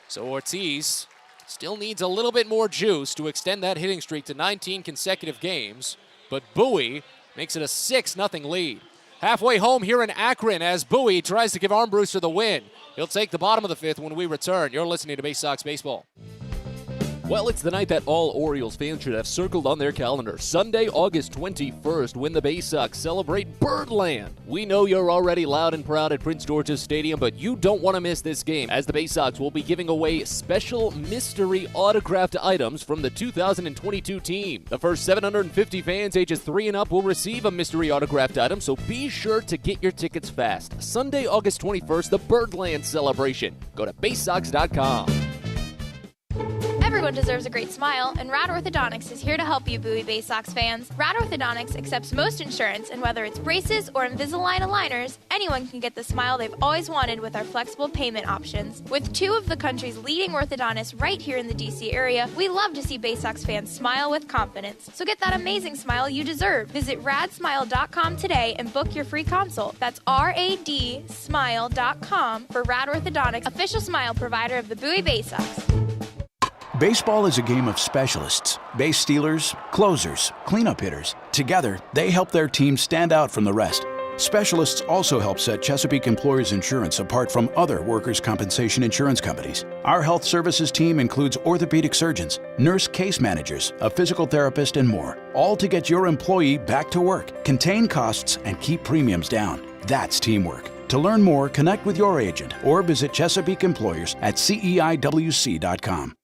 So Ortiz still needs a little bit more juice to extend that hitting streak to 19 consecutive games, but Bowie makes it a 6-0 lead. Halfway home here in Akron as Bowie tries to give Armbruster the win. He'll take the bottom of the fifth when we return. You're listening to Baysox Baseball. Well, it's the night that all Orioles fans should have circled on their calendar. Sunday, August 21st, when the Baysox celebrate Birdland. We know you're already loud and proud at Prince George's Stadium, but you don't want to miss this game, as the Baysox will be giving away special mystery autographed items from the 2022 team. The first 750 fans ages 3 and up will receive a mystery autographed item, so be sure to get your tickets fast. Sunday, August 21st, the Birdland celebration. Go to Baysox.com. Everyone deserves a great smile, and Rad Orthodontics is here to help you, Bowie Baysox fans. Rad Orthodontics accepts most insurance, and whether it's braces or Invisalign aligners, anyone can get the smile they've always wanted with our flexible payment options. With 2 of the country's leading orthodontists right here in the DC area, we love to see Baysox fans smile with confidence. So get that amazing smile you deserve. Visit radsmile.com today and book your free consult. That's radsmile.com for Rad Orthodontics, official smile provider of the Bowie Baysox. Baseball is a game of specialists. Base stealers, closers, cleanup hitters. Together, they help their team stand out from the rest. Specialists also help set Chesapeake Employers Insurance apart from other workers' compensation insurance companies. Our health services team includes orthopedic surgeons, nurse case managers, a physical therapist, and more, all to get your employee back to work, contain costs, and keep premiums down. That's teamwork. To learn more, connect with your agent or visit Chesapeake Employers at CEIWC.com.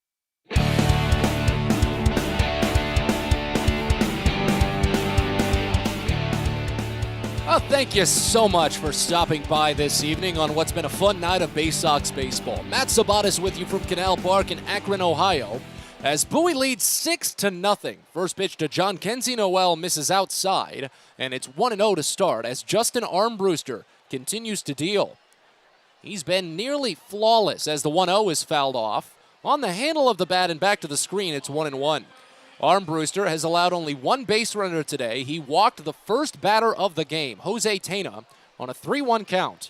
Well, thank you so much for stopping by this evening on what's been a fun night of Baysox baseball. Matt Sabatis with you from Canal Park in Akron, Ohio, as Bowie leads 6-0. First pitch to John Kenzie Noel misses outside, and it's 1-0 to start as Justin Armbruster continues to deal. He's been nearly flawless as the 1-0 is fouled off. On the handle of the bat and back to the screen, it's 1-1. Armbruster has allowed only 1 base runner today. He walked the first batter of the game, Jose Tena, on a 3-1 count.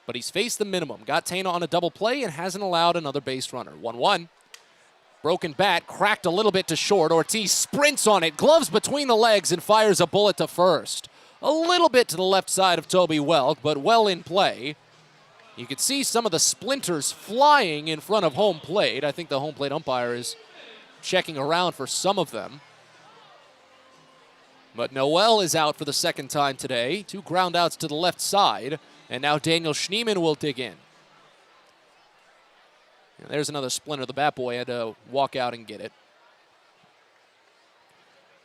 But he's faced the minimum. Got Tena on a double play and hasn't allowed another base runner. 1-1. Broken bat, cracked a little bit to short. Ortiz sprints on it, gloves between the legs, and fires a bullet to first. A little bit to the left side of Toby Welk, but well in play. You could see some of the splinters flying in front of home plate. I think the home plate umpire is checking around for some of them. But Noel is out for the second time today. 2 ground outs to the left side. And now Daniel Schneemann will dig in. And there's another splinter. The bat boy had to walk out and get it.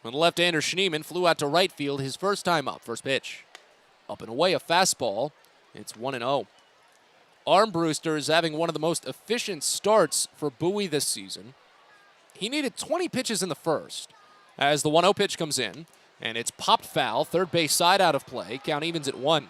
When the left-hander Schneemann flew out to right field his first time up. First pitch. Up and away, a fastball. It's 1-0. Armbruster is having one of the most efficient starts for Bowie this season. He needed 20 pitches in the first as the 1-0 pitch comes in, and it's popped foul, third base side out of play, count evens at 1.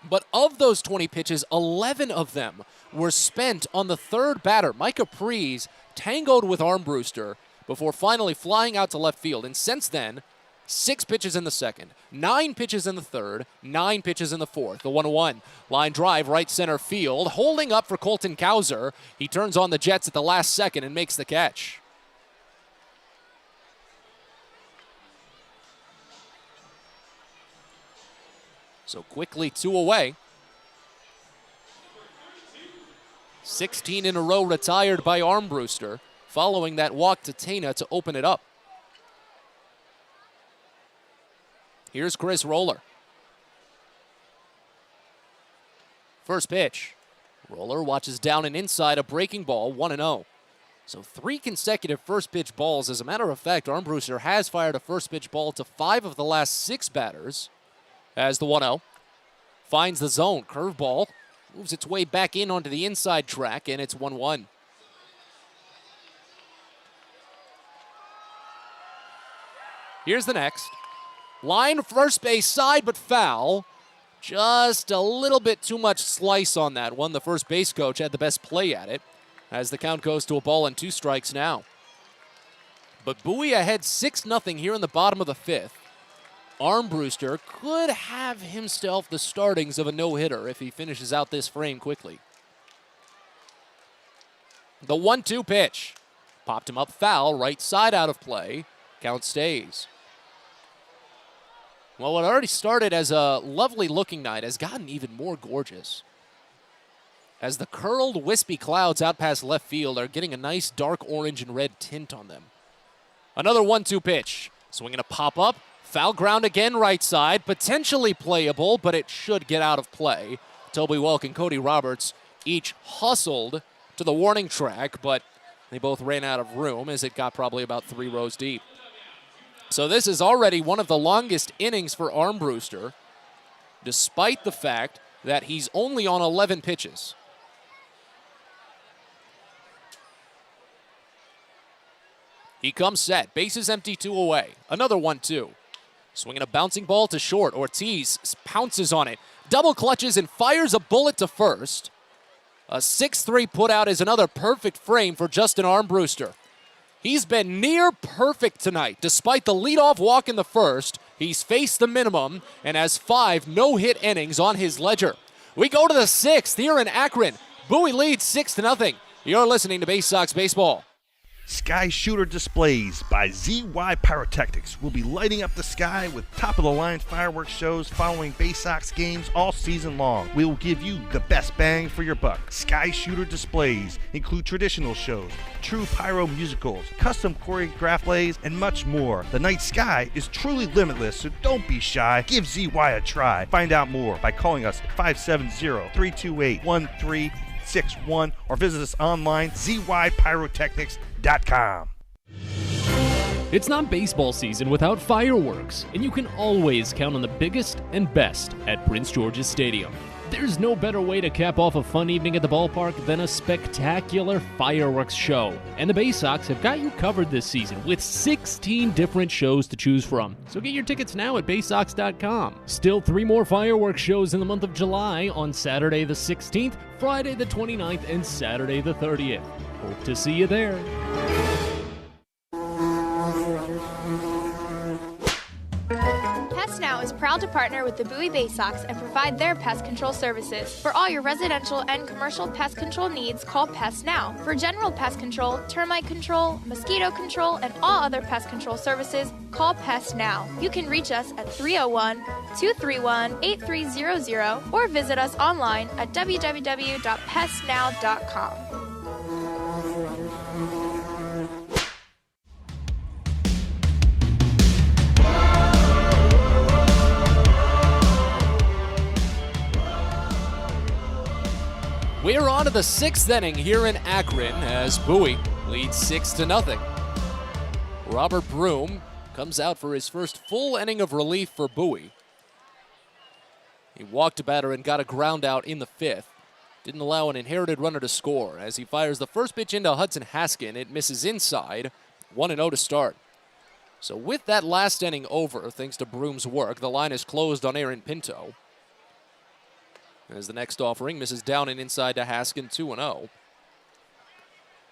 But of those 20 pitches, 11 of them were spent on the third batter. Mike Capriz tangoed with Armbruster before finally flying out to left field, and since then, 6 pitches in the second, 9 pitches in the third, 9 pitches in the fourth. The 1-1 line drive right center field, holding up for Colton Cowser. He turns on the Jets at the last second and makes the catch. So quickly 2 away. 16 in a row retired by Armbruster, following that walk to Tena to open it up. Here's Chris Roller. First pitch. Roller watches down and inside, a breaking ball, 1-0. So 3 consecutive first pitch balls. As a matter of fact, Armbruster has fired a first pitch ball to 5 of the last 6 batters. As the 1-0 finds the zone. Curveball moves its way back in onto the inside track, and it's 1-1. Here's the next. Line first base side, but foul. Just a little bit too much slice on that one. The first base coach had the best play at it as the count goes to a ball and 2 strikes now. But Bowie ahead 6-0 here in the bottom of the 5th. Armbruster could have himself the startings of a no-hitter if he finishes out this frame quickly. The 1-2 pitch. Popped him up foul, right side out of play. Count stays. Well, what already started as a lovely-looking night has gotten even more gorgeous, as the curled, wispy clouds out past left field are getting a nice dark orange and red tint on them. Another 1-2 pitch. Swinging a pop-up. Foul ground again right side. Potentially playable, but it should get out of play. Toby Welk and Cody Roberts each hustled to the warning track, but they both ran out of room as it got probably about 3 rows deep. So this is already one of the longest innings for Armbruster, despite the fact that he's only on 11 pitches. He comes set. Bases empty, 2 away. Another 1-2. Swinging a bouncing ball to short. Ortiz pounces on it. Double clutches and fires a bullet to first. A 6-3 putout is another perfect frame for Justin Armbruster. He's been near perfect tonight. Despite the leadoff walk in the first, he's faced the minimum and has 5 no-hit innings on his ledger. We go to the 6th here in Akron. Bowie leads 6-0. You're listening to Baysox Baseball. Sky Shooter Displays by ZY Pyrotechnics will be lighting up the sky with top-of-the-line fireworks shows following Baysox games all season long. We will give you the best bang for your buck. Sky Shooter Displays include traditional shows, true pyro musicals, custom choreographed plays, and much more. The night sky is truly limitless, so don't be shy. Give ZY a try. Find out more by calling us at 570-328-1361 or visit us online, zypyrotechnics.com. It's not baseball season without fireworks, and you can always count on the biggest and best at Prince George's Stadium. There's no better way to cap off a fun evening at the ballpark than a spectacular fireworks show. And the Baysox have got you covered this season with 16 different shows to choose from. So get your tickets now at Baysox.com. Still 3 more fireworks shows in the month of July on Saturday the 16th, Friday the 29th, and Saturday the 30th. Hope to see you there. Pest Now is proud to partner with the Bowie Baysox and provide their pest control services. For all your residential and commercial pest control needs, call Pest Now. For general pest control, termite control, mosquito control, and all other pest control services, call Pest Now. You can reach us at 301-231-8300 or visit us online at www.pestnow.com. We're on to the 6th inning here in Akron as Bowie leads 6-0. Robert Broom comes out for his first full inning of relief for Bowie. He walked a batter and got a ground out in the 5th. Didn't allow an inherited runner to score. As he fires the first pitch into Hudson Haskin, it misses inside. 1-0 to start. So with that last inning over, thanks to Broom's work, the line is closed on Aaron Pinto. As the next offering misses down and inside to Haskin, 2-0.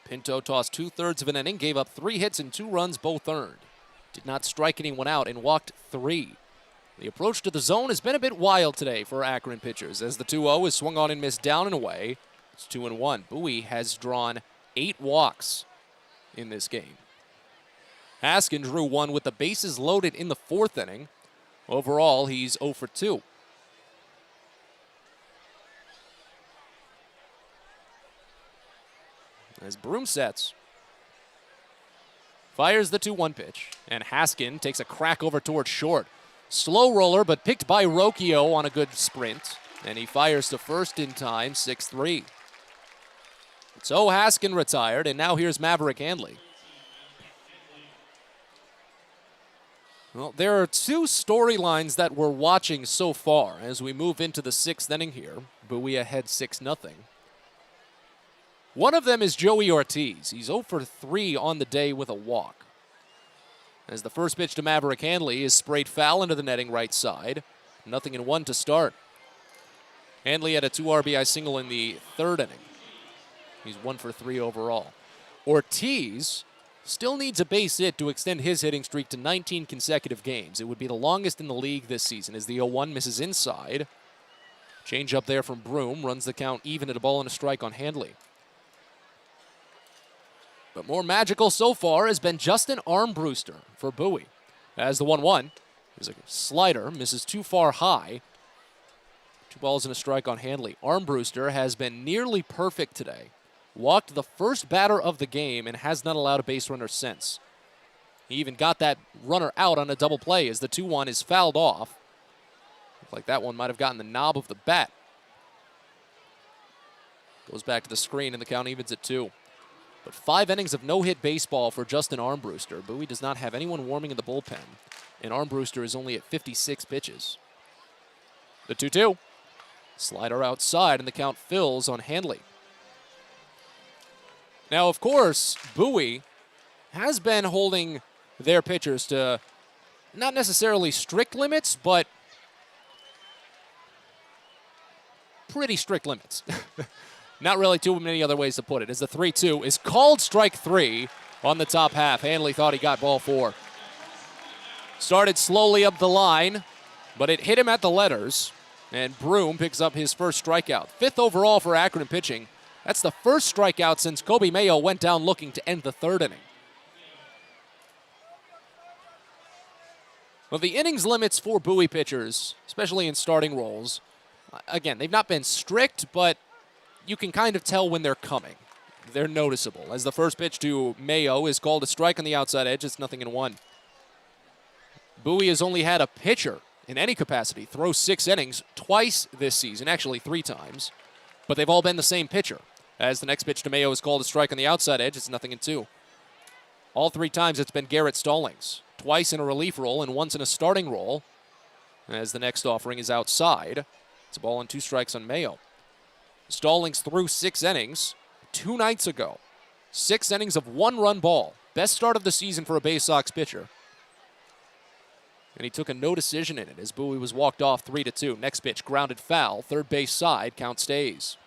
Pinto tossed 2/3 of an inning, gave up 3 hits and 2 runs, both earned. Did not strike anyone out and walked 3. The approach to the zone has been a bit wild today for Akron pitchers as the 2-0 is swung on and missed down and away. It's 2-1. Bowie has drawn 8 walks in this game. Haskin drew 1 with the bases loaded in the 4th inning. Overall, he's 0 for 2. As Broom sets, fires the 2-1 pitch, and Haskin takes a crack over towards short. Slow roller, but picked by Rocchio on a good sprint, and he fires to first in time, 6-3. So Haskin retired, and now here's Maverick Handley. Well, there are 2 storylines that we're watching so far as we move into the 6th inning here. Bowie ahead 6-0. One of them is Joey Ortiz. He's 0 for 3 on the day with a walk. As the first pitch to Maverick Hanley is sprayed foul into the netting right side. 0-1 to start. Hanley had a 2 RBI single in the third inning. He's 1 for 3 overall. Ortiz still needs a base hit to extend his hitting streak to 19 consecutive games. It would be the longest in the league this season as the 0-1 misses inside. Change up there from Broom, runs the count even at a ball and a strike on Handley. But more magical so far has been Justin Armbruster for Bowie. As the 1-1 is a slider, misses too far high. 2 balls and a strike on Handley. Armbruster has been nearly perfect today. Walked the first batter of the game and has not allowed a base runner since. He even got that runner out on a double play as the 2-1 is fouled off. Looked like that one might have gotten the knob of the bat. Goes back to the screen and the count evens at 2. But 5 innings of no-hit baseball for Justin Armbruster. Bowie does not have anyone warming in the bullpen, and Armbruster is only at 56 pitches. The 2-2. Slider outside, and the count fills on Handley. Now, of course, Bowie has been holding their pitchers to not necessarily strict limits, but pretty strict limits. Not really too many other ways to put it, as the 3-2 is called strike 3 on the top half. Hanley thought he got ball 4. Started slowly up the line, but it hit him at the letters, and Broom picks up his first strikeout. 5th overall for Akron pitching. That's the first strikeout since Kobe Mayo went down looking to end the 3rd inning. Well, the innings limits for Bowie pitchers, especially in starting roles, again, they've not been strict, but you can kind of tell when they're coming. They're noticeable. As the first pitch to Mayo is called a strike on the outside edge, it's 0-1. Bowie has only had a pitcher in any capacity throw 6 innings twice this season, actually 3 times, but they've all been the same pitcher. As the next pitch to Mayo is called a strike on the outside edge, it's 0-2. All 3 times it's been Garrett Stallings, twice in a relief role and once in a starting role, as the next offering is outside. It's a ball and 2 strikes on Mayo. Stallings threw 6 innings 2 nights ago. 6 innings of 1-run ball. Best start of the season for a Baysox pitcher. And he took a no decision in it as Bowie was walked off 3-2. Next pitch, grounded foul. Third base side, count stays.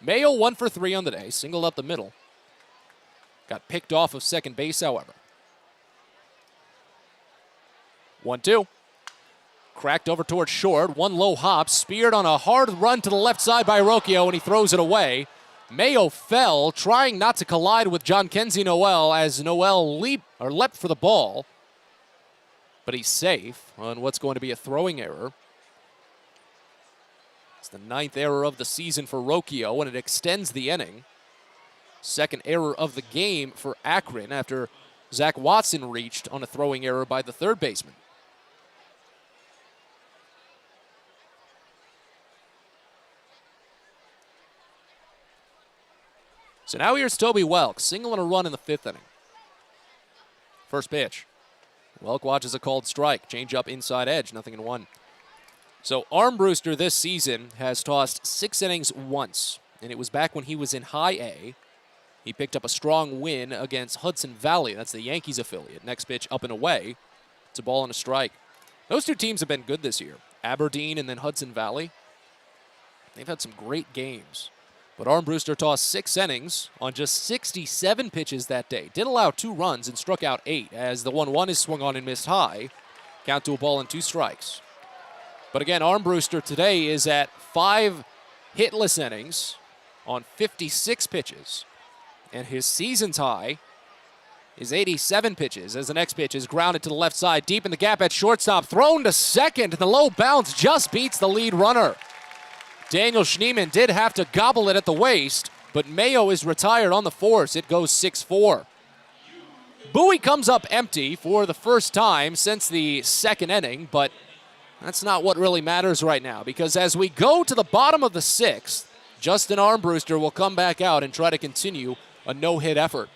Mayo 1 for 3 on the day, singled up the middle. Got picked off of second base, however. 1-2. Cracked over towards short. 1 low hop. Speared on a hard run to the left side by Rocchio, and he throws it away. Mayo fell, trying not to collide with John Kenzie Noel as Noel leapt for the ball. But he's safe on what's going to be a throwing error. It's the 9th error of the season for Rocchio, and it extends the inning. 2nd error of the game for Akron after Zach Watson reached on a throwing error by the 3rd baseman. So now here's Toby Welk, single and a run in the 5th inning. First pitch. Welk watches a called strike. Change up inside edge, 0-1. So Armbruster this season has tossed 6 innings once, and it was back when he was in high A. He picked up a strong win against Hudson Valley. That's the Yankees affiliate. Next pitch up and away. It's a ball and a strike. Those 2 teams have been good this year. Aberdeen and then Hudson Valley. They've had some great games. But Armbruster tossed 6 innings on just 67 pitches that day. Did allow 2 runs and struck out 8 as the 1-1 is swung on and missed high. Count to a ball and 2 strikes. But again, Armbruster today is at 5 hitless innings on 56 pitches. And his season's high is 87 pitches as the next pitch is grounded to the left side, deep in the gap at shortstop, thrown to second. The low bounce just beats the lead runner. Daniel Schneemann did have to gobble it at the waist, but Mayo is retired on the force. It goes 6-4. Bowie comes up empty for the first time since the 2nd inning, but that's not what really matters right now, because as we go to the bottom of the 6th, Justin Armbruster will come back out and try to continue a no-hit effort.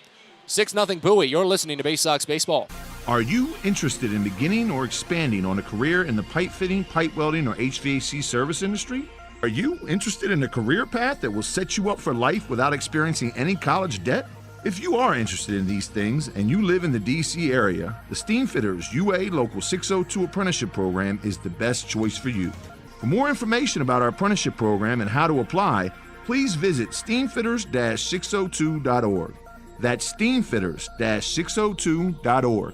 6-0 Bowie. You're listening to Baysox Baseball. Are you interested in beginning or expanding on a career in the pipe fitting, pipe welding, or HVAC service industry? Are you interested in a career path that will set you up for life without experiencing any college debt? If you are interested in these things and you live in the D.C. area, the Steamfitters UA Local 602 Apprenticeship Program is the best choice for you. For more information about our apprenticeship program and how to apply, please visit steamfitters-602.org. That's steamfitters-602.org.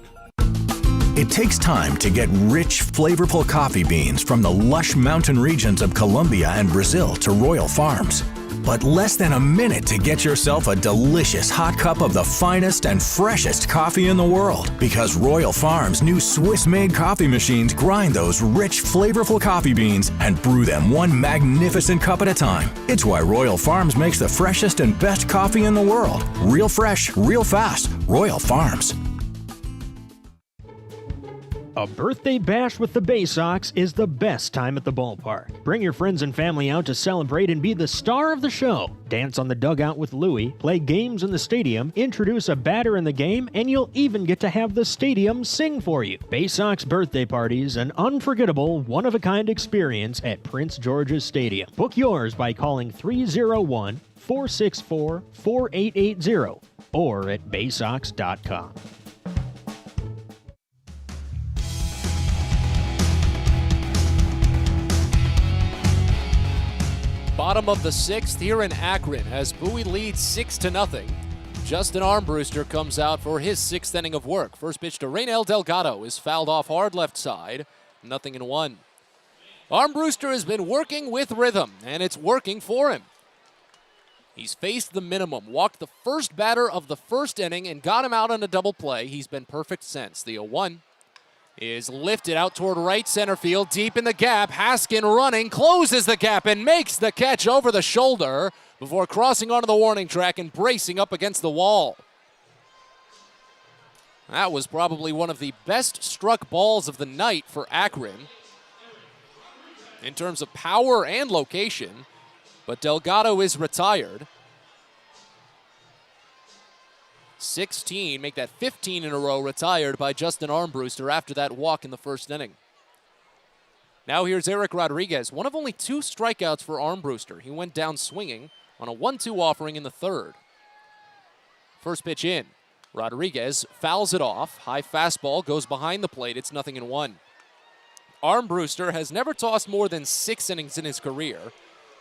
It takes time to get rich, flavorful coffee beans from the lush mountain regions of Colombia and Brazil to Royal Farms. But less than a minute to get yourself a delicious hot cup of the finest and freshest coffee in the world. Because Royal Farms' new Swiss-made coffee machines grind those rich, flavorful coffee beans and brew them one magnificent cup at a time. It's why Royal Farms makes the freshest and best coffee in the world. Real fresh, real fast. Royal Farms. A birthday bash with the Baysox is the best time at the ballpark. Bring your friends and family out to celebrate and be the star of the show. Dance on the dugout with Louie, play games in the stadium, introduce a batter in the game, and you'll even get to have the stadium sing for you. Baysox birthday parties, an unforgettable, one-of-a-kind experience at Prince George's Stadium. Book yours by calling 301-464-4880 or at baysox.com. Bottom of the sixth here in Akron as Bowie leads 6-0. Justin Armbruster comes out for his sixth inning of work. First pitch to Raynel Delgado is fouled off hard left side. 0-1. Armbruster has been working with rhythm, and it's working for him. He's faced the minimum, walked the first batter of the first inning, and got him out on a double play. He's been perfect since. The 0-1 is lifted out toward right center field, deep in the gap. Haskin running, closes the gap, and makes the catch over the shoulder before crossing onto the warning track and bracing up against the wall. That was probably one of the best struck balls of the night for Akron in terms of power and location, but Delgado is retired. 16, make that 15 in a row, retired by Justin Armbruster after that walk in the first inning. Now here's Eric Rodriguez, one of only 2 strikeouts for Armbruster. He went down swinging on a 1-2 offering in the third. First pitch in. Rodriguez fouls it off. High fastball goes behind the plate. It's 0-1. Armbruster has never tossed more than 6 innings in his career.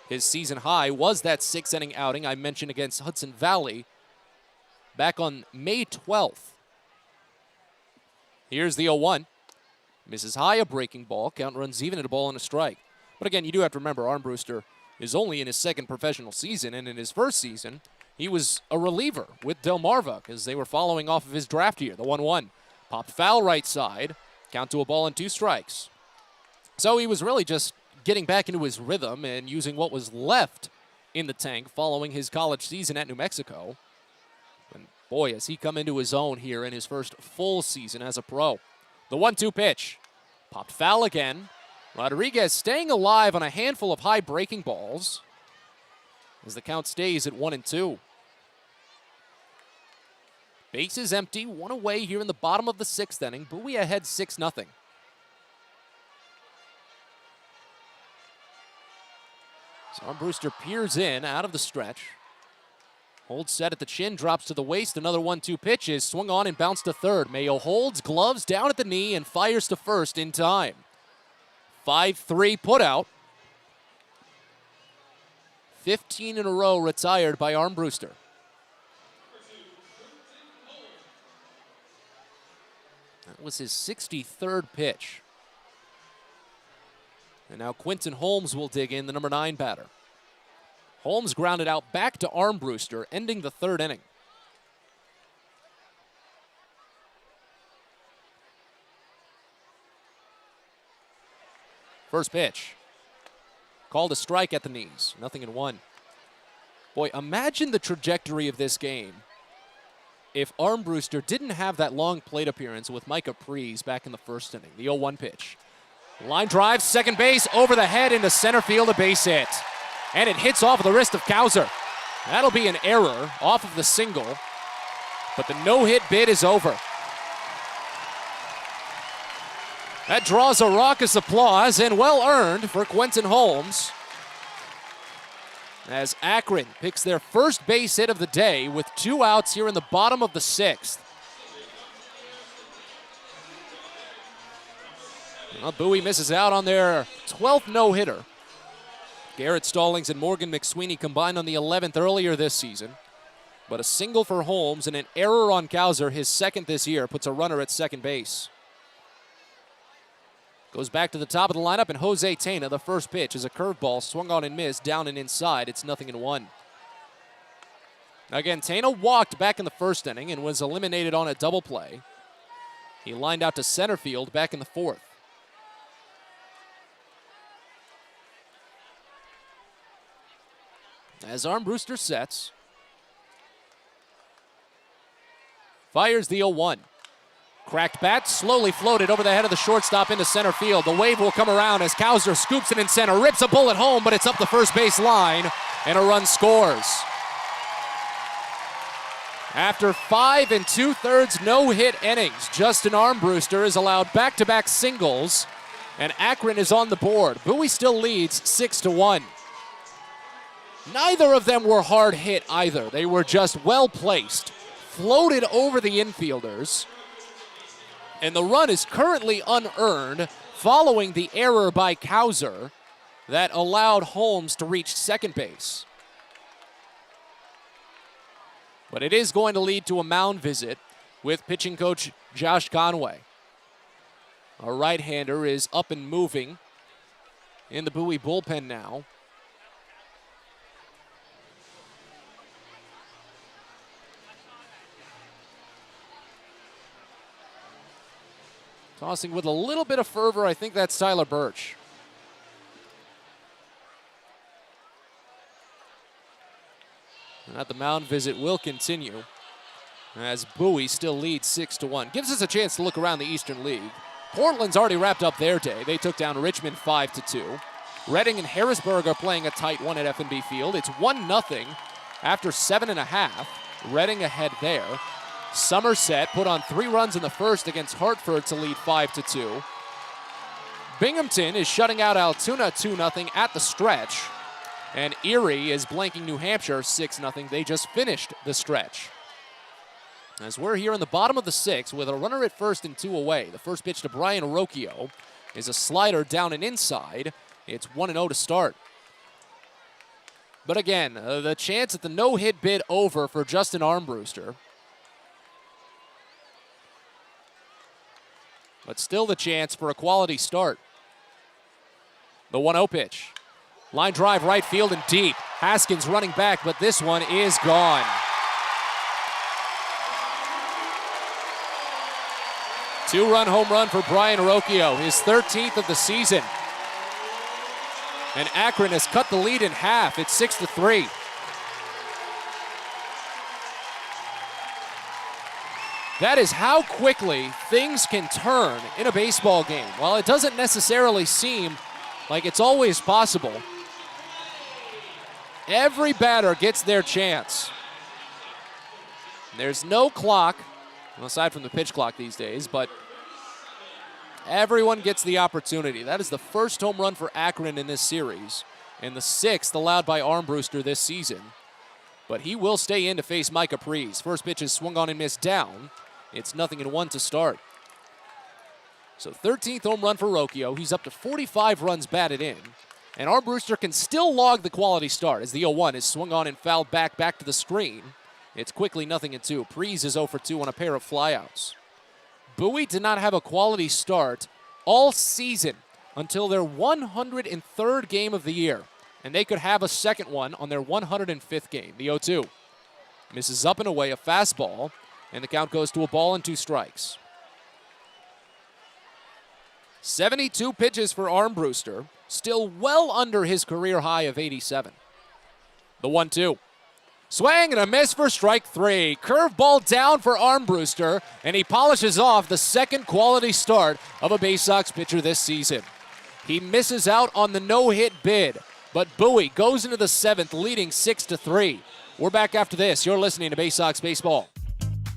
His season high was that 6-inning outing I mentioned against Hudson Valley back on May 12th. Here's the 0-1. Misses high, a breaking ball. Count runs even at a ball and a strike. But again, you do have to remember Armbruster is only in his second professional season, and in his first season, he was a reliever with Delmarva because they were following off of his draft year. The 1-1. Popped foul right side. Count to a ball and 2 strikes. So he was really just getting back into his rhythm and using what was left in the tank following his college season at New Mexico. And boy, has he come into his own here in his first full season as a pro. The 1-2 pitch. Popped foul again. Rodriguez staying alive on a handful of high breaking balls as the count stays at 1-2. Base is empty, 1 away here in the bottom of the 6th inning. Bowie ahead 6-0. So Armbruster peers in out of the stretch. Holds set at the chin, drops to the waist. Another 1-2 pitch is swung on and bounced to third. Mayo holds, gloves down at the knee, and fires to first in time. 5-3 put out. 15 in a row retired by Armbruster. That was his 63rd pitch. And now Quentin Holmes will dig in, the number 9 batter. Holmes grounded out back to Armbruster, ending the 3rd inning. First pitch. Called a strike at the knees. 0-1. Boy, imagine the trajectory of this game if Armbruster didn't have that long plate appearance with Micah Prees back in the 1st inning. The 0-1 pitch. Line drive, second base, over the head into center field, a base hit. And it hits off of the wrist of Kauser. That'll be an error off of the single, but the no-hit bid is over. That draws a raucous applause, and well earned for Quentin Holmes. as Akron picks their first base hit of the day with 2 outs here in the bottom of the 6th. Well, Bowie misses out on their 12th no-hitter. Garrett Stallings and Morgan McSweeney combined on the 11th earlier this season. But a single for Holmes and an error on Cowser, his second this year, puts a runner at second base. Goes back to the top of the lineup, and Jose Tena, the first pitch, is a curveball, swung on and missed, down and inside. It's 0-1. Again, Tena walked back in the first inning and was eliminated on a double play. He lined out to center field back in the 4th. As Armbruster sets, fires the 0-1. Cracked bat, slowly floated over the head of the shortstop into center field. The wave will come around as Cowser scoops it in center, rips a bullet home, but it's up the first base line, and a run scores. After 5 2/3 no-hit innings, Justin Armbruster is allowed back-to-back singles, and Akron is on the board. Bowie still leads 6-1. Neither of them were hard hit either. They were just well placed, floated over the infielders. And the run is currently unearned following the error by Cowser that allowed Holmes to reach second base. But it is going to lead to a mound visit with pitching coach Josh Conway. A right-hander is up and moving in the Bowie bullpen now. Tossing with a little bit of fervor, I think that's Tyler Birch. And the mound visit will continue as Bowie still leads 6-1. Gives us a chance to look around the Eastern League. Portland's already wrapped up their day. They took down Richmond 5-2. Reading and Harrisburg are playing a tight one at F&B Field. It's 1-0 after 7.5. Reading ahead there. Somerset put on 3 runs in the first against Hartford to lead 5-2. Binghamton is shutting out Altoona 2-0 at the stretch. And Erie is blanking New Hampshire 6-0. They just finished the stretch. As we're here in the bottom of the 6th with a runner at first and 2 away. The first pitch to Brian Rocchio is a slider down and inside. It's 1-0 to start. But again, the chance at the no-hit bid over for Justin Armbruster. But still the chance for a quality start. The 1-0 pitch. Line drive right field and deep. Haskins running back, but this one is gone. 2-run home run for Brian Rocchio, his 13th of the season. And Akron has cut the lead in half. It's 6-3. That is how quickly things can turn in a baseball game. While it doesn't necessarily seem like it's always possible, every batter gets their chance. There's no clock, aside from the pitch clock these days, but everyone gets the opportunity. That is the first home run for Akron in this series, and the 6th allowed by Armbruster this season. But he will stay in to face Mike Caprice. First pitch is swung on and missed down. It's 0-1 to start. So 13th home run for Rocchio. He's up to 45 runs batted in. And Armbruster can still log the quality start as the 0-1 is swung on and fouled back to the screen. It's quickly 0-2. Prees is 0-2 on a pair of flyouts. Bowie did not have a quality start all season until their 103rd game of the year. And they could have a second one on their 105th game, the 0-2. Misses up and away, a fastball, and the count goes to a ball and 2 strikes. 72 pitches for Armbruster, still well under his career high of 87. The 1-2. Swing and a miss for strike 3. Curveball down for Armbruster, and he polishes off the second quality start of a Baysox pitcher this season. He misses out on the no-hit bid, but Bowie goes into the 7th, leading 6-3. We're back after this. You're listening to Baysox Baseball.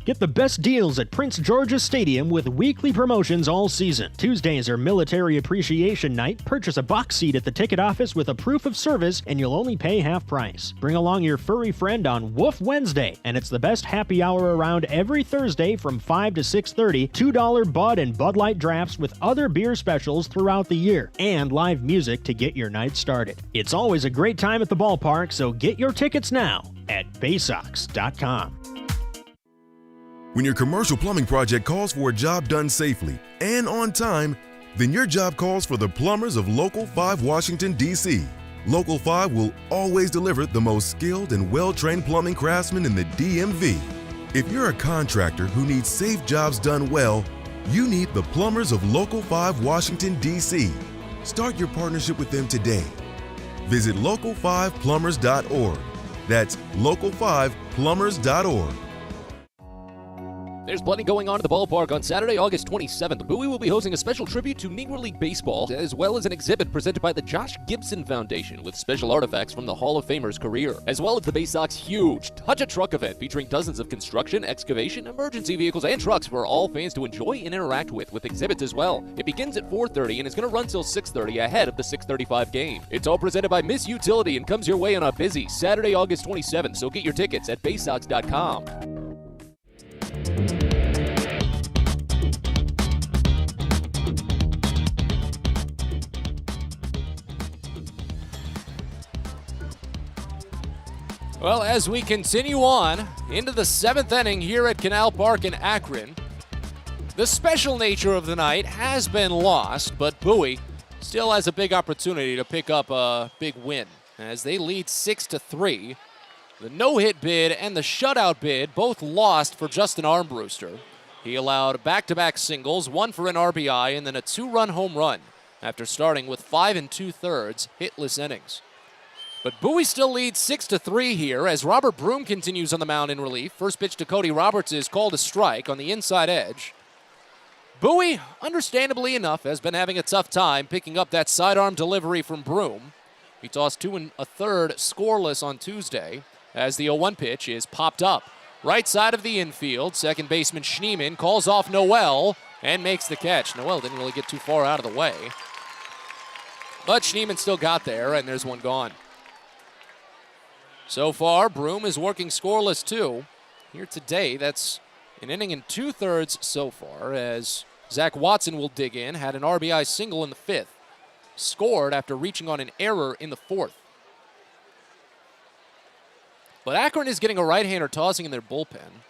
Get the best deals at Prince George's Stadium with weekly promotions all season. Tuesdays are Military Appreciation Night. Purchase a box seat at the ticket office with a proof of service and you'll only pay half price. Bring along your furry friend on Woof Wednesday, and it's the best happy hour around every Thursday from 5 to 6:30. $2 Bud and Bud Light drafts with other beer specials throughout the year, and live music to get your night started. It's always a great time at the ballpark, so get your tickets now at Baysox.com. When your commercial plumbing project calls for a job done safely and on time, then your job calls for the plumbers of Local 5 Washington, D.C. Local 5 will always deliver the most skilled and well-trained plumbing craftsmen in the DMV. If you're a contractor who needs safe jobs done well, you need the plumbers of Local 5 Washington, D.C. Start your partnership with them today. Visit local5plumbers.org. That's local5plumbers.org. There's plenty going on at the ballpark on Saturday, August 27th. Bowie will be hosting a special tribute to Negro League Baseball, as well as an exhibit presented by the Josh Gibson Foundation with special artifacts from the Hall of Famer's career, as well as the Baysox huge Touch a Truck event featuring dozens of construction, excavation, emergency vehicles, and trucks for all fans to enjoy and interact with exhibits as well. It begins at 4:30 and is going to run till 6:30 ahead of the 6:35 game. It's all presented by Miss Utility and comes your way on a busy Saturday, August 27th, so get your tickets at Baysox.com. Well, as we continue on into the 7th inning here at Canal Park in Akron, the special nature of the night has been lost, but Bowie still has a big opportunity to pick up a big win as they lead 6-3. The no-hit bid and the shutout bid both lost for Justin Armbruster. He allowed back-to-back singles, one for an RBI, and then a 2-run home run after starting with 5 2/3 hitless innings. But Bowie still leads 6-3 here as Robert Broom continues on the mound in relief. First pitch to Cody Roberts is called a strike on the inside edge. Bowie, understandably enough, has been having a tough time picking up that sidearm delivery from Broom. He tossed 2 1/3 scoreless on Tuesday as the 0-1 pitch is popped up. Right side of the infield, second baseman Schneemann calls off Noel and makes the catch. Noel didn't really get too far out of the way, but Schneemann still got there, and there's one gone. So far, Broom is working scoreless too. Here today, that's an inning and 2/3 so far, as Zach Watson will dig in, had an RBI single in the 5th. Scored after reaching on an error in the 4th. But Akron is getting a right-hander tossing in their bullpen.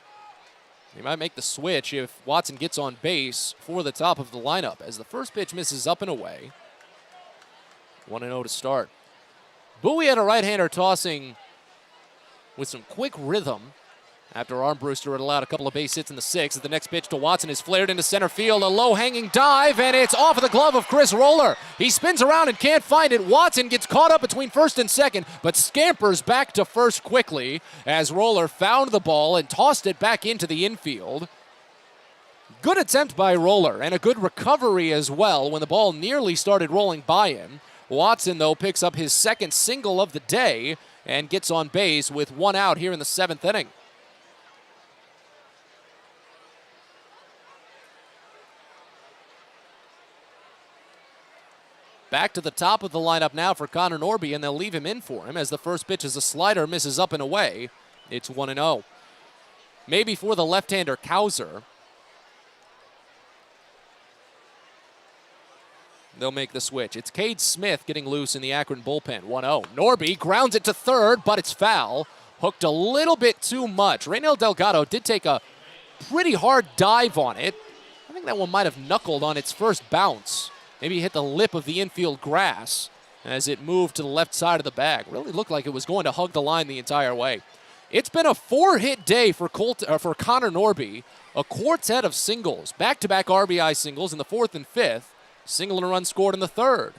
They might make the switch if Watson gets on base for the top of the lineup, as the first pitch misses up and away. 1-0 to start. Bowie had a right-hander tossing with some quick rhythm after Armbruster had allowed a couple of base hits in the 6th. The next pitch to Watson is flared into center field. A low-hanging dive, and it's off of the glove of Chris Roller. He spins around and can't find it. Watson gets caught up between first and second, but scampers back to first quickly as Roller found the ball and tossed it back into the infield. Good attempt by Roller, and a good recovery as well when the ball nearly started rolling by him. Watson, though, picks up his second single of the day and gets on base with 1 out here in the 7th inning. Back to the top of the lineup now for Connor Norby, and they'll leave him in for him as the first pitch is a slider, misses up and away. It's 1-0. Maybe for the left-hander Kauser. They'll make the switch. It's Cade Smith getting loose in the Akron bullpen. 1-0. Norby grounds it to third, but it's foul. Hooked a little bit too much. Reynel Delgado did take a pretty hard dive on it. I think that one might have knuckled on its first bounce. Maybe hit the lip of the infield grass as it moved to the left side of the bag. Really looked like it was going to hug the line the entire way. It's been a 4-hit day for Connor Norby. A quartet of singles. Back-to-back RBI singles in the 4th and 5th. Single and a run scored in the 3rd.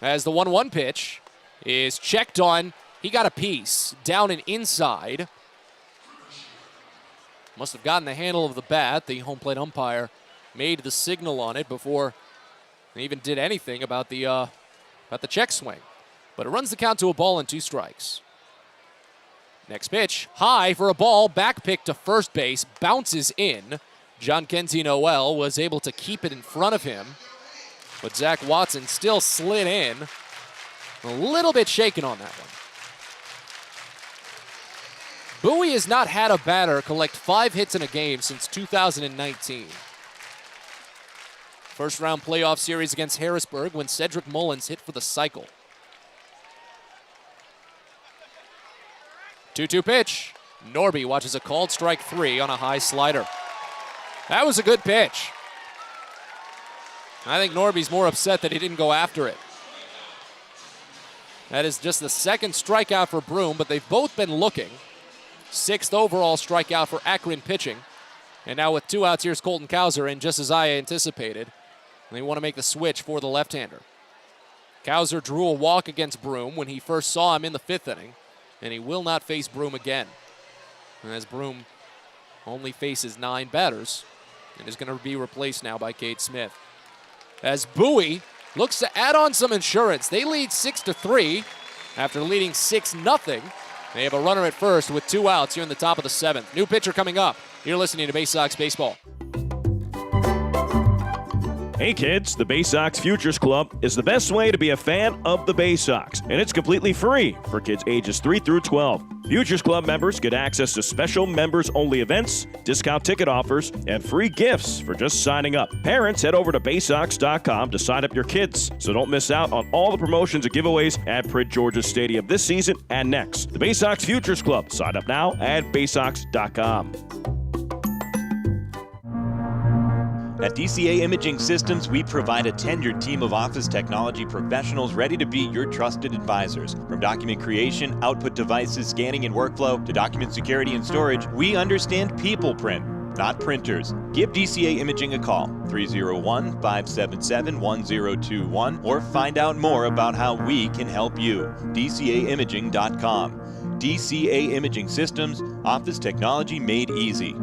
As the 1-1 pitch is checked on, he got a piece down and inside. Must have gotten the handle of the bat. The home plate umpire made the signal on it before they even did anything about the check swing. But it runs the count to a ball and 2 strikes. Next pitch, high for a ball, back pick to first base, bounces in. John Kenzie Noel was able to keep it in front of him, but Zach Watson still slid in. A little bit shaken on that one. Bowie has not had a batter collect 5 hits in a game since 2019. First round playoff series against Harrisburg when Cedric Mullins hit for the cycle. 2-2 pitch. Norby watches a called strike 3 on a high slider. That was a good pitch. I think Norby's more upset that he didn't go after it. That is just the second strikeout for Broom, but they've both been looking. 6th overall strikeout for Akron pitching. And now with 2 outs, here's Colton Cowser, and just as I anticipated, they want to make the switch for the left-hander. Cowser drew a walk against Broom when he first saw him in the 5th inning, and he will not face Broom again. And as Broom only faces 9 batters, and is going to be replaced now by Cade Smith. As Bowie looks to add on some insurance. They lead 6-3 after leading 6-0. They have a runner at first with 2 outs here in the top of the 7th. New pitcher coming up. You're listening to Baysox Baseball. Hey kids, the Baysox Futures Club is the best way to be a fan of the Baysox, and it's completely free for kids ages 3 through 12. Futures Club members get access to special members-only events, discount ticket offers, and free gifts for just signing up. Parents, head over to Baysox.com to sign up your kids, so don't miss out on all the promotions and giveaways at Prince George's Stadium this season and next. The Baysox Futures Club. Sign up now at Baysox.com. At DCA Imaging Systems, we provide a tenured team of office technology professionals ready to be your trusted advisors. From document creation, output devices, scanning and workflow, to document security and storage, we understand people print, not printers. Give DCA Imaging a call, 301-577-1021, or find out more about how we can help you. DCAimaging.com. DCA Imaging Systems, office technology made easy.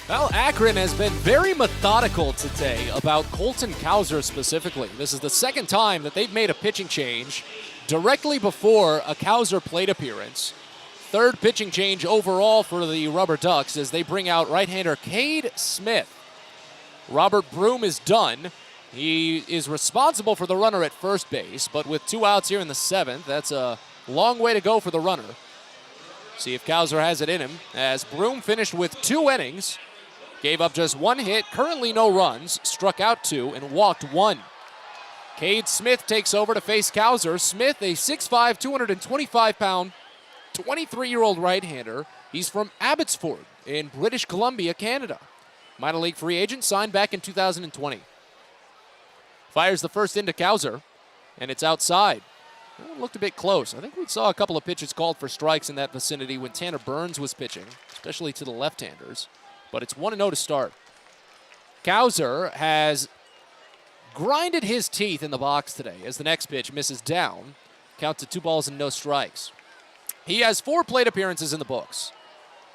Well, Akron has been very methodical today about Colton Cowser specifically. This is the second time that they've made a pitching change directly before a Cowser plate appearance. 3rd pitching change overall for the Rubber Ducks as they bring out right-hander Cade Smith. Robert Broom is done. He is responsible for the runner at first base, but with 2 outs here in the 7th, that's a long way to go for the runner. See if Cowser has it in him, as Broom finished with 2 innings. Gave up just 1 hit, currently no runs, struck out 2, and walked 1. Cade Smith takes over to face Cowser. Smith, a 6'5", 225-pound, 23-year-old right-hander. He's from Abbotsford in British Columbia, Canada. Minor league free agent, signed back in 2020. Fires the first into Cowser, and it's outside. Well, it looked a bit close. I think we saw a couple of pitches called for strikes in that vicinity when Tanner Burns was pitching, especially to the left-handers. But it's 1-0 to start. Cowser has grinded his teeth in the box today as the next pitch misses down. Count to 2 balls and no strikes. He has 4 plate appearances in the books.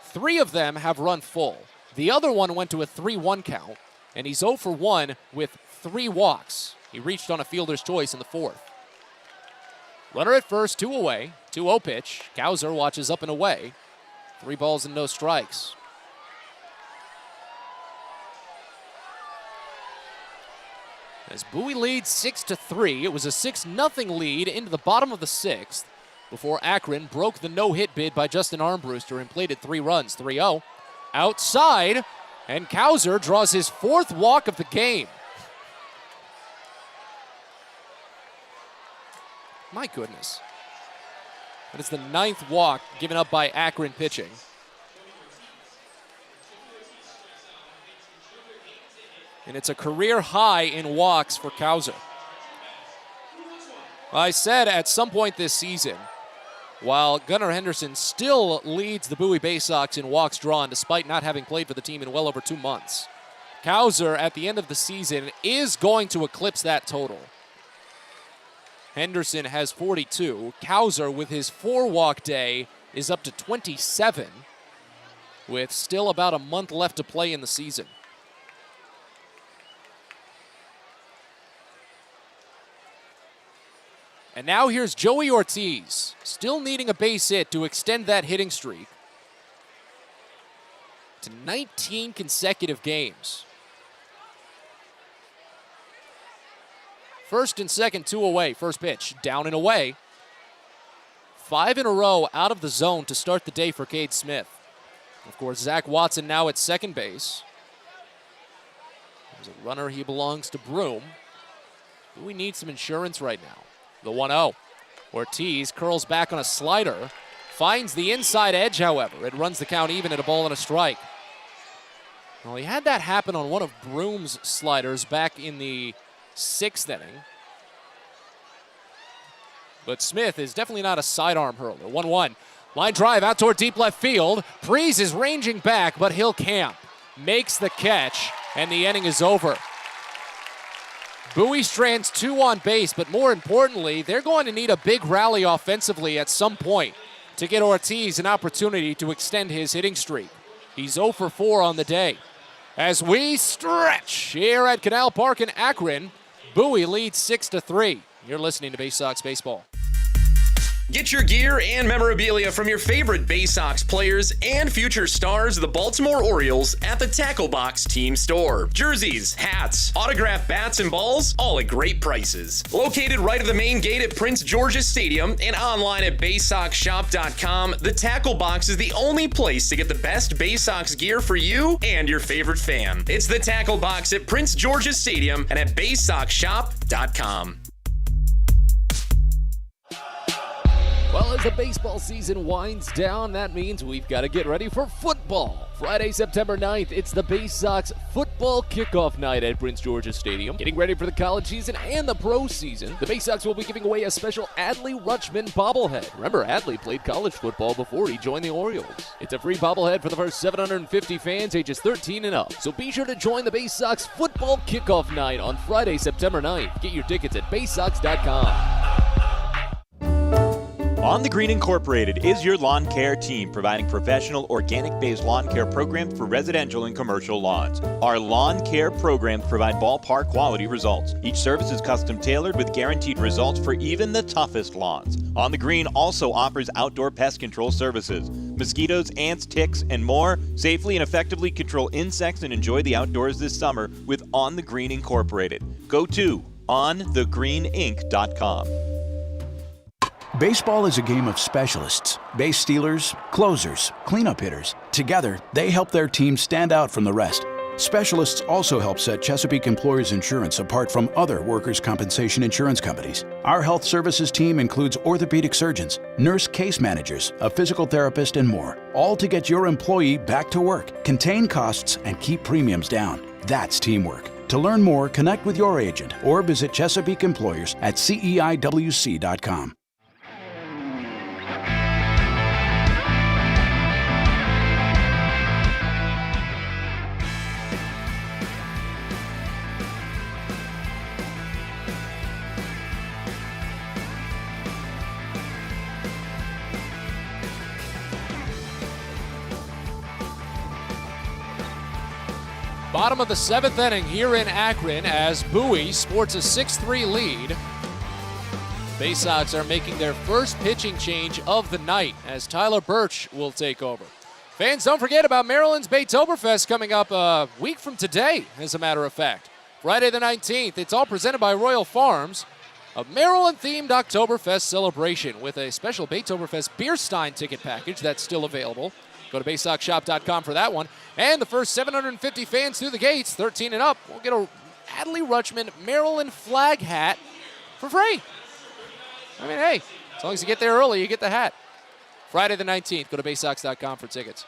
3 of them have run full. The other one went to a 3-1 count, and he's 0 for 1 with 3 walks. He reached on a fielder's choice in the 4th. Runner at first, 2 away. 2-0 pitch. Cowser watches up and away. 3 balls and no strikes. As Bowie leads 6-3, it was a 6-0 lead into the bottom of the 6th before Akron broke the no-hit bid by Justin Armbruster and plated 3 runs, 3-0. Outside, and Cowser draws his 4th walk of the game. My goodness. That is the 9th walk given up by Akron pitching. And it's a career high in walks for Cowser. I said at some point this season, while Gunnar Henderson still leads the Bowie Baysox in walks drawn despite not having played for the team in well over 2 months, Cowser at the end of the season is going to eclipse that total. Henderson has 42. Cowser with his 4-walk day is up to 27. with still about a month left to play in the season. And now here's Joey Ortiz, still needing a base hit to extend that hitting streak to 19 consecutive games. First and second, 2 away. First pitch, down and away. 5 in a row out of the zone to start the day for Cade Smith. Of course, Zach Watson now at second base. There's a runner, he belongs to Broom. We need some insurance right now. The 1-0. Ortiz curls back on a slider. Finds the inside edge, however. It runs the count even at a ball and a strike. Well, he had that happen on one of Broom's sliders back in the 6th inning. But Smith is definitely not a sidearm hurler. 1-1. Line drive out toward deep left field. Prees is ranging back, but he'll camp. Makes the catch, and the inning is over. Bowie strands 2 on base, but more importantly, they're going to need a big rally offensively at some point to get Ortiz an opportunity to extend his hitting streak. He's 0 for 4 on the day. As we stretch here at Canal Park in Akron, Bowie leads 6-3. You're listening to Baysox Baseball. Get your gear and memorabilia from your favorite Baysox players and future stars of the Baltimore Orioles at the Tackle Box Team Store. Jerseys, hats, autographed bats and balls, all at great prices. Located right at the main gate at Prince George's Stadium and online at BaysoxShop.com, the Tackle Box is the only place to get the best Baysox gear for you and your favorite fan. It's the Tackle Box at Prince George's Stadium and at BaysoxShop.com. Well, as the baseball season winds down, that means we've got to get ready for football. Friday, September 9th, it's the Baysox football kickoff night at Prince George's Stadium. Getting ready for the college season and the pro season, the Baysox will be giving away a special Adley Rutschman bobblehead. Remember, Adley played college football before he joined the Orioles. It's a free bobblehead for the first 750 fans ages 13 and up. So be sure to join the Baysox football kickoff night on Friday, September 9th. Get your tickets at Baysox.com. On the Green Incorporated is your lawn care team, providing professional organic-based lawn care programs for residential and commercial lawns. Our lawn care programs provide ballpark quality results. Each service is custom tailored with guaranteed results for even the toughest lawns. On the Green also offers outdoor pest control services. Mosquitoes, ants, ticks, and more. Safely and effectively control insects and enjoy the outdoors this summer with On the Green Incorporated. Go to onthegreeninc.com. Baseball is a game of specialists. Base stealers, closers, cleanup hitters. Together, they help their team stand out from the rest. Specialists also help set Chesapeake Employers Insurance apart from other workers' compensation insurance companies. Our health services team includes orthopedic surgeons, nurse case managers, a physical therapist, and more, all to get your employee back to work, contain costs, and keep premiums down. That's teamwork. To learn more, connect with your agent or visit Chesapeake Employers at CEIWC.com. Bottom of the 7th inning here in Akron as Bowie sports a 6-3 lead. Baysox are making their first pitching change of the night as Tyler Birch will take over. Fans, don't forget about Maryland's Baytoberfest coming up a week from today, as a matter of fact. Friday the 19th, it's all presented by Royal Farms. A Maryland-themed Oktoberfest celebration with a special Baytoberfest Beer Stein ticket package that's still available. Go to BaysoxShop.com for that one. And the first 750 fans through the gates, 13 and up, will get a Adley Rutschman Maryland flag hat for free. I mean, hey, as long as you get there early, you get the hat. Friday the 19th, go to Baysox.com for tickets.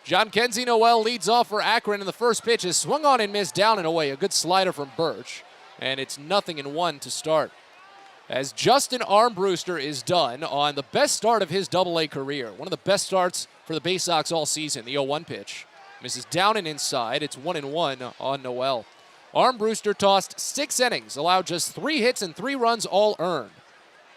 John Kenzie Noel leads off for Akron, and the first pitch is swung on and missed down and away. A good slider from Birch, and it's 0-1 to start. As Justin Armbruster is done on the best start of his Double-A career. One of the best starts for the Baysox all season, the 0-1 pitch. Misses down and inside. It's 1-1 on Noel. Armbruster tossed 6 innings, allowed just 3 hits and 3 runs all earned.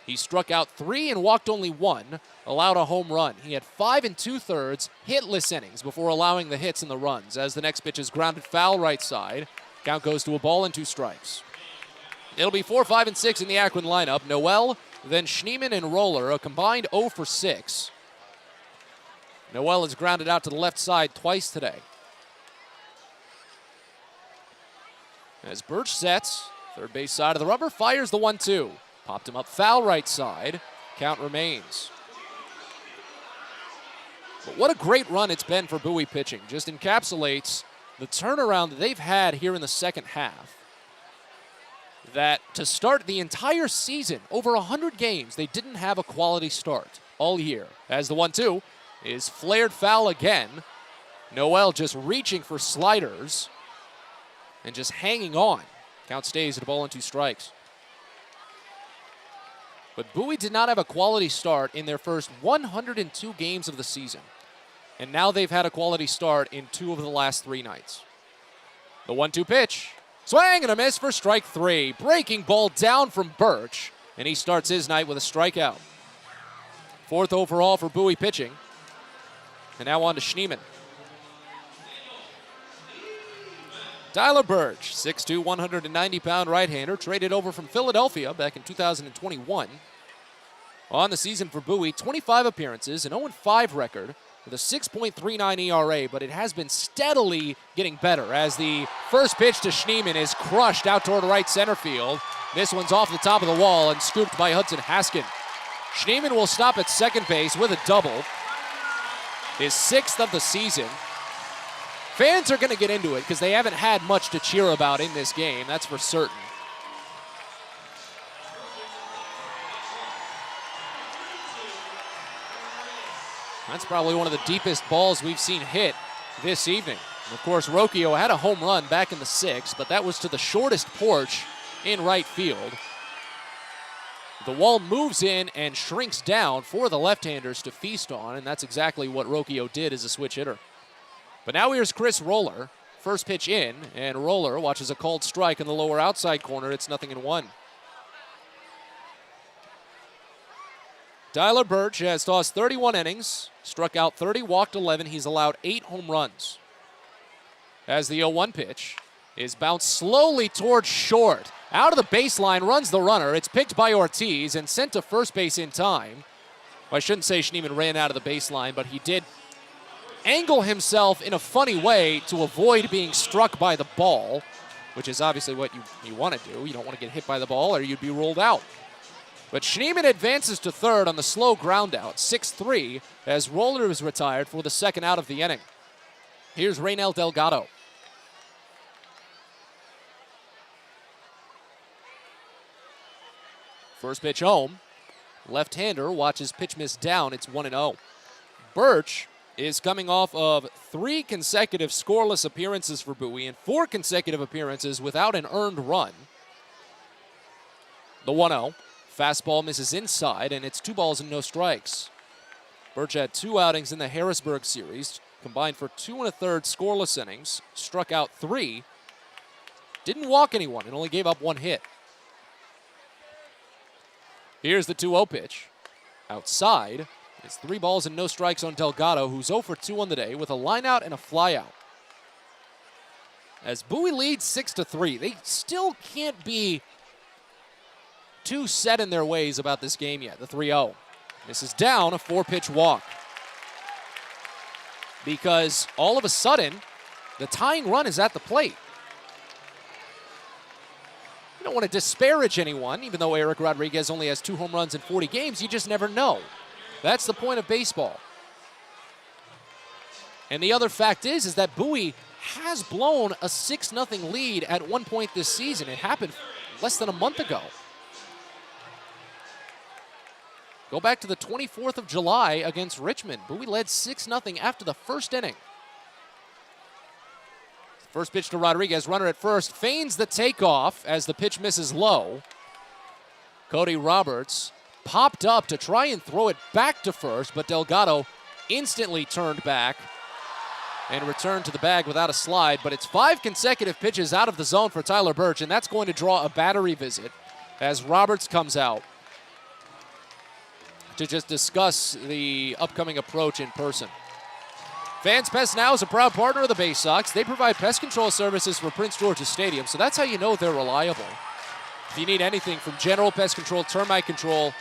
He struck out 3 and walked only 1, allowed a home run. He had 5 2/3 hitless innings before allowing the hits and the runs. As the next pitch is grounded foul right side, count goes to a ball and 2 strikes. It'll be 4, 5, and 6 in the Akron lineup. Noel, then Schneemann and Roller, a combined 0 for 6. Noel has grounded out to the left side twice today. As Birch sets, third base side of the rubber, fires the 1-2. Popped him up foul right side. Count remains. But what a great run it's been for Bowie pitching. Just encapsulates the turnaround that they've had here in the second half. That to start the entire season, over 100 games, they didn't have a quality start all year. As the 1-2 is flared foul again. Noel just reaching for sliders and just hanging on. Count stays at a ball and 2 strikes. But Bowie did not have a quality start in their first 102 games of the season. And now they've had a quality start in 2 of the last 3 nights. The 1-2 pitch. Swing and a miss for strike 3. Breaking ball down from Birch. And he starts his night with a strikeout. 4th overall for Bowie pitching. And now on to Schneemann. Tyler Birch, 6'2", 190-pound right-hander, traded over from Philadelphia back in 2021. On the season for Bowie, 25 appearances, an 0-5 record with a 6.39 ERA, but it has been steadily getting better as the first pitch to Schneemann is crushed out toward right center field. This one's off the top of the wall and scooped by Hudson Haskin. Schneemann will stop at second base with a double, his 6th of the season. Fans are going to get into it because they haven't had much to cheer about in this game, that's for certain. That's probably one of the deepest balls we've seen hit this evening. And of course, Rocchio had a home run back in the 6th, but that was to the shortest porch in right field. The wall moves in and shrinks down for the left-handers to feast on, and that's exactly what Rocchio did as a switch hitter. But now here's Chris Roller. First pitch in, and Roller watches a called strike in the lower outside corner. It's 0-1. Tyler Birch has tossed 31 innings, struck out 30, walked 11. He's allowed 8 home runs. As the 0-1 pitch is bounced slowly towards short. Out of the baseline runs the runner. It's picked by Ortiz and sent to first base in time. Well, I shouldn't say Schneemann ran out of the baseline, but he did angle himself in a funny way to avoid being struck by the ball, which is obviously what you want to do. You don't want to get hit by the ball or you'd be ruled out. But Schneemann advances to third on the slow ground out, 6-3, as Roller is retired for the second out of the inning. Here's Reynel Delgado. First pitch home. Left-hander watches pitch miss down. It's 1-0. Birch is coming off of 3 consecutive scoreless appearances for Bowie and 4 consecutive appearances without an earned run. The 1-0. Fastball misses inside, and it's 2 balls and no strikes. Birch had 2 outings in the Harrisburg series, combined for 2 1/3 scoreless innings, struck out 3, didn't walk anyone, and only gave up 1 hit. Here's the 2-0 pitch. Outside, it's 3 balls and no strikes on Delgado, who's 0 for 2 on the day with a lineout and a flyout. As Bowie leads 6-3, they still can't be too set in their ways about this game yet. The 3-0. This is down, a 4-pitch walk. Because all of a sudden, the tying run is at the plate. You don't want to disparage anyone, even though Eric Rodriguez only has 2 home runs in 40 games. You just never know. That's the point of baseball. And the other fact is that Bowie has blown a 6-0 lead at one point this season. It happened less than a month ago. Go back to the 24th of July against Richmond. Bowie led 6-0 after the first inning. First pitch to Rodriguez, runner at first, feigns the takeoff as the pitch misses low. Cody Roberts popped up to try and throw it back to first, but Delgado instantly turned back and returned to the bag without a slide. But it's 5 consecutive pitches out of the zone for Tyler Birch, and that's going to draw a battery visit as Roberts comes out. to just discuss the upcoming approach in person. Fans Pest Now is a proud partner of the Baysox. They provide pest control services for Prince George's Stadium, so that's how you know they're reliable. If you need anything from general pest control, termite control,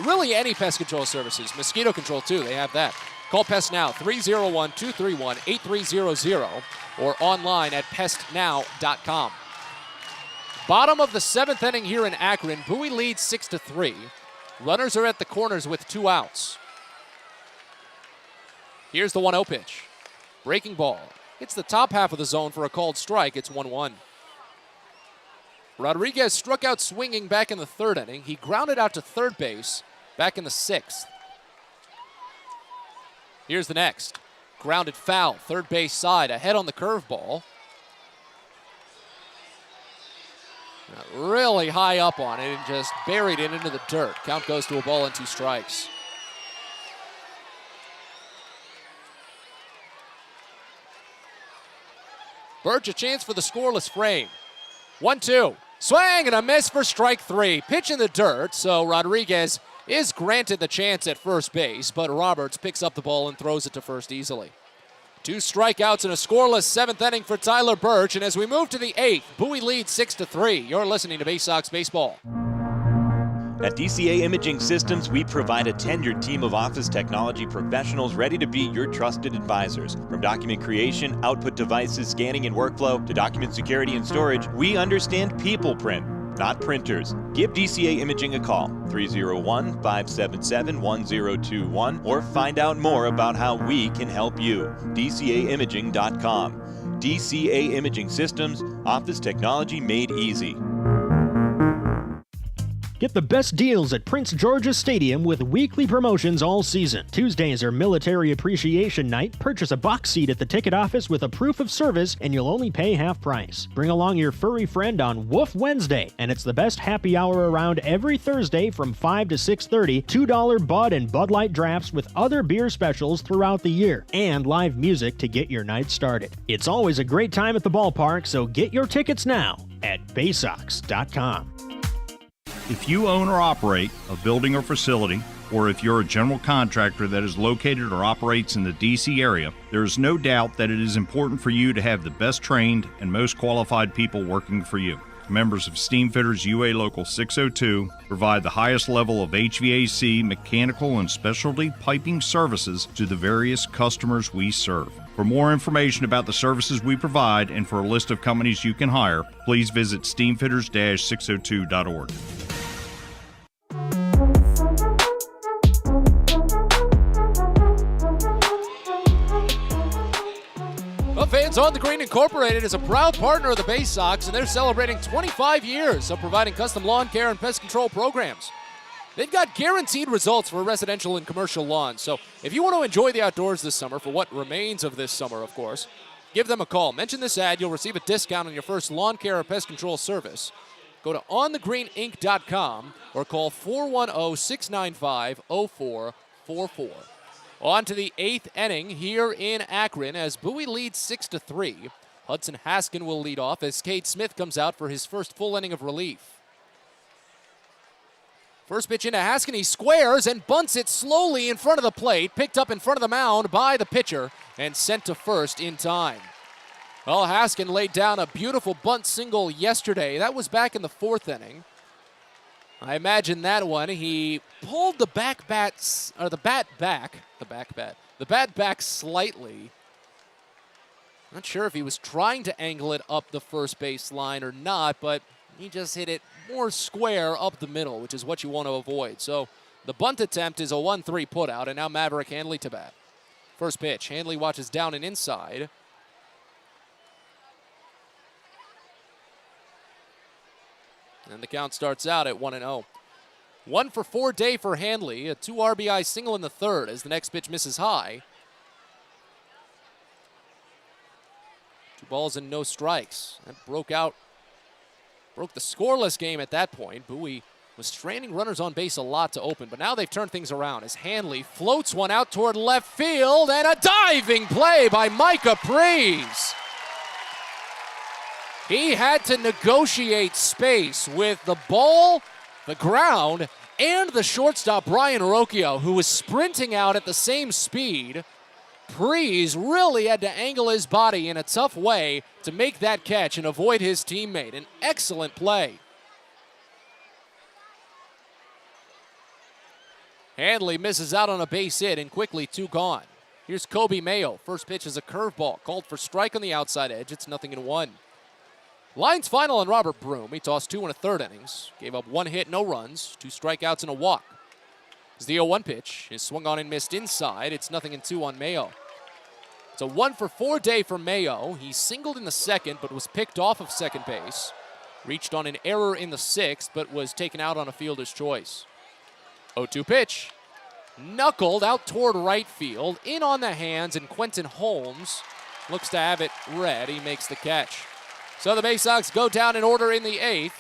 really any pest control services, mosquito control too, they have that. Call Pest Now, 301-231-8300, or online at pestnow.com. Bottom of the 7th inning here in Akron. Bowie leads 6-3. Runners are at the corners with 2 outs. Here's the 1-0 pitch. Breaking ball. It's the top half of the zone for a called strike. It's 1-1. Rodriguez struck out swinging back in the 3rd inning. He grounded out to third base back in the 6th. Here's the next. Grounded foul, third base side, ahead on the curveball. Really high up on it and just buried it into the dirt. Count goes to a ball and 2 strikes. Birch a chance for the scoreless frame. 1-2. Swing and a miss for strike 3. Pitch in the dirt, so Rodriguez is granted the chance at first base, but Roberts picks up the ball and throws it to first easily. 2 strikeouts and a scoreless 7th inning for Tyler Birch, and as we move to the 8th, Bowie leads 6-3. You're listening to Baysox Baseball. At DCA Imaging Systems, we provide a tenured team of office technology professionals ready to be your trusted advisors. From document creation, output devices, scanning and workflow, to document security and storage, we understand people print, not printers. Give DCA Imaging a call, 301-577-1021, or find out more about how we can help you. DCAimaging.com. DCA Imaging Systems, office technology made easy. Get the best deals at Prince George's Stadium with weekly promotions all season. Tuesdays are Military Appreciation Night. Purchase a box seat at the ticket office with a proof of service and you'll only pay half price. Bring along your furry friend on Woof Wednesday, and it's the best happy hour around every Thursday from 5 to 6:30. $2 Bud and Bud Light drafts with other beer specials throughout the year, and live music to get your night started. It's always a great time at the ballpark, so get your tickets now at Baysox.com. If you own or operate a building or facility, or if you're a general contractor that is located or operates in the D.C. area, there is no doubt that it is important for you to have the best trained and most qualified people working for you. Members of Steamfitters UA Local 602 provide the highest level of HVAC, mechanical, and specialty piping services to the various customers we serve. For more information about the services we provide and for a list of companies you can hire, please visit steamfitters-602.org. Fans on the Green Incorporated is a proud partner of the Baysox, and they're celebrating 25 years of providing custom lawn care and pest control programs. They've got guaranteed results for residential and commercial lawns, so if you want to enjoy the outdoors this summer, for what remains of this summer, of course, give them a call. Mention this ad, you'll receive a discount on your first lawn care or pest control service. Go to onthegreeninc.com or call 410-695-0444. On to the 8th inning here in Akron as Bowie leads 6-3. Hudson Haskin will lead off as Cade Smith comes out for his first full inning of relief. First pitch into Haskin, he squares and bunts it slowly in front of the plate, picked up in front of the mound by the pitcher and sent to first in time. Well, Haskin laid down a beautiful bunt single yesterday. That was back in the 4th inning. I imagine that one, he pulled the bat back slightly. Not sure if he was trying to angle it up the first base line or not, but he just hit it more square up the middle, which is what you want to avoid. So the bunt attempt is a 1-3 putout, and now Maverick Handley to bat. First pitch, Handley watches down and inside. And the count starts out at 1-0. 1 for 4 day for Handley. A 2 RBI single in the 3rd as the next pitch misses high. 2 balls and no strikes. That broke the scoreless game at that point. Bowie was stranding runners on base a lot to open, but now they've turned things around as Handley floats one out toward left field, and a diving play by Micah Prees. He had to negotiate space with the ball, the ground, and the shortstop, Brian Rocchio, who was sprinting out at the same speed. Prees really had to angle his body in a tough way to make that catch and avoid his teammate. An excellent play. Handley misses out on a base hit, and quickly 2 gone. Here's Kobe Mayo. First pitch is a curveball, called for strike on the outside edge. It's 0-1. Lions final on Robert Broom. He tossed 2 1/3 innings, gave up 1 hit, no runs, 2 strikeouts and a walk. As the 0-1 pitch is swung on and missed inside. It's 0-2 on Mayo. It's a 1-for-4 day for Mayo. He singled in the second, but was picked off of second base. Reached on an error in the sixth, but was taken out on a fielder's choice. 0-2 pitch. Knuckled out toward right field. In on the hands, and Quentin Holmes looks to have it read. He makes the catch. So the Baysox go down in order in the 8th.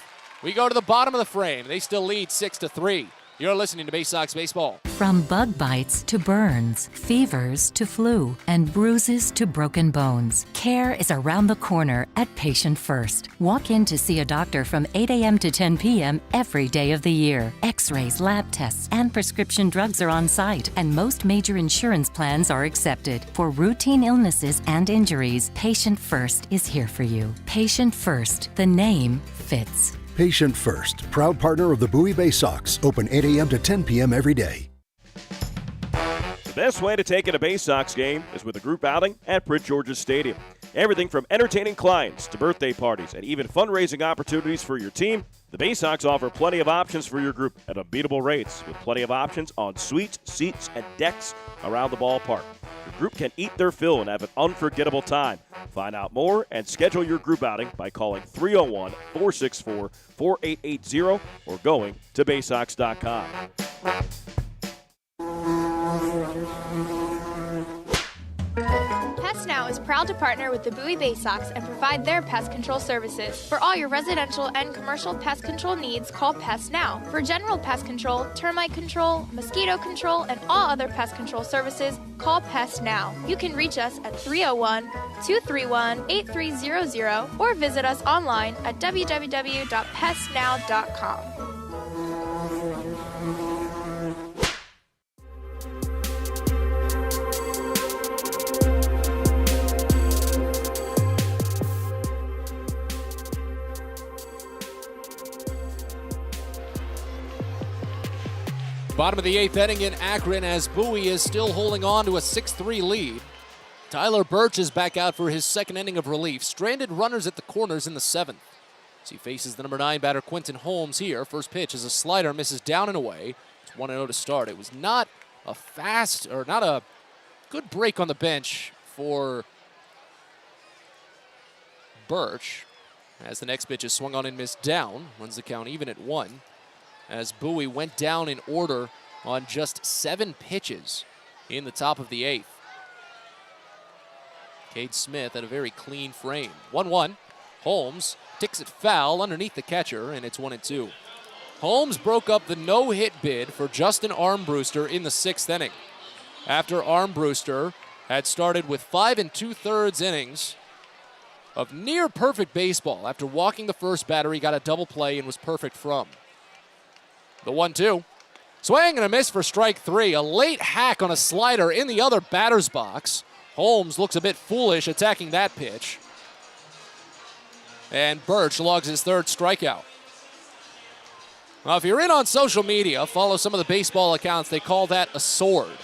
We go to the bottom of the frame. They still lead 6-3. You're listening to Baysox Baseball. From bug bites to burns, fevers to flu, and bruises to broken bones, care is around the corner at Patient First. Walk in to see a doctor from 8 a.m. to 10 p.m. every day of the year. X-rays, lab tests, and prescription drugs are on site, and most major insurance plans are accepted. For routine illnesses and injuries, Patient First is here for you. Patient First, the name fits. Patient First, proud partner of the Bowie Baysox, open 8 a.m. to 10 p.m. every day. The best way to take in a Baysox game is with a group outing at Prince George's Stadium. Everything from entertaining clients to birthday parties and even fundraising opportunities for your team, the Baysox offer plenty of options for your group at unbeatable rates with plenty of options on suites, seats, and decks around the ballpark. Your group can eat their fill and have an unforgettable time. Find out more and schedule your group outing by calling 301-464-4880 or going to Baysox.com. Pest Now is proud to partner with the Bowie Baysox and provide their pest control services. For all your residential and commercial pest control needs, call Pest Now. For general pest control, termite control, mosquito control, and all other pest control services, call Pest Now. You can reach us at 301-231-8300 or visit us online at www.pestnow.com. Bottom of the 8th inning in Akron as Bowie is still holding on to a 6-3 lead. Tyler Birch is back out for his second inning of relief. Stranded runners at the corners in the 7th. As he faces the number 9 batter Quentin Holmes here. First pitch is a slider, misses down and away. It's 1-0 to start. It was not a not a good break on the bench for Birch. As the next pitch is swung on and missed down. Runs the count even at 1. As Bowie went down in order on just 7 pitches in the top of the 8th. Cade Smith had a very clean frame. 1-1. Holmes ticks it foul underneath the catcher, and it's 1-2. Holmes broke up the no-hit bid for Justin Armbruster in the 6th inning. After Armbruster had started with 5 2/3 innings of near-perfect baseball. After walking the first batter, he got a double play and was perfect from. The 1-2. Swing and a miss for strike 3. A late hack on a slider in the other batter's box. Holmes looks a bit foolish attacking that pitch. And Birch logs his 3rd strikeout. Now, if you're in on social media, follow some of the baseball accounts. They call that a sword.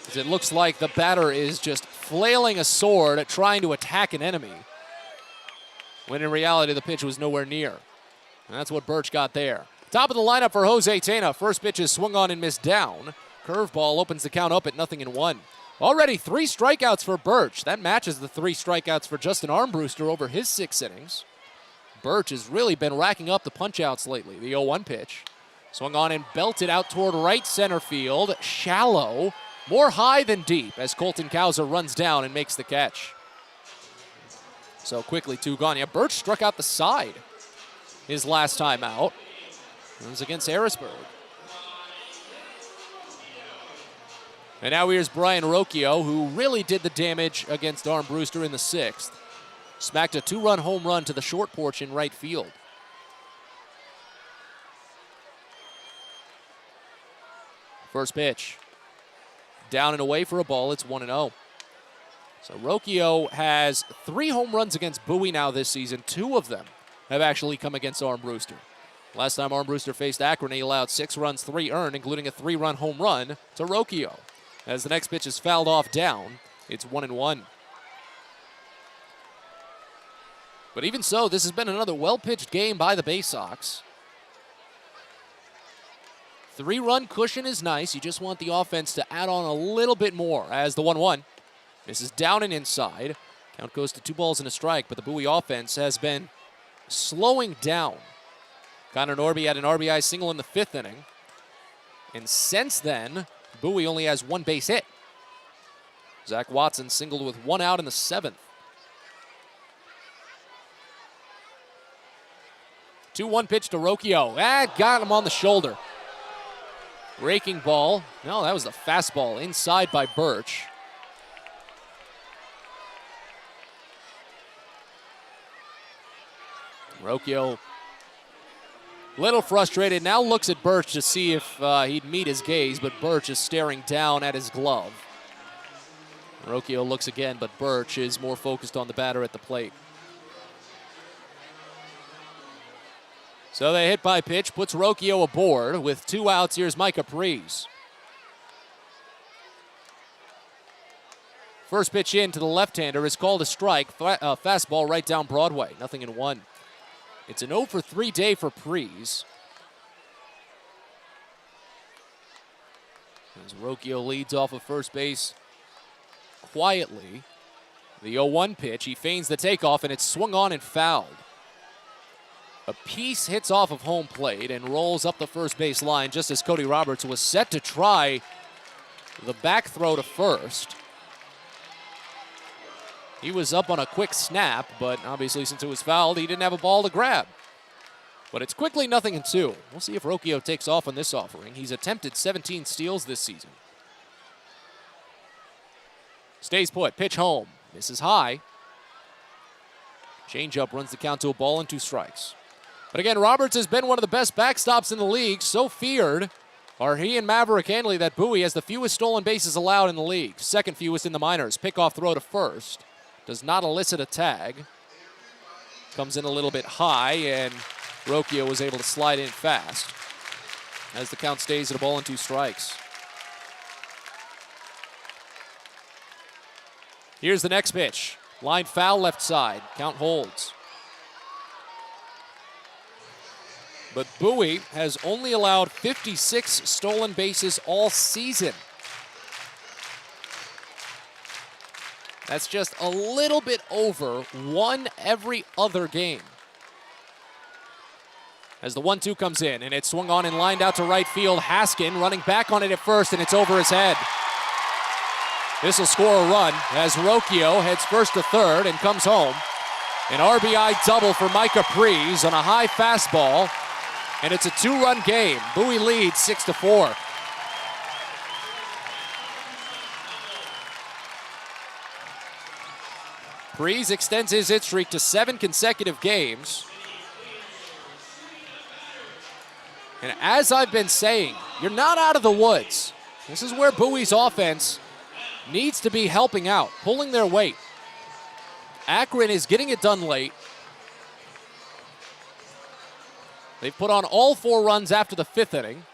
As it looks like the batter is just flailing a sword at trying to attack an enemy. When in reality, the pitch was nowhere near. And that's what Birch got there. Top of the lineup for Jose Tena. First pitch is swung on and missed down. Curveball opens the count up at 0-1. Already 3 strikeouts for Birch. That matches the 3 strikeouts for Justin Armbruster over his 6 innings. Birch has really been racking up the punch-outs lately. The 0-1 pitch. Swung on and belted out toward right center field. Shallow. More high than deep as Colton Cowser runs down and makes the catch. So quickly 2 gone. Yeah, Birch struck out the side his last time out. It was against Harrisburg. And now here's Brian Rocchio, who really did the damage against Armbruster in the 6th. Smacked a 2-run home run to the short porch in right field. First pitch. Down and away for a ball. It's 1-0. So Rocchio has 3 home runs against Bowie now this season. 2 of them have actually come against Armbruster. Last time Armbruster faced Akron, he allowed 6 runs, 3 earned, including a 3-run home run to Rocchio. As the next pitch is fouled off down, it's 1-1. But even so, this has been another well-pitched game by the Baysox. 3-run cushion is nice. You just want the offense to add on a little bit more as the 1-1. This is down and inside. Count goes to 2 balls and a strike, but the Bowie offense has been slowing down. Connor Norby had an RBI single in the 5th inning. And since then, Bowie only has 1 base hit. Zach Watson singled with 1 out in the 7th. 2-1 pitch to Rocchio. Got him on the shoulder. Breaking ball. No, that was the fastball inside by Birch. Rocchio, little frustrated, now looks at Birch to see if he'd meet his gaze, but Birch is staring down at his glove. Rocchio looks again, but Birch is more focused on the batter at the plate. So the hit by pitch puts Rocchio aboard with 2 outs. Here's Micah Prees. First pitch in to the left-hander is called a strike. Fastball right down Broadway. 0-1. It's an 0-for-3 day for Prees. As Rocchio leads off of first base quietly. The 0-1 pitch, he feigns the takeoff, and it's swung on and fouled. A piece hits off of home plate and rolls up the first base line just as Cody Roberts was set to try the back throw to first. He was up on a quick snap, but obviously since it was fouled, he didn't have a ball to grab. But it's quickly 0-2. We'll see if Rocchio takes off on this offering. He's attempted 17 steals this season. Stays put, pitch home. Misses high. Changeup runs the count to a ball and 2 strikes. But again, Roberts has been one of the best backstops in the league. So feared are he and Maverick Hanley that Bowie has the fewest stolen bases allowed in the league. Second fewest in the minors. Pickoff throw to first. Does not elicit a tag. Comes in a little bit high, and Rocchio was able to slide in fast as the count stays at a ball and 2 strikes. Here's the next pitch. Line foul left side. Count holds. But Bowie has only allowed 56 stolen bases all season. That's just a little bit over 1 every other game. As the 1-2 comes in, and it's swung on and lined out to right field. Haskin running back on it at first, and it's over his head. This will score a run as Rocchio heads first to third and comes home. An RBI double for Micah Prees on a high fastball, and it's a 2-run game. Bowie leads 6-4. Prees extends his hit streak to 7 consecutive games. And as I've been saying, you're not out of the woods. This is where Bowie's offense needs to be helping out, pulling their weight. Akron is getting it done late. They've put on all 4 runs after the 5th inning.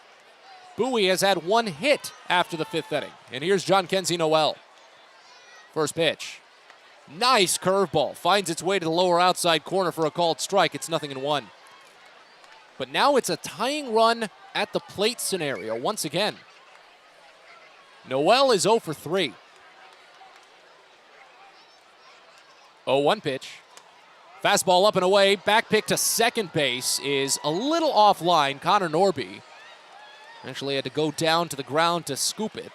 Bowie has had 1 hit after the 5th inning. And here's John Kenzie Noel. First pitch. Nice curveball. Finds its way to the lower outside corner for a called strike. It's 0-1. But now it's a tying run at the plate scenario once again. Noel is 0-for-3. 0-1 pitch. Fastball up and away. Back pick to second base is a little offline. Connor Norby actually had to go down to the ground to scoop it.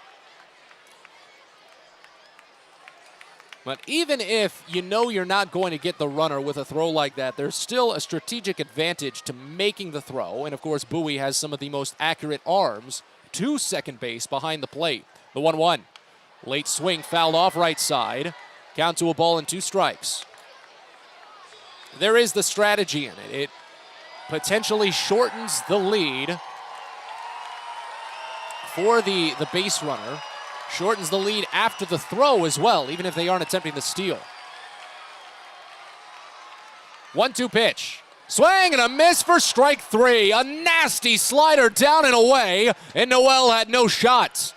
But even if you know you're not going to get the runner with a throw like that, there's still a strategic advantage to making the throw. And of course, Bowie has some of the most accurate arms to second base behind the plate. The 1-1. Late swing fouled off right side. Count to a ball and 2 strikes. There is the strategy in it. It potentially shortens the lead for the base runner. Shortens the lead after the throw as well, even if they aren't attempting the steal. 1-2 pitch. Swing and a miss for strike 3. A nasty slider down and away, and Noel had no shots.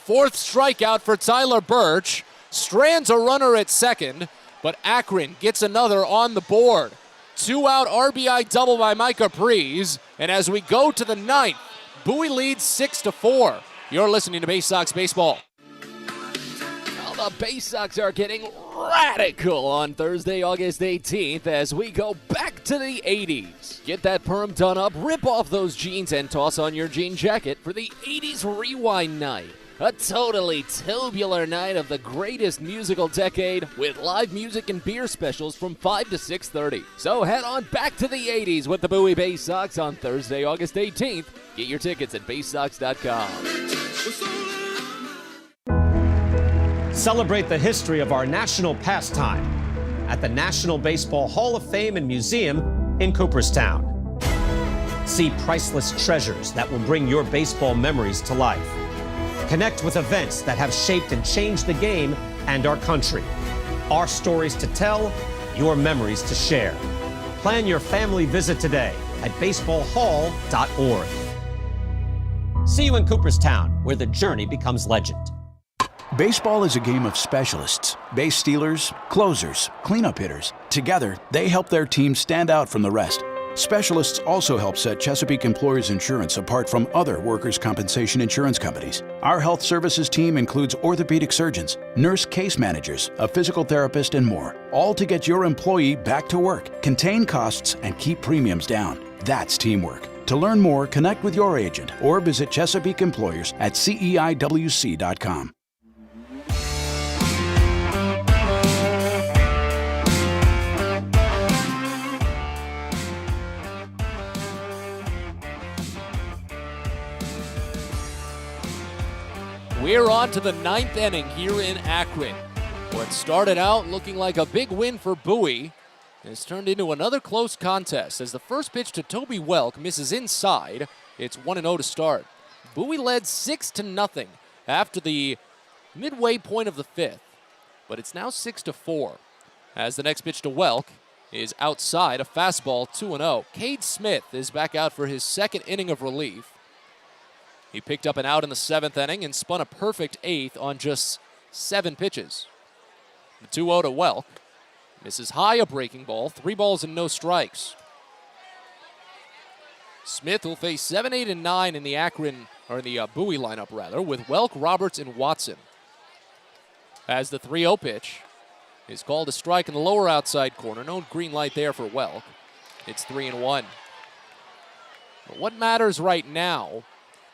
4th strikeout for Tyler Birch. Strands a runner at second, but Akron gets another on the board. 2-out RBI double by Micah Prees, and as we go to the 9th, Bowie leads 6-4. You're listening to Baysox Baseball. Well, the Baysox are getting radical on Thursday, August 18th as we go back to the 80s. Get that perm done up, rip off those jeans, and toss on your jean jacket for the 80s Rewind Night. A totally tubular night of the greatest musical decade with live music and beer specials from 5 to 6:30. So head on back to the 80s with the Bowie Baysox on Thursday, August 18th. Get your tickets at baysox.com. Celebrate the history of our national pastime at the National Baseball Hall of Fame and Museum in Cooperstown. See priceless treasures that will bring your baseball memories to life. Connect with events that have shaped and changed the game and our country. Our stories to tell, your memories to share. Plan your family visit today at baseballhall.org. See you in Cooperstown, where the journey becomes legend. Baseball is a game of specialists. Base stealers, closers, cleanup hitters. Together, they help their team stand out from the rest. Specialists also help set Chesapeake Employers Insurance apart from other workers' compensation insurance companies. Our health services team includes orthopedic surgeons, nurse case managers, a physical therapist, and more, all to get your employee back to work, contain costs, and keep premiums down. That's teamwork. To learn more, connect with your agent or visit Chesapeake Employers at CEIWC.com. We're on to the 9th inning here in Akron. What started out looking like a big win for Bowie has turned into another close contest as the first pitch to Toby Welk misses inside. It's 1-0 to start. Bowie led 6-0 after the midway point of the 5th, but it's now 6-4 as the next pitch to Welk is outside, a fastball, 2-0. Cade Smith is back out for his 2nd inning of relief. He picked up an out in the 7th inning and spun a perfect 8th on just 7 pitches. The 2-0 to Welk. Misses high, a breaking ball, 3 balls and no strikes. Smith will face 7, 8, and 9 in the Bowie lineup rather, with Welk, Roberts, and Watson. As the 3-0 pitch is called a strike in the lower outside corner. No green light there for Welk. It's 3-1. But what matters right now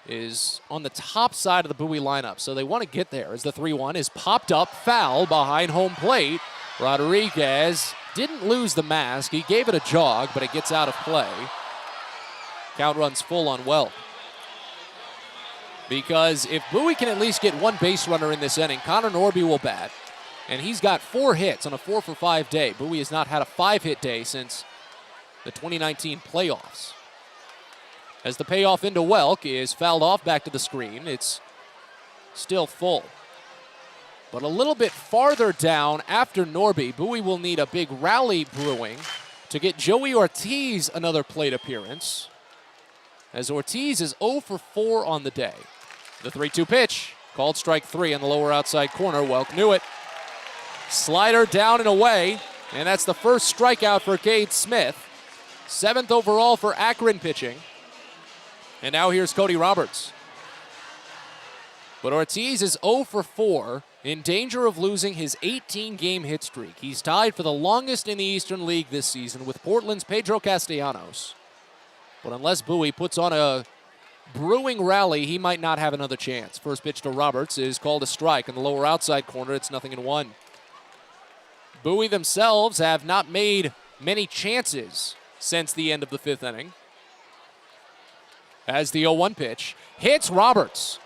is on the top side of the Bowie lineup, so they want to get there as the 3-1 is popped up, foul behind home plate. Rodriguez didn't lose the mask. He gave it a jog, but it gets out of play. Count runs full on Welk. Because if Bowie can at least get one base runner in this inning, Connor Norby will bat, and he's got 4 hits on a 4-for-5 day. Bowie has not had a 5-hit day since the 2019 playoffs. As the payoff into Welk is fouled off back to the screen, it's still full. But a little bit farther down after Norby, Bowie will need a big rally brewing to get Joey Ortiz another plate appearance, as Ortiz is 0-for-4 on the day. The 3-2 pitch, called strike 3 on the lower outside corner. Welk knew it. Slider down and away, and that's the first strikeout for Cade Smith. 7th overall for Akron pitching. And now here's Cody Roberts. But Ortiz is 0-for-4, in danger of losing his 18-game hit streak. He's tied for the longest in the Eastern League this season with Portland's Pedro Castellanos. But unless Bowie puts on a brewing rally, he might not have another chance. First pitch to Roberts is called a strike. In the lower outside corner, it's 0-1. Bowie themselves have not made many chances since the end of the 5th inning. As the 0-1 pitch hits Roberts.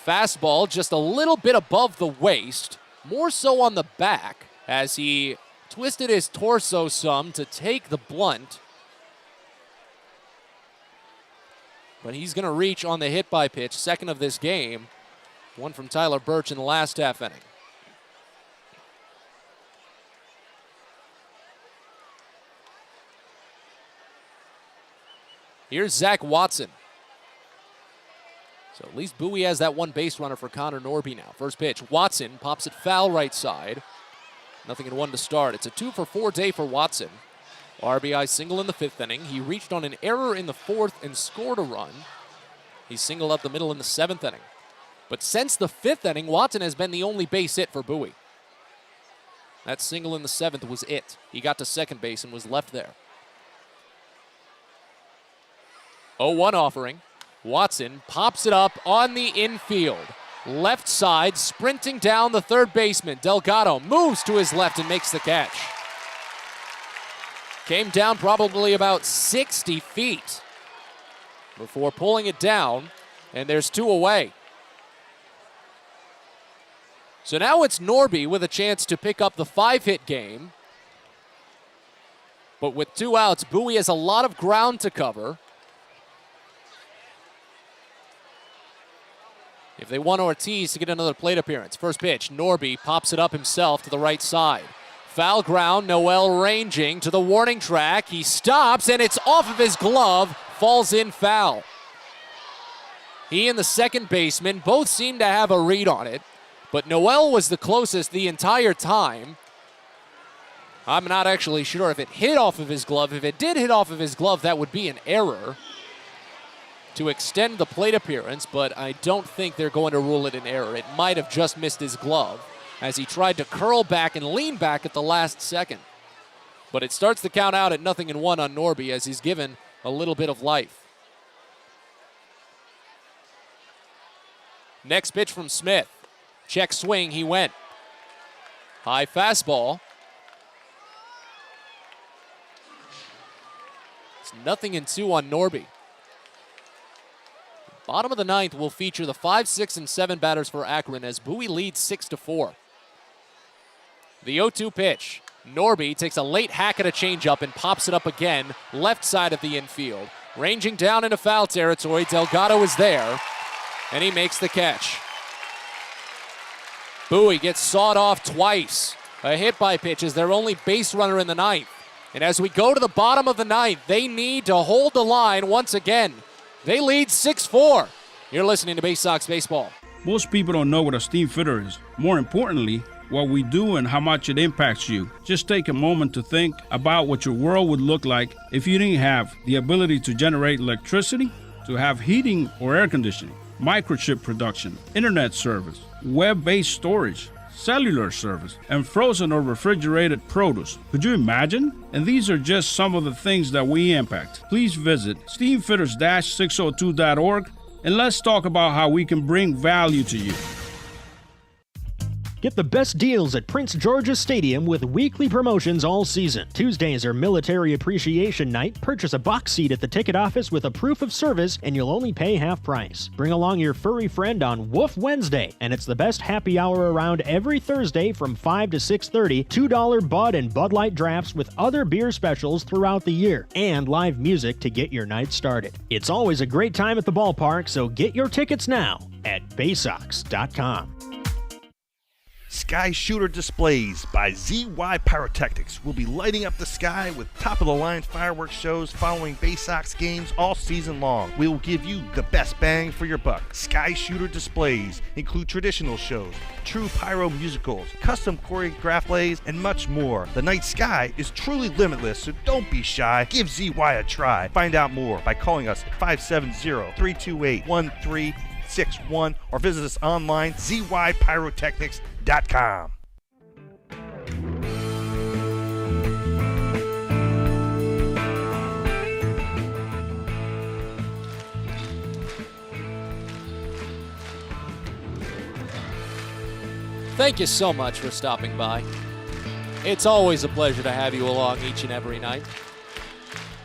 Fastball just a little bit above the waist, more so on the back as he twisted his torso some to take the blunt. but he's going to reach on the hit by pitch, second of this game. One from Tyler Birch in the last half inning. Here's Zach Watson. So at least Bowie has that one base runner for Connor Norby now. First pitch, Watson pops it foul right side. 0-1 to start. It's a 2-for-4 day for Watson. RBI single in the 5th inning. He reached on an error in the 4th and scored a run. He singled up the middle in the 7th inning. But since the 5th inning, Watson has been the only base hit for Bowie. That single in the 7th was it. He got to second base and was left there. 0-1 offering. Watson pops it up on the infield. Left side, sprinting down the third baseman. Delgado moves to his left and makes the catch. Came down probably about 60 feet before pulling it down, and there's 2 away. So now it's Norby with a chance to pick up the 5-hit game. But with 2 outs, Bowie has a lot of ground to cover. If they want Ortiz to get another plate appearance. First pitch, Norby pops it up himself to the right side. Foul ground, Noel ranging to the warning track. He stops, and it's off of his glove, falls in foul. He and the second baseman both seem to have a read on it, but Noel was the closest the entire time. I'm not actually sure if it hit off of his glove. If it did hit off of his glove, that would be an error to extend the plate appearance, but I don't think they're going to rule it an error. It might have just missed his glove as he tried to curl back and lean back at the last second. But it starts the count out at 0-1 on Norby as he's given a little bit of life. Next pitch from Smith. Check swing, he went. High fastball. It's 0-2 on Norby. Bottom of the 9th will feature the 5, 6, and 7 batters for Akron as Bowie leads 6-4. The 0-2 pitch. Norby takes a late hack at a changeup and pops it up again, left side of the infield. Ranging down into foul territory, Delgado is there, and he makes the catch. Bowie gets sawed off twice. A hit by pitch is their only base runner in the 9th. And as we go to the bottom of the 9th, they need to hold the line once again. They lead 6-4. You're listening to Baysox Baseball. Most people don't know what a steam fitter is. More importantly, what we do and how much it impacts you. Just take a moment to think about what your world would look like if you didn't have the ability to generate electricity, to have heating or air conditioning, microchip production, internet service, web-based storage, cellular service, and frozen or refrigerated produce. Could you imagine? And these are just some of the things that we impact. Please visit steamfitters-602.org and let's talk about how we can bring value to you. Get the best deals at Prince George's Stadium with weekly promotions all season. Tuesdays are Military Appreciation Night. Purchase a box seat at the ticket office with a proof of service and you'll only pay half price. Bring along your furry friend on Woof Wednesday, and it's the best happy hour around every Thursday from 5 to 6:30. $2 Bud and Bud Light drafts with other beer specials throughout the year, and live music to get your night started. It's always a great time at the ballpark, so get your tickets now at Baysox.com. Sky Shooter Displays by ZY Pyrotechnics will be lighting up the sky with top-of-the-line fireworks shows following Baysox games all season long. We will give you the best bang for your buck. Sky Shooter Displays include traditional shows, true pyro musicals, custom choreographed plays, and much more. The night sky is truly limitless, so don't be shy. Give ZY a try. Find out more by calling us at 570-328-1361 or visit us online, zypyrotechnics.com. Thank you so much for stopping by. It's always a pleasure to have you along each and every night.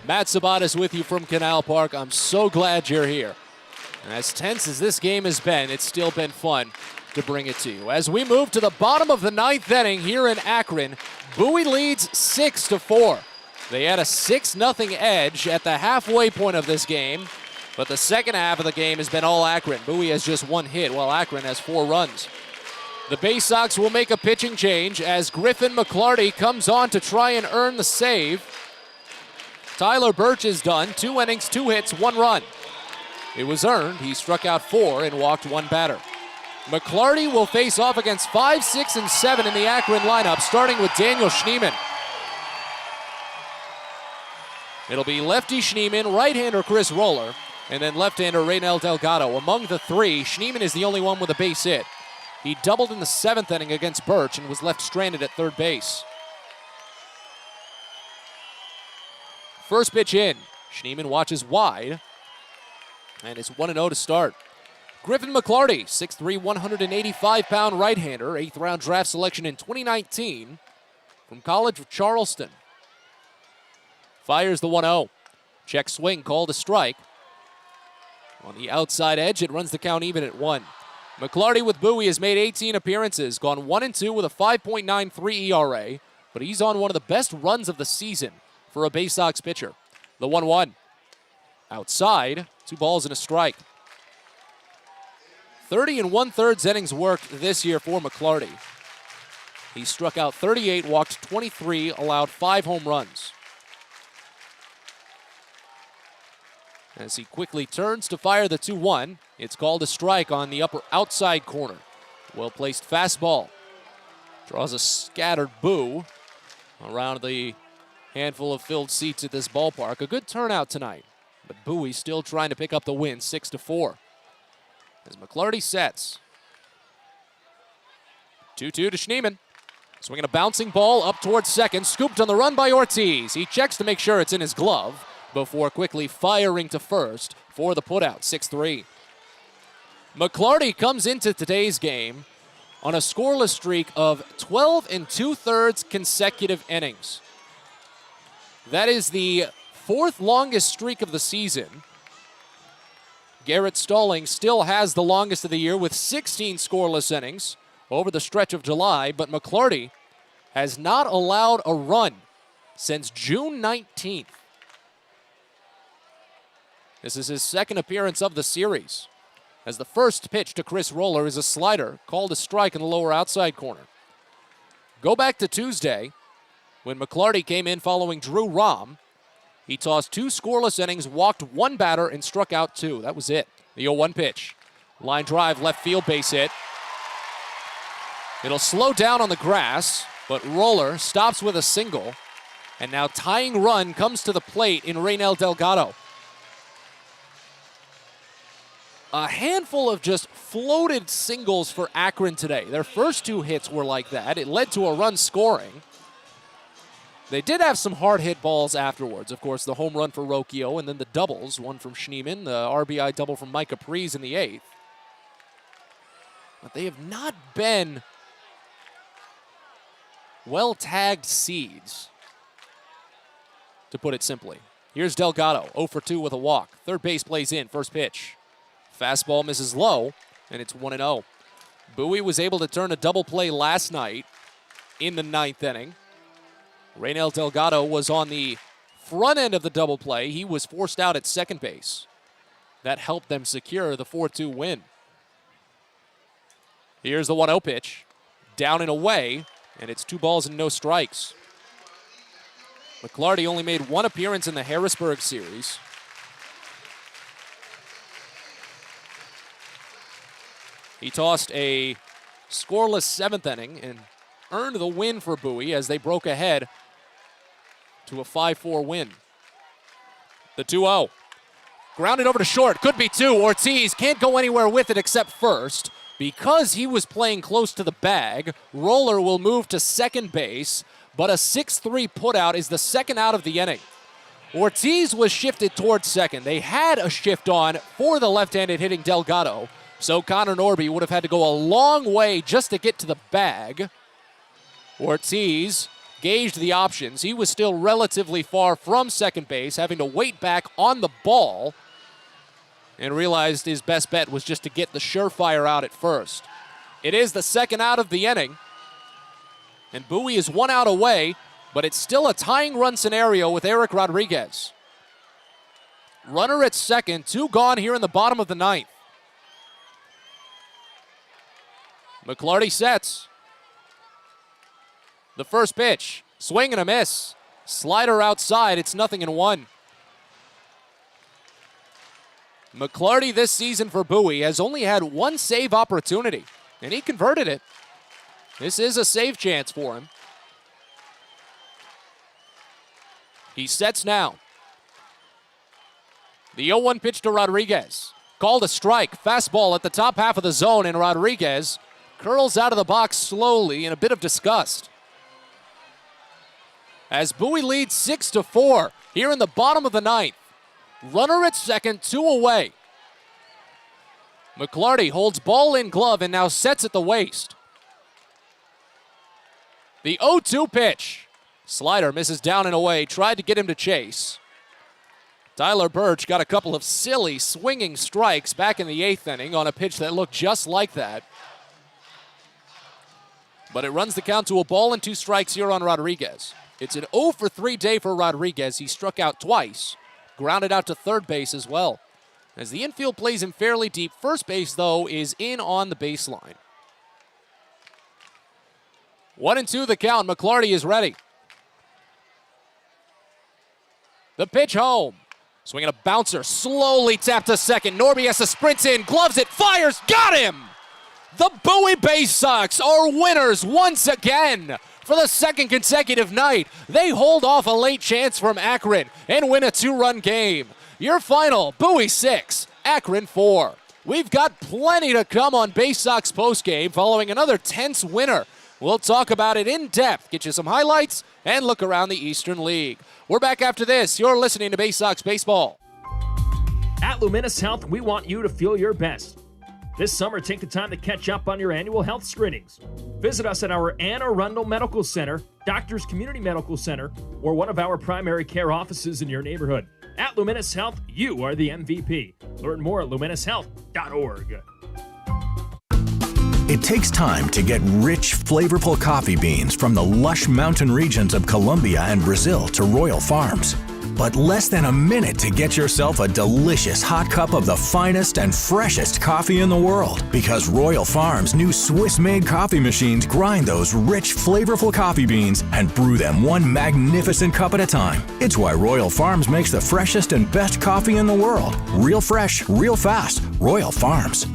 Matt Sabatas with you from Canal Park. I'm so glad you're here. And as tense as this game has been, it's still been fun to bring it to you. As we move to the bottom of the 9th inning here in Akron, Bowie leads 6-4. They had a 6-0 edge at the halfway point of this game, But the second half of the game has been all Akron. Bowie has just one hit, while Akron has 4 runs. The Baysox will make a pitching change as Griffin McClarty comes on to try and earn the save. Tyler Birch is done. 2 innings, 2 hits, 1 run. It was earned. He struck out 4 and walked 1 batter. McClarty will face off against 5, 6, and 7 in the Akron lineup, starting with Daniel Schneeman. It'll be lefty Schneeman, right-hander Chris Roller, and then left-hander Reynel Delgado. Among the 3, Schneeman is the only one with a base hit. He doubled in the 7th inning against Birch and was left stranded at third base. First pitch in. Schneeman watches wide, and it's 1-0 to start. Griffin McClarty, 6'3", 185-pound right-hander, 8th-round draft selection in 2019 from College of Charleston. Fires the 1-0. Check swing, called a strike. On the outside edge, it runs the count even at 1. McClarty with Bowie has made 18 appearances, gone 1-2 with a 5.93 ERA, but he's on one of the best runs of the season for a Baysox pitcher. The 1-1. Outside, 2 balls and a strike. 30 1/3 innings worked this year for McClarty. He struck out 38, walked 23, allowed 5 home runs. As he quickly turns to fire the 2-1, it's called a strike on the upper outside corner. Well-placed fastball. Draws a scattered boo around the handful of filled seats at this ballpark. A good turnout tonight, but Bowie still trying to pick up the win, 6-4. As McClarty sets. 2-2 to Schneeman. Swinging a bouncing ball up towards second, scooped on the run by Ortiz. He checks to make sure it's in his glove before quickly firing to first for the putout, 6-3. McClarty comes into today's game on a scoreless streak of 12 2/3 consecutive innings. That is the 4th longest streak of the season. Garrett Stalling still has the longest of the year with 16 scoreless innings over the stretch of July, but McClarty has not allowed a run since June 19th. This is his 2nd appearance of the series, as the first pitch to Chris Roller is a slider, called a strike in the lower outside corner. Go back to Tuesday, when McClarty came in following Drew Rahm. He tossed 2 scoreless innings, walked 1 batter, and struck out 2. That was it. The 0-1 pitch. Line drive, left field, base hit. It'll slow down on the grass, but Roller stops with a single. And now tying run comes to the plate in Reynel Delgado. A handful of just floated singles for Akron today. Their first 2 hits were like that. It led to a run scoring. They did have some hard hit balls afterwards. Of course, the home run for Rocchio and then the doubles, one from Schneeman, the RBI double from Mike Capriz in the 8th. But they have not been well-tagged seeds, to put it simply. Here's Delgado, 0 for 2 with a walk. Third base plays in, first pitch. Fastball misses low, and it's 1-0. Bowie was able to turn a double play last night in the 9th inning. Reynel Delgado was on the front end of the double play. He was forced out at second base. That helped them secure the 4-2 win. Here's the 1-0 pitch. Down and away, and it's 2 balls and no strikes. McClarty only made 1 appearance in the Harrisburg series. He tossed a scoreless 7th inning and earned the win for Bowie as they broke ahead to a 5-4 win. The 2-0. Grounded over to short. Could be 2. Ortiz can't go anywhere with it except first. Because he was playing close to the bag, Roller will move to second base, but a 6-3 putout is the 2nd out of the inning. Ortiz was shifted towards second. They had a shift on for the left-handed hitting Delgado, so Connor Norby would have had to go a long way just to get to the bag. Ortiz gauged the options. He was still relatively far from second base, having to wait back on the ball, and realized his best bet was just to get the surefire out at first. It is the 2nd out of the inning, and Bowie is 1 out away, but it's still a tying run scenario with Eric Rodriguez. Runner at second, 2 gone here in the bottom of the 9th. McClarty sets. The first pitch, swing and a miss. Slider outside, it's 0-1. McClarty this season for Bowie has only had 1 save opportunity, and he converted it. This is a save chance for him. He sets now. The 0-1 pitch to Rodriguez. Called a strike. Fastball at the top half of the zone, and Rodriguez curls out of the box slowly in a bit of disgust. As Bowie leads 6-4 here in the bottom of the 9th. Runner at second, 2 away. McClarty holds ball in glove and now sets at the waist. The 0-2 pitch. Slider misses down and away, tried to get him to chase. Tyler Birch got a couple of silly swinging strikes back in the 8th inning on a pitch that looked just like that. But it runs the count to a ball and 2 strikes here on Rodriguez. It's an 0-for-3 day for Rodriguez. He struck out twice, grounded out to third base as well. As the infield plays him fairly deep, first base, though, is in on the baseline. 1-2 the count. McClarty is ready. The pitch home. Swinging a bouncer, slowly tapped to second. Norbiesa sprints in, gloves it, fires, got him! The Bowie Baysox are winners once again. For the second consecutive night, they hold off a late chance from Akron and win a 2-run game. Your final, Bowie 6, Akron 4. We've got plenty to come on Baysox postgame following another tense winner. We'll talk about it in depth, get you some highlights, and look around the Eastern League. We're back after this. You're listening to Baysox Baseball. At Luminous Health, we want you to feel your best. This summer, take the time to catch up on your annual health screenings. Visit us at our Anne Arundel Medical Center, Doctors Community Medical Center, or one of our primary care offices in your neighborhood. At Luminous Health, you are the MVP. Learn more at luminoushealth.org. It takes time to get rich, flavorful coffee beans from the lush mountain regions of Colombia and Brazil to Royal Farms. But less than a minute to get yourself a delicious hot cup of the finest and freshest coffee in the world. Because Royal Farms' new Swiss-made coffee machines grind those rich, flavorful coffee beans and brew them one magnificent cup at a time. It's why Royal Farms makes the freshest and best coffee in the world. Real fresh, real fast. Royal Farms.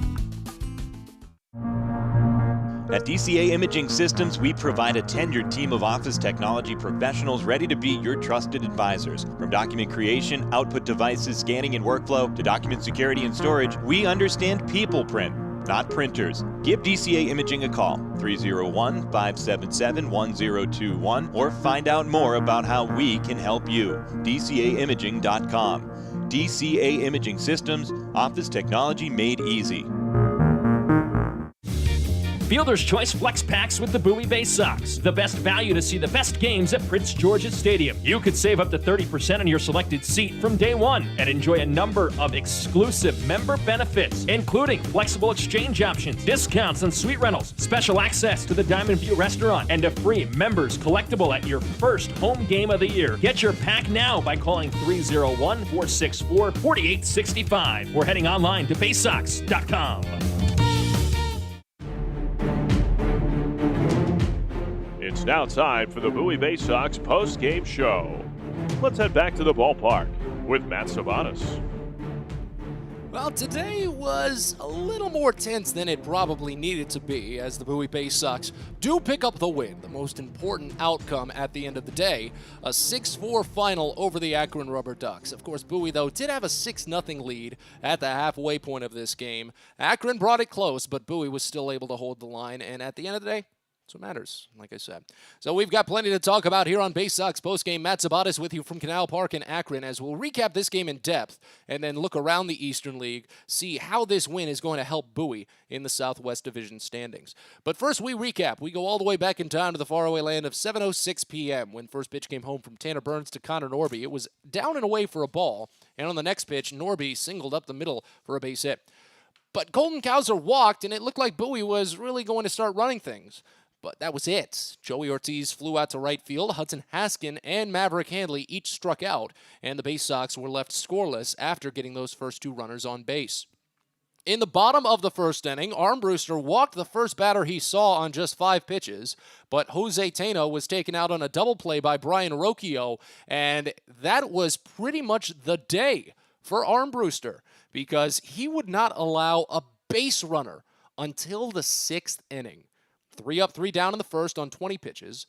At DCA Imaging Systems, we provide a tenured team of office technology professionals ready to be your trusted advisors. From document creation, output devices, scanning and workflow, to document security and storage, we understand people print, not printers. Give DCA Imaging a call, 301-577-1021, or find out more about how we can help you. DCAimaging.com. DCA Imaging Systems, office technology made easy. Fielder's Choice Flex Packs with the Bowie Baysox. The best value to see the best games at Prince George's Stadium. You could save up to 30% on your selected seat from day one and enjoy a number of exclusive member benefits, including flexible exchange options, discounts on suite rentals, special access to the Diamond View restaurant, and a free members collectible at your first home game of the year. Get your pack now by calling 301-464-4865 or heading online to baysox.com. It's now time for the Bowie Baysox post-game show. Let's head back to the ballpark with Matt Sabanas. Well, today was a little more tense than it probably needed to be, as the Bowie Baysox do pick up the win, the most important outcome at the end of the day, a 6-4 final over the Akron Rubber Ducks. Of course, Bowie, though, did have a 6-0 lead at the halfway point of this game. Akron brought it close, but Bowie was still able to hold the line, and at the end of the day, that's what matters, like I said. So we've got plenty to talk about here on Baysox postgame. Matt Sabatas with you from Canal Park in Akron as we'll recap this game in depth and then look around the Eastern League, see how this win is going to help Bowie in the Southwest Division standings. But first we recap. We go all the way back in time to the faraway land of 7:06 p.m. when first pitch came home from Tanner Burns to Connor Norby. It was down and away for a ball, and on the next pitch, Norby singled up the middle for a base hit. But Colton Cowser walked, and it looked like Bowie was really going to start running things. but that was it. Joey Ortiz flew out to right field. Hudson Haskin and Maverick Handley each struck out, and the Baysox were left scoreless after getting those first 2 runners on base. In the bottom of the first inning, Armbruster walked the first batter he saw on just 5 pitches, but Jose Tena was taken out on a double play by Brian Rocchio, and that was pretty much the day for Armbruster because he would not allow a base runner until the 6th inning. 3 up, 3 down in the first on 20 pitches.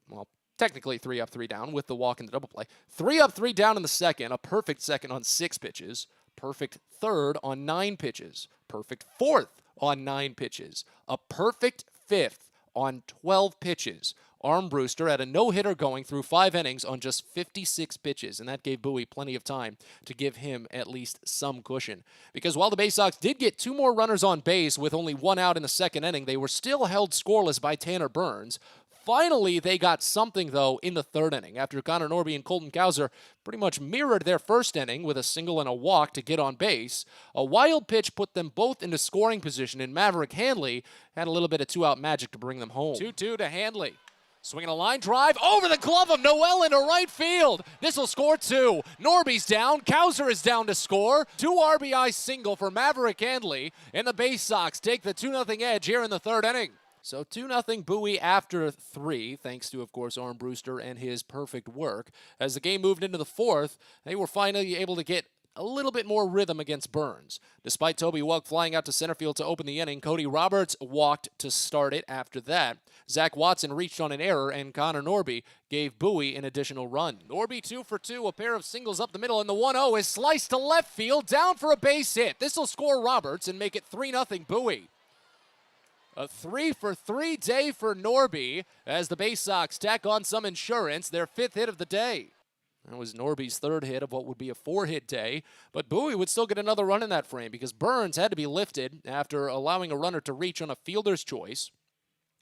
Well, technically 3 up, 3 down with the walk and the double play. 3 up, 3 down in the second, a perfect second on 6 pitches. Perfect third on 9 pitches. Perfect fourth on 9 pitches. A perfect fifth on 12 pitches. Armbruster had a no-hitter going through 5 innings on just 56 pitches, and that gave Bowie plenty of time to give him at least some cushion. Because while the Baysox did get 2 more runners on base with only 1 out in the 2nd inning, they were still held scoreless by Tanner Burns. Finally, they got something, though, in the 3rd inning, after Connor Norby and Colton Cowser pretty much mirrored their first inning with a single and a walk to get on base. A wild pitch put them both into scoring position, and Maverick Handley had a little bit of 2-out magic to bring them home. 2-2 to Handley. Swinging a line drive over the glove of Noel into right field. This will score 2. Norby's down. Cowser is down to score. 2 RBI single for Maverick Handley, and the Baysox take the 2-0 edge here in the 3rd inning. So 2-0 Bowie after 3, thanks to, of course, Armbruster and his perfect work. As the game moved into the 4th, they were finally able to get a little bit more rhythm against Burns. Despite Toby Welk flying out to center field to open the inning, Cody Roberts walked to start it after that. Zach Watson reached on an error, and Connor Norby gave Bowie an additional run. Norby 2 for 2, a pair of singles up the middle, and the 1-0 is sliced to left field, down for a base hit. This will score Roberts and make it 3-0 Bowie. A 3 for 3 day for Norby as the Baysox tack on some insurance, their 5th hit of the day. That was Norby's 3rd hit of what would be a 4-hit day, but Bowie would still get another run in that frame because Burns had to be lifted after allowing a runner to reach on a fielder's choice,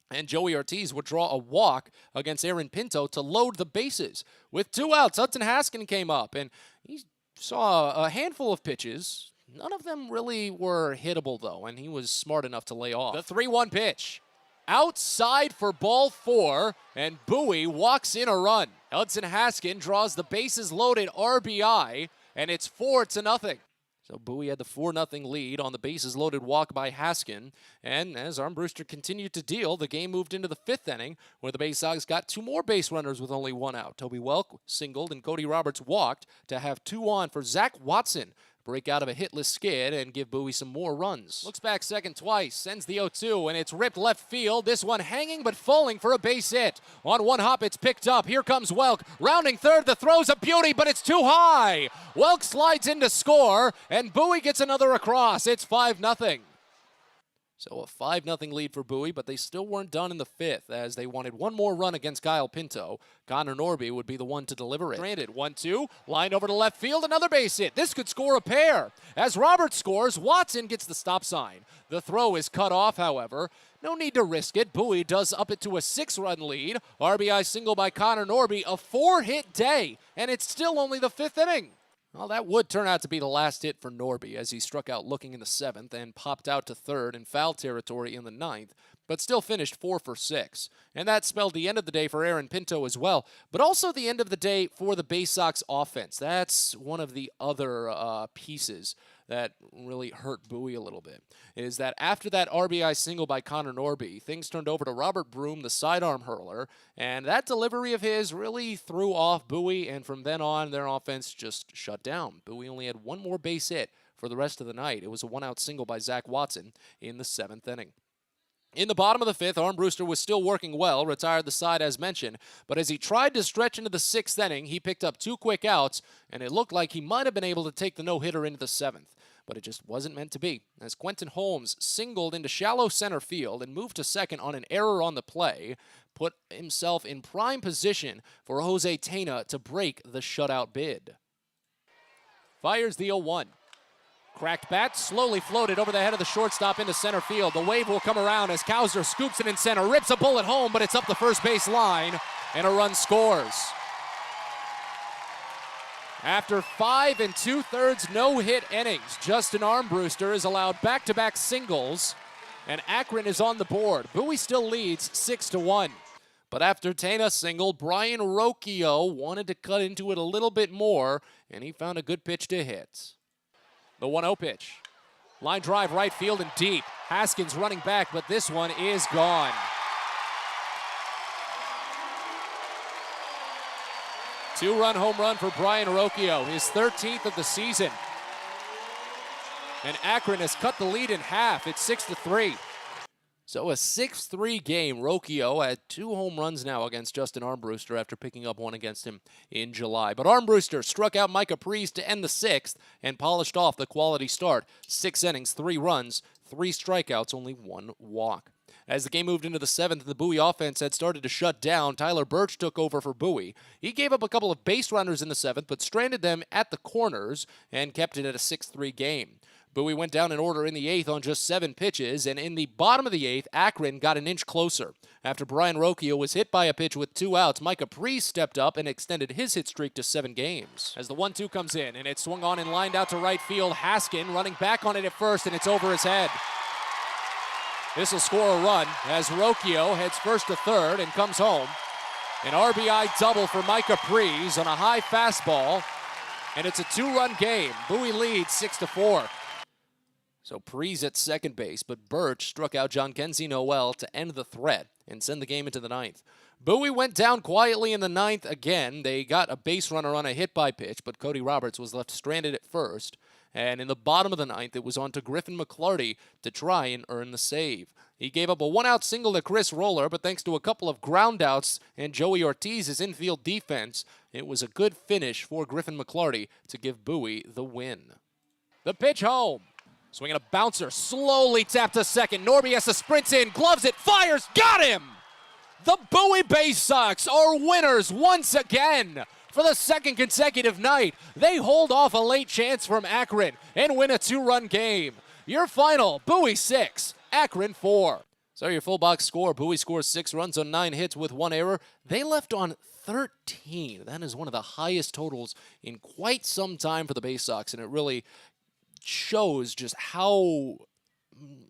and Joey Ortiz would draw a walk against Aaron Pinto to load the bases. With 2 outs, Hudson Haskin came up, and he saw a handful of pitches. None of them really were hittable, though, and he was smart enough to lay off. The 3-1 pitch. Outside for ball 4, and Bowie walks in a run. Hudson Haskin draws the bases loaded RBI, and it's 4-0. So Bowie had the 4-0 lead on the bases loaded walk by Haskin, and as Armbruster continued to deal, the game moved into the 5th inning, where the Baysox got 2 more base runners with only 1 out. Toby Welk singled, and Cody Roberts walked to have 2 on for Zach Watson. Break out of a hitless skid and give Bowie some more runs. Looks back second twice, sends the 0-2, and it's ripped left field. This one hanging but falling for a base hit. On one hop, it's picked up. Here comes Welk. Rounding third, the throw's a beauty, but it's too high. Welk slides in to score, and Bowie gets another across. It's 5-0. So a 5-0 lead for Bowie, but they still weren't done in the 5th as they wanted 1 more run against Kyle Pinto. Connor Norby would be the one to deliver it. Stranded, 1-2, line over to left field, another base hit. This could score a pair. As Roberts scores, Watson gets the stop sign. The throw is cut off, however. No need to risk it. Bowie does up it to a 6-run lead. RBI single by Connor Norby, a 4-hit day, and it's still only the 5th inning. Well, that would turn out to be the last hit for Norby as he struck out looking in the 7th and popped out to 3rd in foul territory in the 9th, but still finished 4 for 6. And that spelled the end of the day for Aaron Pinto as well, but also the end of the day for the Baysox offense. That's one of the other pieces that really hurt Bowie a little bit, is that after that RBI single by Connor Norby, things turned over to Robert Broom, the sidearm hurler, and that delivery of his really threw off Bowie, and from then on, their offense just shut down. Bowie only had 1 more base hit for the rest of the night. It was a 1-out single by Zach Watson in the 7th inning. In the bottom of the 5th, Armbruster was still working well, retired the side as mentioned, but as he tried to stretch into the 6th inning, he picked up 2 quick outs, and it looked like he might have been able to take the no-hitter into the 7th. But it just wasn't meant to be, as Quentin Holmes singled into shallow center field and moved to second on an error on the play, put himself in prime position for Jose Tena to break the shutout bid. Fires the 0-1. Cracked bat, slowly floated over the head of the shortstop into center field. The wave will come around as Cowser scoops it in center, rips a bullet home, but it's up the first base line, and a run scores. After 5 2/3 no-hit innings, Justin Armbruster is allowed back-to-back singles and Akron is on the board. Bowie still leads 6-1. But after Tana singled, Brian Rocchio wanted to cut into it a little bit more, and he found a good pitch to hit. The 1-0 pitch. Line drive right field and deep. Haskins running back, but this one is gone. Two-run home run for Brian Rocchio, his 13th of the season. And Akron has cut the lead in half. It's 6-3. So a 6-3 game. Rocchio had 2 home runs now against Justin Armbruster after picking up one against him in July. But Armbruster struck out Micah Prees to end the 6th and polished off the quality start. 6 innings, 3 runs, 3 strikeouts, only 1 walk. As the game moved into the 7th, the Bowie offense had started to shut down. Tyler Birch took over for Bowie. He gave up a couple of base runners in the 7th, but stranded them at the corners and kept it at a 6-3 game. Bowie went down in order in the 8th on just 7 pitches, and in the bottom of the 8th, Akron got an inch closer. After Brian Rocchio was hit by a pitch with 2 outs, Micah Prees stepped up and extended his hit streak to 7 games. As the 1-2 comes in, and it's swung on and lined out to right field, Haskin running back on it at first, and it's over his head. This will score a run as Rocchio heads first to third and comes home. An RBI double for Micah Prees on a high fastball, and it's a 2-run game. Bowie leads 6-4. So Prees at second base, but Birch struck out John Kenzie Noel to end the threat and send the game into the 9th. Bowie went down quietly in the 9th again. They got a base runner on a hit-by pitch, but Cody Roberts was left stranded at first. And in the bottom of the 9th, it was on to Griffin McClarty to try and earn the save. He gave up a 1-out single to Chris Roller, but thanks to a couple of groundouts and Joey Ortiz's infield defense, it was a good finish for Griffin McClarty to give Bowie the win. The pitch home. Swinging a bouncer, slowly tapped to second. Norbiesa sprints in, gloves it, fires, got him! The Bowie Baysox are winners once again. For the 2nd consecutive night, they hold off a late chance from Akron and win a 2-run game. Your final, Bowie 6, Akron 4. So your full box score, Bowie scores 6 runs on 9 hits with 1 error. They left on 13. That is one of the highest totals in quite some time for the Baysox, and it really shows just how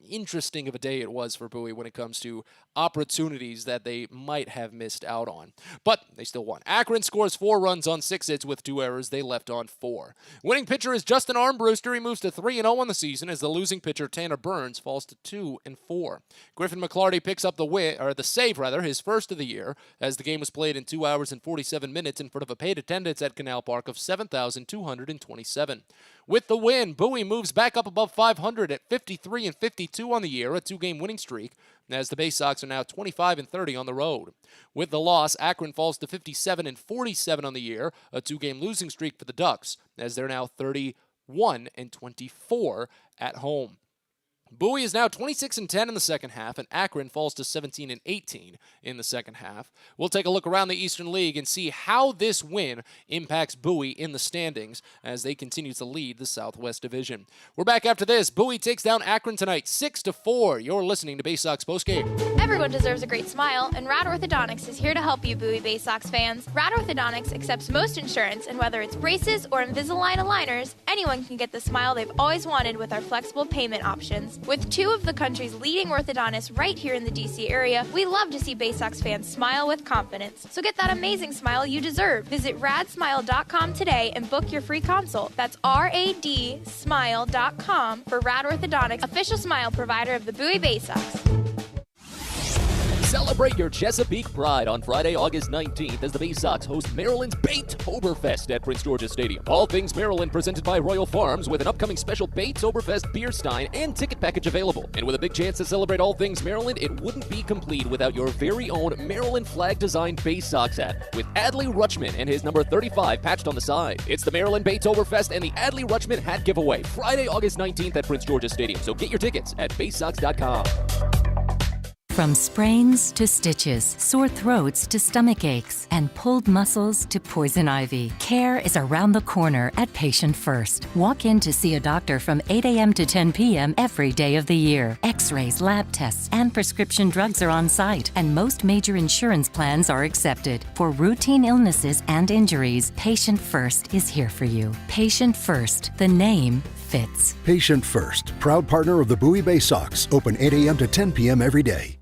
interesting of a day it was for Bowie when it comes to opportunities that they might have missed out on. But they still won. Akron scores 4 runs on 6 hits with 2 errors. They left on 4. Winning pitcher is Justin Armbruster. He moves to 3-0 on the season as the losing pitcher Tanner Burns falls to 2-4. Griffin McClarty picks up the save, his first of the year, as the game was played in 2 hours and 47 minutes in front of a paid attendance at Canal Park of 7,227. With the win, Bowie moves back up above 500 at 53-52 on the year, a 2-game winning streak, as the Baysox are now 25-30 on the road. With the loss, Akron falls to 57-47 on the year, a 2-game losing streak for the Ducks, as they're now 31-24 at home. Bowie is now 26-10 in the second half, and Akron falls to 17-18 in the second half. We'll take a look around the Eastern League and see how this win impacts Bowie in the standings as they continue to lead the Southwest Division. We're back after this. Bowie takes down Akron tonight 6-4. You're listening to Baysox Postgame. Everyone deserves a great smile, and Rad Orthodontics is here to help you, Bowie Baysox fans. Rad Orthodontics accepts most insurance, and whether it's braces or Invisalign aligners, anyone can get the smile they've always wanted with our flexible payment options. With 2 of the country's leading orthodontists right here in the DC area, we love to see Baysox fans smile with confidence. So get that amazing smile you deserve. Visit radsmile.com today and book your free consult. That's radsmile.com for Rad Orthodontics, official smile provider of the Bowie Baysox. Celebrate your Chesapeake pride on Friday, August 19th as the Baysox host Maryland's Baytoberfest at Prince George's Stadium. All things Maryland presented by Royal Farms with an upcoming special Baytoberfest beer stein and ticket package available. And with a big chance to celebrate all things Maryland, it wouldn't be complete without your very own Maryland flag designed Baysox hat with Adley Rutschman and his number 35 patched on the side. It's the Maryland Baytoberfest and the Adley Rutschman hat giveaway Friday, August 19th at Prince George's Stadium. So get your tickets at baysox.com. From sprains to stitches, sore throats to stomach aches, and pulled muscles to poison ivy, care is around the corner at Patient First. Walk in to see a doctor from 8 a.m. to 10 p.m. every day of the year. X-rays, lab tests, and prescription drugs are on site, and most major insurance plans are accepted. For routine illnesses and injuries, Patient First is here for you. Patient First, the name fits. Patient First, proud partner of the Bowie Baysox. Open 8 a.m. to 10 p.m. every day.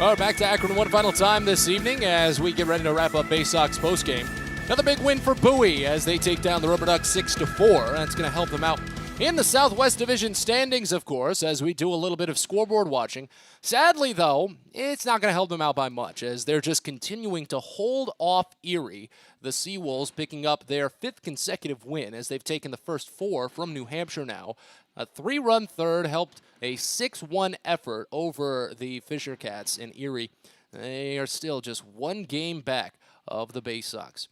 All right, back to Akron one final time this evening as we get ready to wrap up Baysox postgame. Another big win for Bowie as they take down the Rubber Ducks 6-4. That's going to help them out in the Southwest Division standings, of course, as we do a little bit of scoreboard watching. Sadly, though, it's not going to help them out by much as they're just continuing to hold off Erie. The Seawolves picking up their 5th consecutive win as they've taken the first 4 from New Hampshire now. A 3-run third helped a 6-1 effort over the Fisher Cats in Erie. They are still just 1 game back of the Baysox.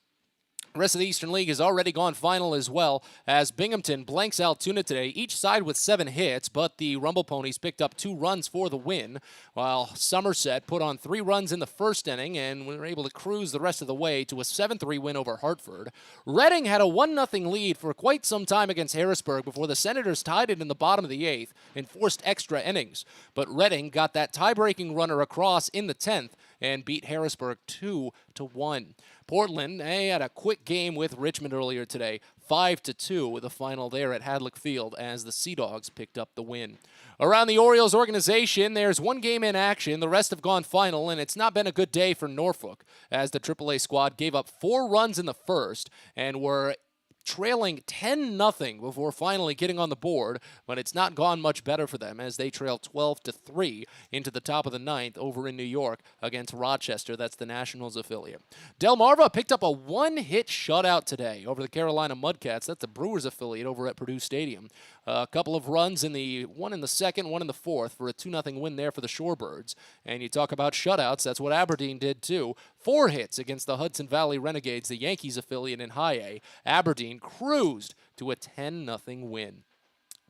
The rest of the Eastern League has already gone final as well as Binghamton blanks Altoona today, each side with 7 hits, but the Rumble Ponies picked up 2 runs for the win, while Somerset put on 3 runs in the first inning and were able to cruise the rest of the way to a 7-3 win over Hartford. Reading had a 1-0 lead for quite some time against Harrisburg before the Senators tied it in the bottom of the 8th and forced extra innings, but Reading got that tie-breaking runner across in the 10th and beat Harrisburg 2-1. Portland, they had a quick game with Richmond earlier today, 5-2 with a final there at Hadlock Field as the Sea Dogs picked up the win. Around the Orioles organization, there's 1 game in action. The rest have gone final, and it's not been a good day for Norfolk as the AAA squad gave up 4 runs in the first and were trailing 10-0 before finally getting on the board, but it's not gone much better for them as they trail 12-3 into the top of the 9th over in New York against Rochester. That's the Nationals affiliate. Delmarva picked up a 1-hit shutout today over the Carolina Mudcats. That's the Brewers affiliate over at Purdue Stadium. A couple of runs one in the second, one in the fourth for a 2-0 win there for the Shorebirds. And you talk about shutouts, that's what Aberdeen did too. 4 hits against the Hudson Valley Renegades, the Yankees affiliate in High A. Aberdeen cruised to a 10-0 win.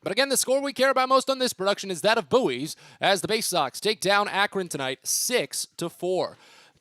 But again, the score we care about most on this production is that of Bowie's as the Baysox take down Akron tonight 6-4.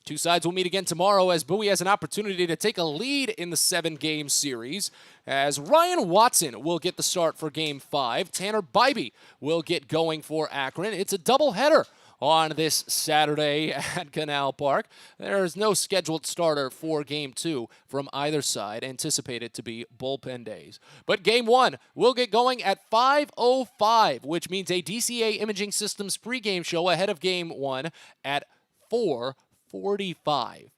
2 sides will meet again tomorrow as Bowie has an opportunity to take a lead in the 7-game series. As Ryan Watson will get the start for Game 5. Tanner Bybee will get going for Akron. It's a doubleheader on this Saturday at Canal Park. There is no scheduled starter for Game 2 from either side, anticipated to be bullpen days. But Game 1 will get going at 5:05, which means a DCA Imaging Systems pregame show ahead of Game 1 at 4:45.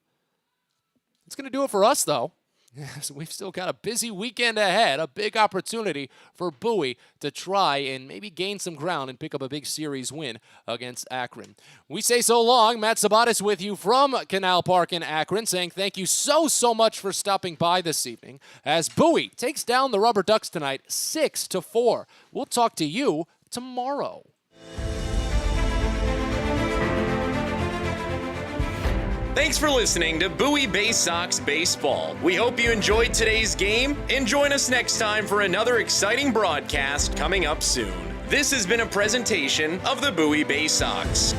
It's going to do it for us, though. Yes, we've still got a busy weekend ahead, a big opportunity for Bowie to try and maybe gain some ground and pick up a big series win against Akron. We say so long. Matt Sabatis with you from Canal Park in Akron, saying thank you so much for stopping by this evening as Bowie takes down the Rubber Ducks tonight 6-4. We'll talk to you tomorrow. Thanks for listening to Bowie Baysox Baseball. We hope you enjoyed today's game and join us next time for another exciting broadcast coming up soon. This has been a presentation of the Bowie Baysox.